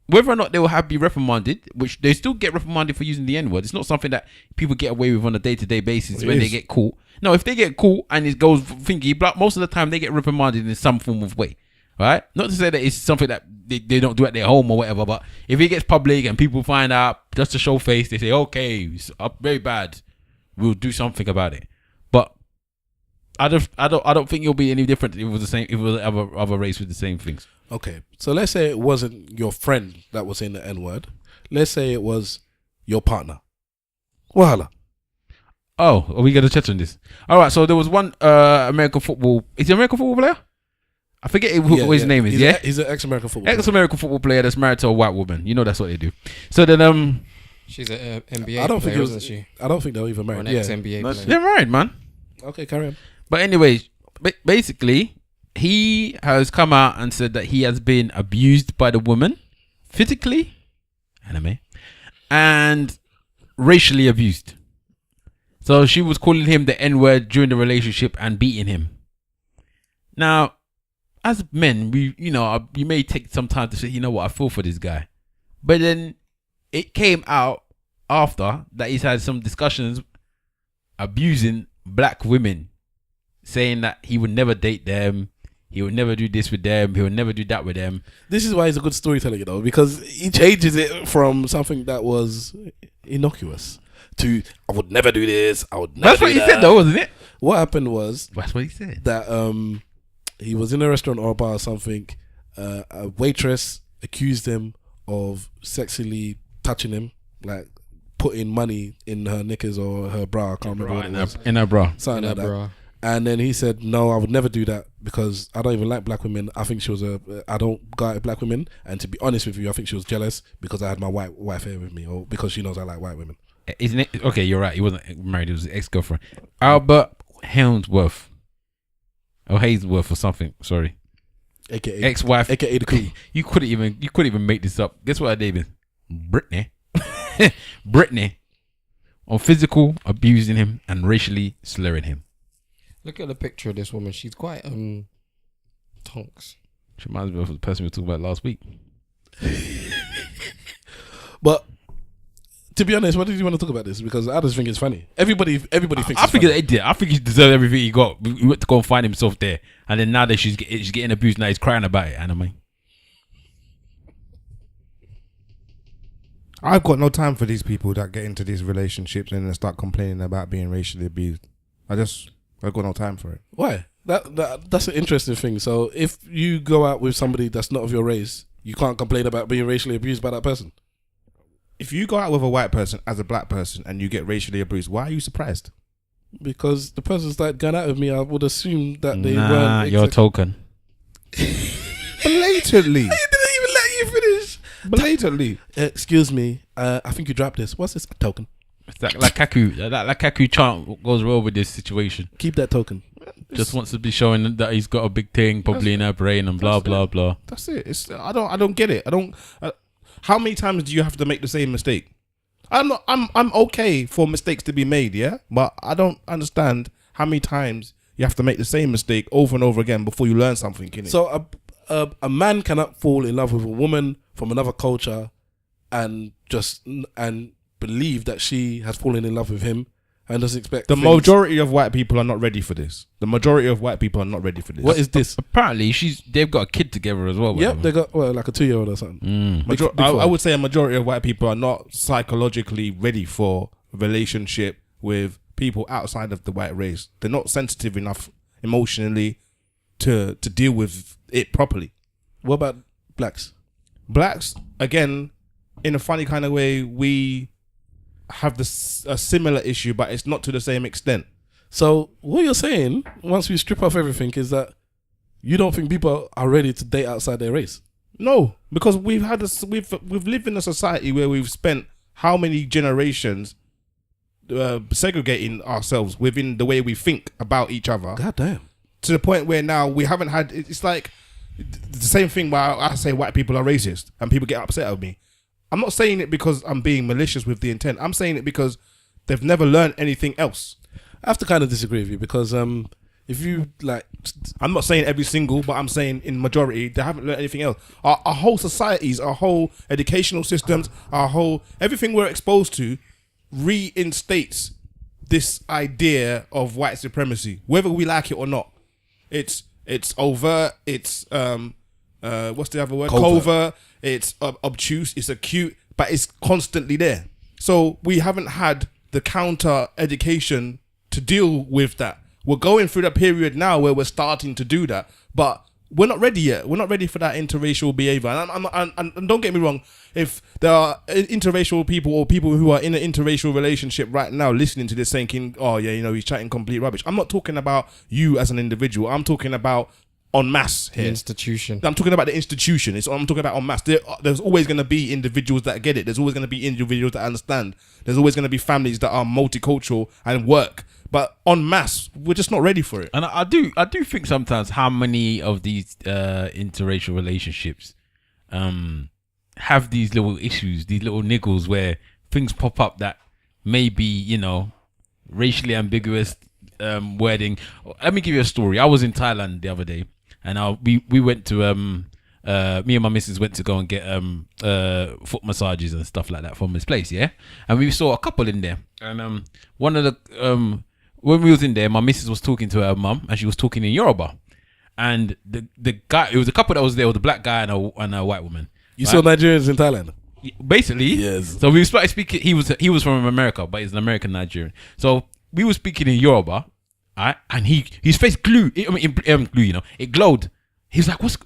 Whether or not they will be reprimanded, which they still get reprimanded for using the N-word, it's not something that people get away with on a day-to-day basis when they get caught. No, if they get caught and it goes thingy, most of the time they get reprimanded in some form of way, right? Not to say that it's something that they don't do at their home or whatever, but if it gets public and people find out just to show face, they say, okay, it's very bad, we'll do something about it. But I don't think you'll be any different if it was the same, if it was other race with the same things. Okay, so let's say it wasn't your friend that was saying the N-word. Let's say it was your partner. Wahala. Oh, are we going to touch on this? All right, so there was one American football... Is he an American football player? I forget what his name is, He's an ex-American football player. Ex-American football player that's married to a white woman. You know that's what they do. So then... She's an NBA I don't player, think it was, isn't she? I don't think they were even Or married. an ex-NBA player. They're married, man. Okay, carry on. But anyway, basically, he has come out and said that he has been abused by the woman, physically, and racially abused. So she was calling him the N-word during the relationship and beating him. Now, as men, you may take some time to say, you know what, I feel for this guy. But then it came out after that he's had some discussions abusing black women, saying that he would never date them, he would never do this with them, he would never do that with them. This is why he's a good storyteller, because he changes it from something that was innocuous to, I would never do this, I would never That's do what he that. said though, wasn't it? What happened was That's what he said. that he was in a restaurant or a bar or something. A waitress accused him of sexually touching him, like putting money in her knickers or her bra. I can't remember what it was. In her bra. Something like that. Bra. And then he said, no, I would never do that because I don't even like black women. I think she was I don't go out with black women. And to be honest with you, I think she was jealous because I had my white wife here with me, or because she knows I like white women. Isn't it? Okay, you're right. He wasn't married. He was his ex-girlfriend. Albert Helmsworth. Or Hazelworth or something. Sorry. AKA Ex-wife. AKA the cool. You couldn't even make this up. Guess what her name is? Brittany. Brittany. On physical abusing him and racially slurring him. Look at the picture of this woman. She's quite tonks. She reminds me of the person we were talking about last week. But to be honest, why did you want to talk about this? Because I just think it's funny. Everybody thinks I it's think funny. he did. I think he deserved everything he got. He went to go and find himself there, and then now that she's getting abused, now he's crying about it. Anime. I've got no time for these people that get into these relationships and then start complaining about being racially abused. I've got no time for it. Why? That's an interesting thing. So if you go out with somebody that's not of your race, you can't complain about being racially abused by that person. If you go out with a white person as a black person and you get racially abused, why are you surprised? Because the person started going out with me, I would assume that they Nah, weren't. you're a token. Blatantly. I didn't even let you finish. Blatantly. Excuse me. I think you dropped this. What's this? A token. It's like Kaku. That Kaku chant goes well with this situation. Keep that token. Just wants to be showing that he's got a big thing probably in her brain and blah blah blah. That's it. I don't get it. How many times do you have to make the same mistake? I'm okay for mistakes to be made, yeah? But I don't understand how many times you have to make the same mistake over and over again before you learn something, innit? So a man cannot fall in love with a woman from another culture and believe that she has fallen in love with him and doesn't expect the majority of white people are not ready for this. The majority of white people are not ready for this. What is this? Apparently, they've got a kid together as well. Yep, they got like a 2-year-old or something. I would say a majority of white people are not psychologically ready for a relationship with people outside of the white race. They're not sensitive enough emotionally to deal with it properly. What about blacks? Blacks, again, in a funny kind of way, we have a similar issue, but it's not to the same extent. So what you're saying, once we strip off everything, is that You don't think people are ready to date outside their race? No, because we've lived in a society where we've spent how many generations segregating ourselves within the way we think about each other. God damn. To the point where now we haven't had. It's like the same thing where I say white people are racist and people get upset with me. I'm not saying it because I'm being malicious with the intent. I'm saying it because they've never learned anything else. I have to kind of disagree with you because if you like, I'm not saying every single, but I'm saying in majority they haven't learned anything else. Our whole societies, our whole educational systems, everything we're exposed to reinstates this idea of white supremacy, whether we like it or not. It's overt. It's what's the other word? Covert. It's obtuse. It's acute, but it's constantly there. So we haven't had the counter education to deal with that. We're going through that period now where we're starting to do that, but we're not ready yet. We're not ready for that interracial behavior. And don't get me wrong, if there are interracial people or people who are in an interracial relationship right now listening to this thinking, oh yeah, he's chatting complete rubbish. I'm not talking about you as an individual. I'm talking about en masse here. The institution. I'm talking about the institution. I'm talking about en masse. There's always going to be individuals that get it. There's always going to be individuals that understand. There's always going to be families that are multicultural and work. But en masse, we're just not ready for it. And I do think sometimes how many of these interracial relationships have these little issues, these little niggles where things pop up that may be, racially ambiguous wording. Let me give you a story. I was in Thailand the other day, and we went to me and my missus went to go and get foot massages and stuff like that from this place, yeah. And we saw a couple in there, and one of the when we was in there, my missus was talking to her mum, and she was talking in Yoruba. And the guy, it was a couple that was there, with a black guy and a white woman. You saw Nigerians in Thailand? Basically, yes. So we started speaking. He was from America, but he's an American Nigerian. So we were speaking in Yoruba, right? And his face glowed. It glowed. He's like, "What's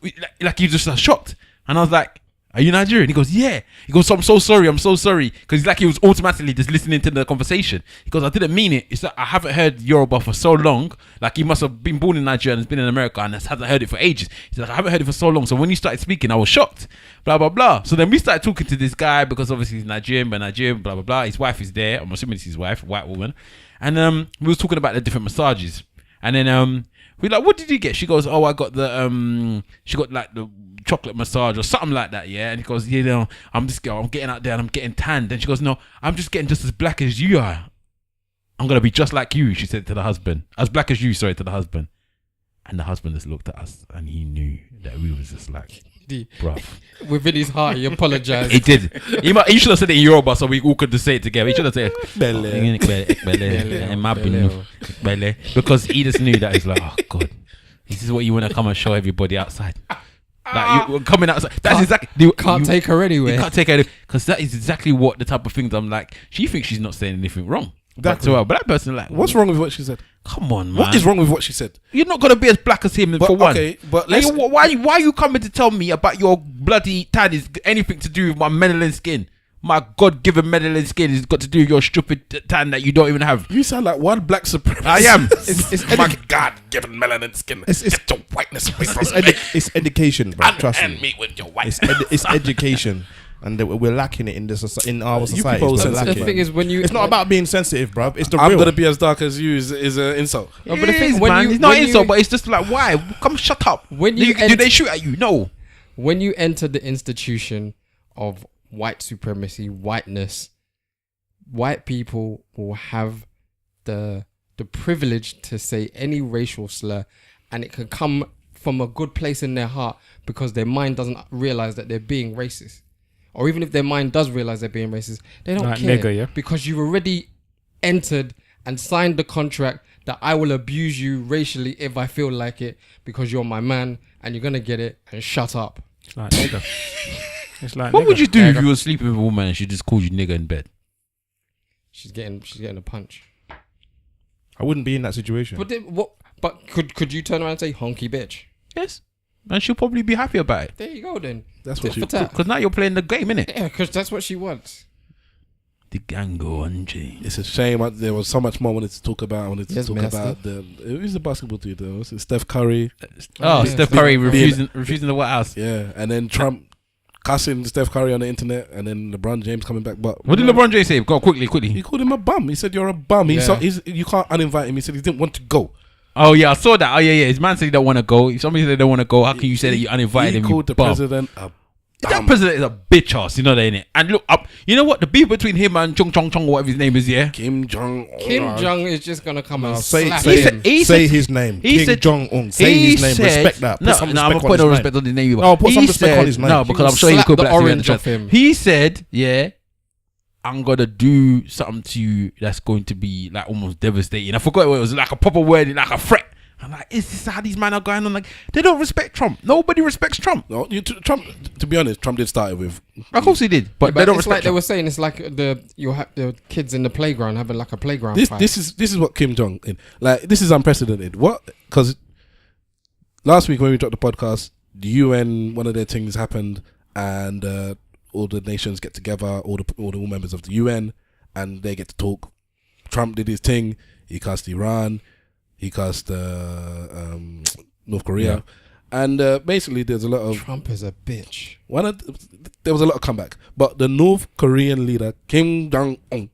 like?" He just shocked, and I was like, "Are you Nigerian?" He goes, "Yeah." He goes, "I'm so sorry, because he was automatically just listening to the conversation." He goes, "I didn't mean it. It's that I haven't heard Yoruba for so long. Like, he must have been born in Nigeria and has been in America and hasn't heard it for ages." He's like, "I haven't heard it for so long. So when you started speaking, I was shocked." Blah blah blah. So then we started talking to this guy because obviously he's Nigerian, blah blah blah. His wife is there. I'm assuming it's his wife, white woman. And we was talking about the different massages. And then we're like, "What did you get?" She goes, "Oh, I got she got like the chocolate massage or something like that, yeah." And he goes, I'm getting out there and I'm getting tanned." And she goes, "No, I'm just getting just as black as you are. I'm gonna be just like you," she said to the husband. "As black as you," sorry, to the husband. And the husband just looked at us and he knew that we was just like, bruv. Within his heart, he apologized. He did. He should have said it in Yoruba so we all could just say it together. He should have said because he just knew that. He's like, "Oh God, this is what you want to come and show everybody outside." Like, you're coming outside. That's exactly. Can't take her anywhere. You can't take her because that is exactly what the type of things I'm like. She thinks she's not saying anything wrong. Exactly. But that person like, what's wrong with what she said? Come on, man. What is wrong with what she said? You're not gonna be as black as him for one. Okay, but like, why are you coming to tell me about your bloody tan is anything to do with my melanin skin? My God-given melanin skin has got to do with your stupid tan that you don't even have. You sound like one black supremacist. I am. It's my God-given melanin skin. It's your whiteness. It's education, bro. Trust me. Me with your white. It's education, and we're lacking it in our society. The thing is, when you, it's not about being sensitive, bro. It's the I'm real. gonna be as dark as you is an insult. No, but the thing is, it's not insult, but it's just like, why? Come, shut up. Do they shoot at you? No. When you enter the institution of white supremacy, whiteness, white people will have the privilege to say any racial slur, and it can come from a good place in their heart because their mind doesn't realize that they're being racist. Or even if their mind does realize they're being racist, they don't care, nigger, yeah? Because you've already entered and signed the contract that I will abuse you racially if I feel like it because you're my man and you're gonna get it, and shut up. It's like nigger. It's like what nigger. would you do if you were sleeping with a woman and she just called you nigger in bed? She's getting a punch. I wouldn't be in that situation. But could you turn around and say honky bitch? Yes. And she'll probably be happy about it. There you go then. That's what Tit you. for tat. Because now you're playing the game, innit? Yeah, because that's what she wants. the gang go on, G. It's a shame. There was so much more I wanted to talk about. I wanted to Yes, talk Master. about it was the basketball dude though. Was it Steph Curry? Oh, yeah, Steph Steph Curry Curry. refusing the White House. Yeah, and then Trump cussing Steph Curry on the internet, and then LeBron James coming back. But What did LeBron James say? Go quickly. He called him a bum. He said you're a bum. Yeah. You can't uninvite him. He said he didn't want to go. Oh yeah, I saw that. Oh yeah. His man said he don't want to go. If somebody said they don't want to go, how can you say that you uninvited He him? called the president a That bum. president is a bitch ass, you know that, innit? And look up, you know what? The beef between him and Chung Chong Chong, whatever his name is, yeah. Kim Jun-un. Kim Jong is just gonna come and Say slap him. him. Say his name. he Kim said- Jong-un. Say his name. Respect that. Put No, some I'm gonna respect put on no his respect name. on his name. No, put some He respect on his name. No, He because I'm will sure he'll slap go the back to orange the off him. He said, yeah, I'm gonna do something to you that's going to be like almost devastating. I forgot what it was, like a proper word, like a threat. I'm like, is this how these men are going on? Like, they don't respect Trump. Nobody respects Trump. No, Trump. To be honest, Trump did start it with. Of course he did, but But they don't it's respect like they Trump. were saying. It's like you have the kids in the playground having like a playground fight. This is what Kim Jong Un. Like, this is unprecedented. What? Because last week when we dropped the podcast, the UN, one of their things happened, and all the nations get together, all the members of the UN, and they get to talk. Trump did his thing. He cussed Iran. He cussed North Korea. And basically, there's a lot of Trump is a bitch. there was a lot of comeback, but the North Korean leader Kim Jong-un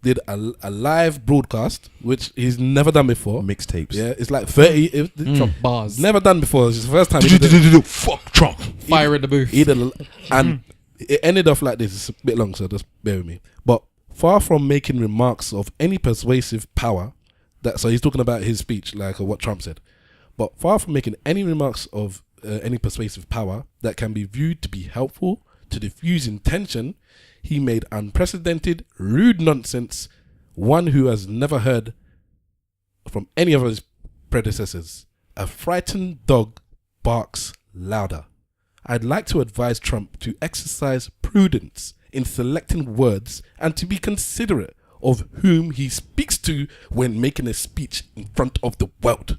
did a live broadcast, which he's never done before. Mixtapes. Yeah, it's like 30. Trump bars. Never done before. It's the first time. He did it. Fuck Trump. Fire in the booth. He did and it ended off like this. It's a bit long, so just bear with me. But far from making remarks of any persuasive power, so he's talking about his speech, like what Trump said. But far from making any remarks of any persuasive power that can be viewed to be helpful to diffusing tension, he made unprecedented, rude nonsense, one who has never heard from any of his predecessors. A frightened dog barks louder. I'd like to advise Trump to exercise prudence in selecting words and to be considerate of whom he speaks to when making a speech in front of the world.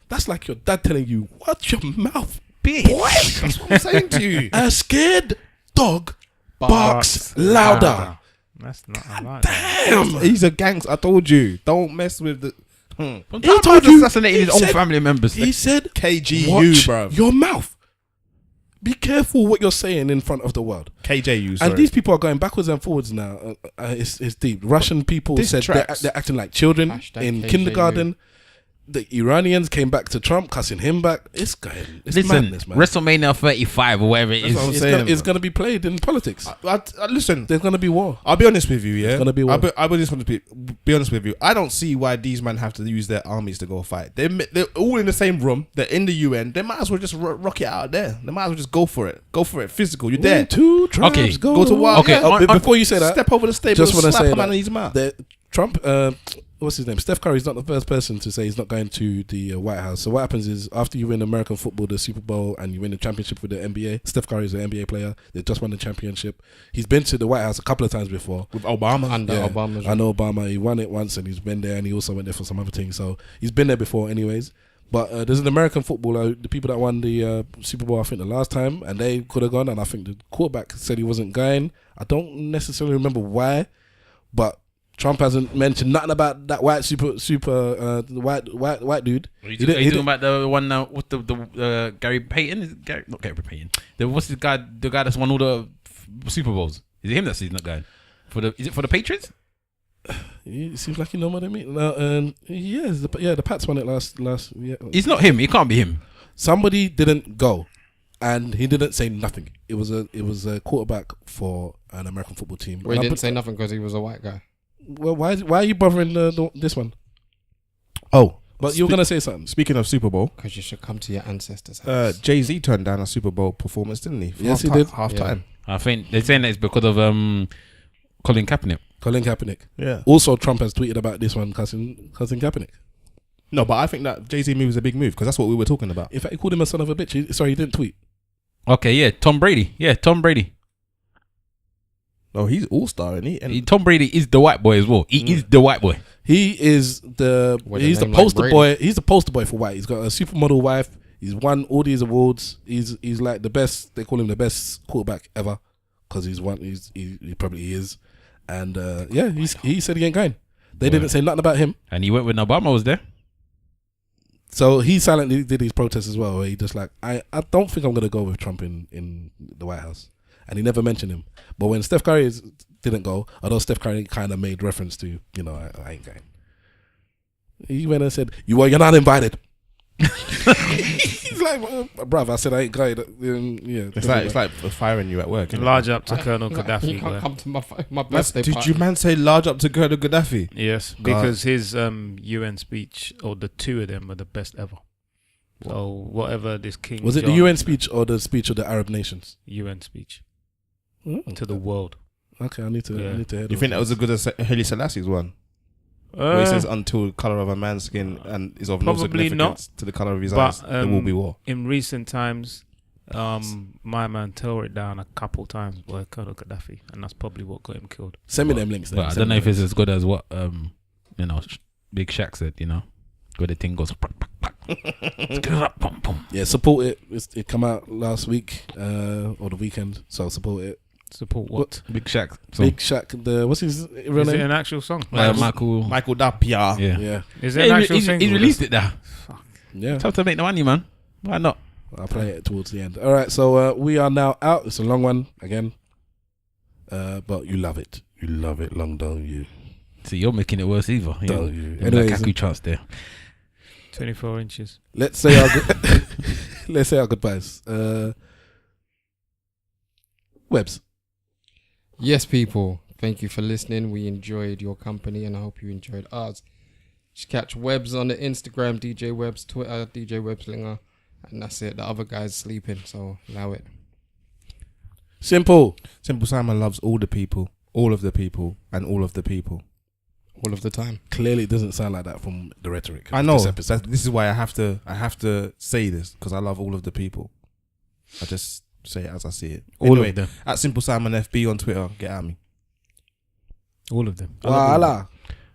That's like your dad telling you, watch your mouth, bitch. Boy, that's what I'm saying to you. A scared dog barks louder. That's not. I like that. Damn. He's a gangster. I told you. Don't mess with the From He time told to you- assassinated his he own said- family members. He said, KGU, watch bruv. your mouth. Be careful what you're saying in front of the world. KJU, sorry. And these people are going backwards and forwards now. It's deep. Russian people This said tracks. they're acting like children Hashtag in KJU. kindergarten. The Iranians came back to Trump, cussing him back. It's Listen, madness, man. WrestleMania 35 or whatever it That's is. what I'm It's saying, gonna, it's bro. gonna be played in politics. Listen, There's gonna be war. I'll be honest with you, yeah. It's gonna be war. I just want to be honest with you. I don't see why these men have to use their armies to go fight. They're all in the same room. They're in the UN. They might as well just rock it out there. They might as well just go for it. Go for it. Physical. You're there. When two tribes Okay, go, Go to war. Okay, Yeah. before you say that, Step over the stable. just and want to slap say a man that in his mouth. Trump, what's his name? Steph Curry is not the first person to say he's not going to the White House. So what happens is after you win American football, the Super Bowl, and you win the championship with the NBA, Steph Curry is an NBA player. They just won the championship. He's been to the White House a couple of times before. With Obama. Under Obama's I know Obama. He won it once, and he's been there, and he also went there for some other things. So he's been there before, anyways. But there's an American footballer, the people that won the Super Bowl, I think the last time, and they could have gone. And I think the quarterback said he wasn't going. I don't necessarily remember why, but Trump hasn't mentioned nothing about that white white dude. Are you talking about the one now with the Gary Payton? Is it Gary, not Gary Payton. What's the guy that's won all the Super Bowls? Is it him that's not going? Is it for the Patriots? It seems like you know what I mean. The Pats won it last. Yeah. It's not him. It can't be him. Somebody didn't go, and he didn't say nothing. It was a quarterback for an American football team. Well, he didn't say nothing because he was a white guy. Well, why are you bothering this one? Oh, But you were gonna say something. Speaking of Super Bowl, Because you should come to your ancestors' house. Jay-Z turned down a Super Bowl performance, didn't he? Yes, he did. Half Yeah. time. I think they're saying that it's because of Colin Kaepernick. Colin Kaepernick. Yeah. Also, Trump has tweeted about this one, cussing Kaepernick. No, but I think that Jay-Z move is a big move because that's what we were talking about. In fact, he called him a son of a bitch. He didn't tweet. Okay, yeah, Tom Brady. Yeah, Tom Brady. Oh, he's all-star, isn't he? And Tom Brady is the white boy as well. He is the white boy. He is With a he's the name like poster Brady. boy. He's the poster boy for white. He's got a supermodel wife. He's won all these awards. He's like the best. They call him the best quarterback ever because he probably is. And he said he ain't going. They didn't say nothing about him. And he went when Obama was there. So he silently did his protest as well. Where he just like, I don't think I'm going to go with Trump in the White House. And he never mentioned him. But when Steph Curry didn't go, although Steph Curry kind of made reference to, I ain't going. He went and said, you're not invited. He's like, bruv, I said I ain't going. It's like firing you at work. Large up to Colonel Gaddafi. You can't come to my birthday Did party. you man say large up to Colonel Gaddafi? Yes, because his UN speech, or the two of them, are the best ever. So whatever this King was it John, the UN speech or the speech of the Arab nations? UN speech to the world. Okay, I need to hear. You think that was as good as Haile Selassie's one? Where he says until the colour of a man's skin and is of no significance to the colour of his eyes, there will be war. In recent times, my man tore it down a couple times by Colonel Gaddafi, and that's probably what got him killed. Send me them links then. But I don't know if it's as good as what Big Shaq said, where the thing goes. Yeah, support it. It come out last week or the weekend, so support it. Support what? Big Shaq. Big Shaq. What's his real Is name? it an actual song? Michael Dapia. Yeah. Is it an actual single? He released it there. Yeah. Tough to make the money, man. Why not? I'll play it towards the end. All right, so we are now out. It's a long one again, but you love it. You love it. Long don't you? See, you're making it worse either. Don't you? Anyways, Lukaku chance there. 24 inches. Let's say our let's say our goodbyes. Webbs. Yes, people. Thank you for listening. We enjoyed your company, and I hope you enjoyed ours. Just catch Webbs on the Instagram, DJ Webbs, Twitter, DJ Webbslinger, and that's it. The other guy's sleeping, so allow it. Simple Simon loves all the people, all of the people, and all of the people. All of the time. Clearly, it doesn't sound like that from the rhetoric. I know. This is why I have to say this, because I love all of the people. I just say it as I see it. All of them. At Simple Simon FB on Twitter, get at me. All of them. Voila.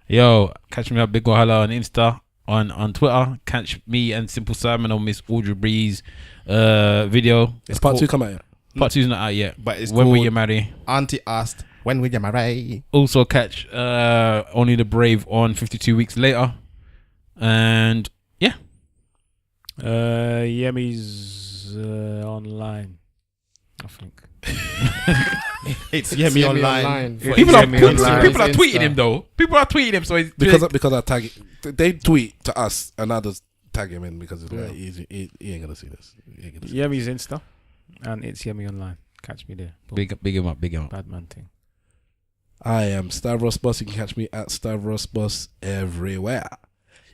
Yo, catch me up Big Wahala on Insta, on Twitter. Catch me and Simple Simon on Miss Audrey Bree's video. It's part 2 come out yet? Part 2's not out yet, but it's When Will called You Marry? Auntie asked, when will you marry? Also catch Only the Brave on 52 Weeks Later. And yeah. Yemi's online, I think. It's Yemi online. People are Online. tweeting him though. People are tweeting him, so it's Because I tag it. They tweet to us and others tag him in because it's like he ain't gonna see this. Yemi's Insta, and it's Yemi online. Catch me there. big him up. Bad man thing. I am Stavros Boss. You can catch me at Stavros Boss everywhere.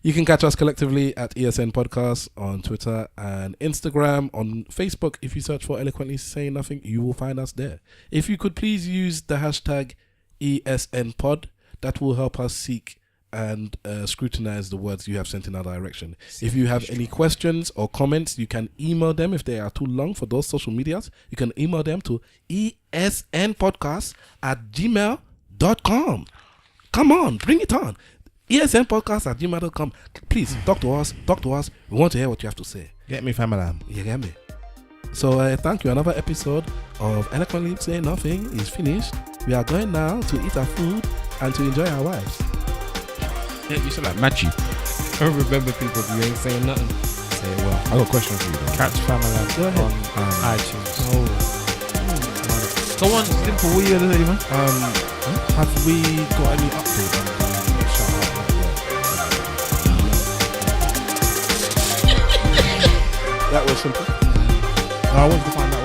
You can catch us collectively at ESN Podcast on Twitter and Instagram. On Facebook, if you search for Eloquently Saying Nothing, you will find us there. If you could please use the hashtag ESNPod, that will help us seek and scrutinize the words you have sent in our direction. If you have any questions or comments, you can email them. If they are too long for those social medias, you can email them to esnpodcast@gmail.com. Come on, bring it on. esnpodcast@gmail.com. Please talk to us. We want to hear what you have to say. Get me, Famalam. You get me? So thank you. Another episode of Eloquently Saying Nothing is finished. We are going now to eat our food and to enjoy our wives. Yeah, you sound like Matthew. Remember, people, if you ain't saying nothing, say it well. I got a question for you, though. Catch Famalam Go ahead. on iTunes. Go on, Simple. What are you gonna say, man? Have we got any updates on the shout That was simple. out? I wanted to find out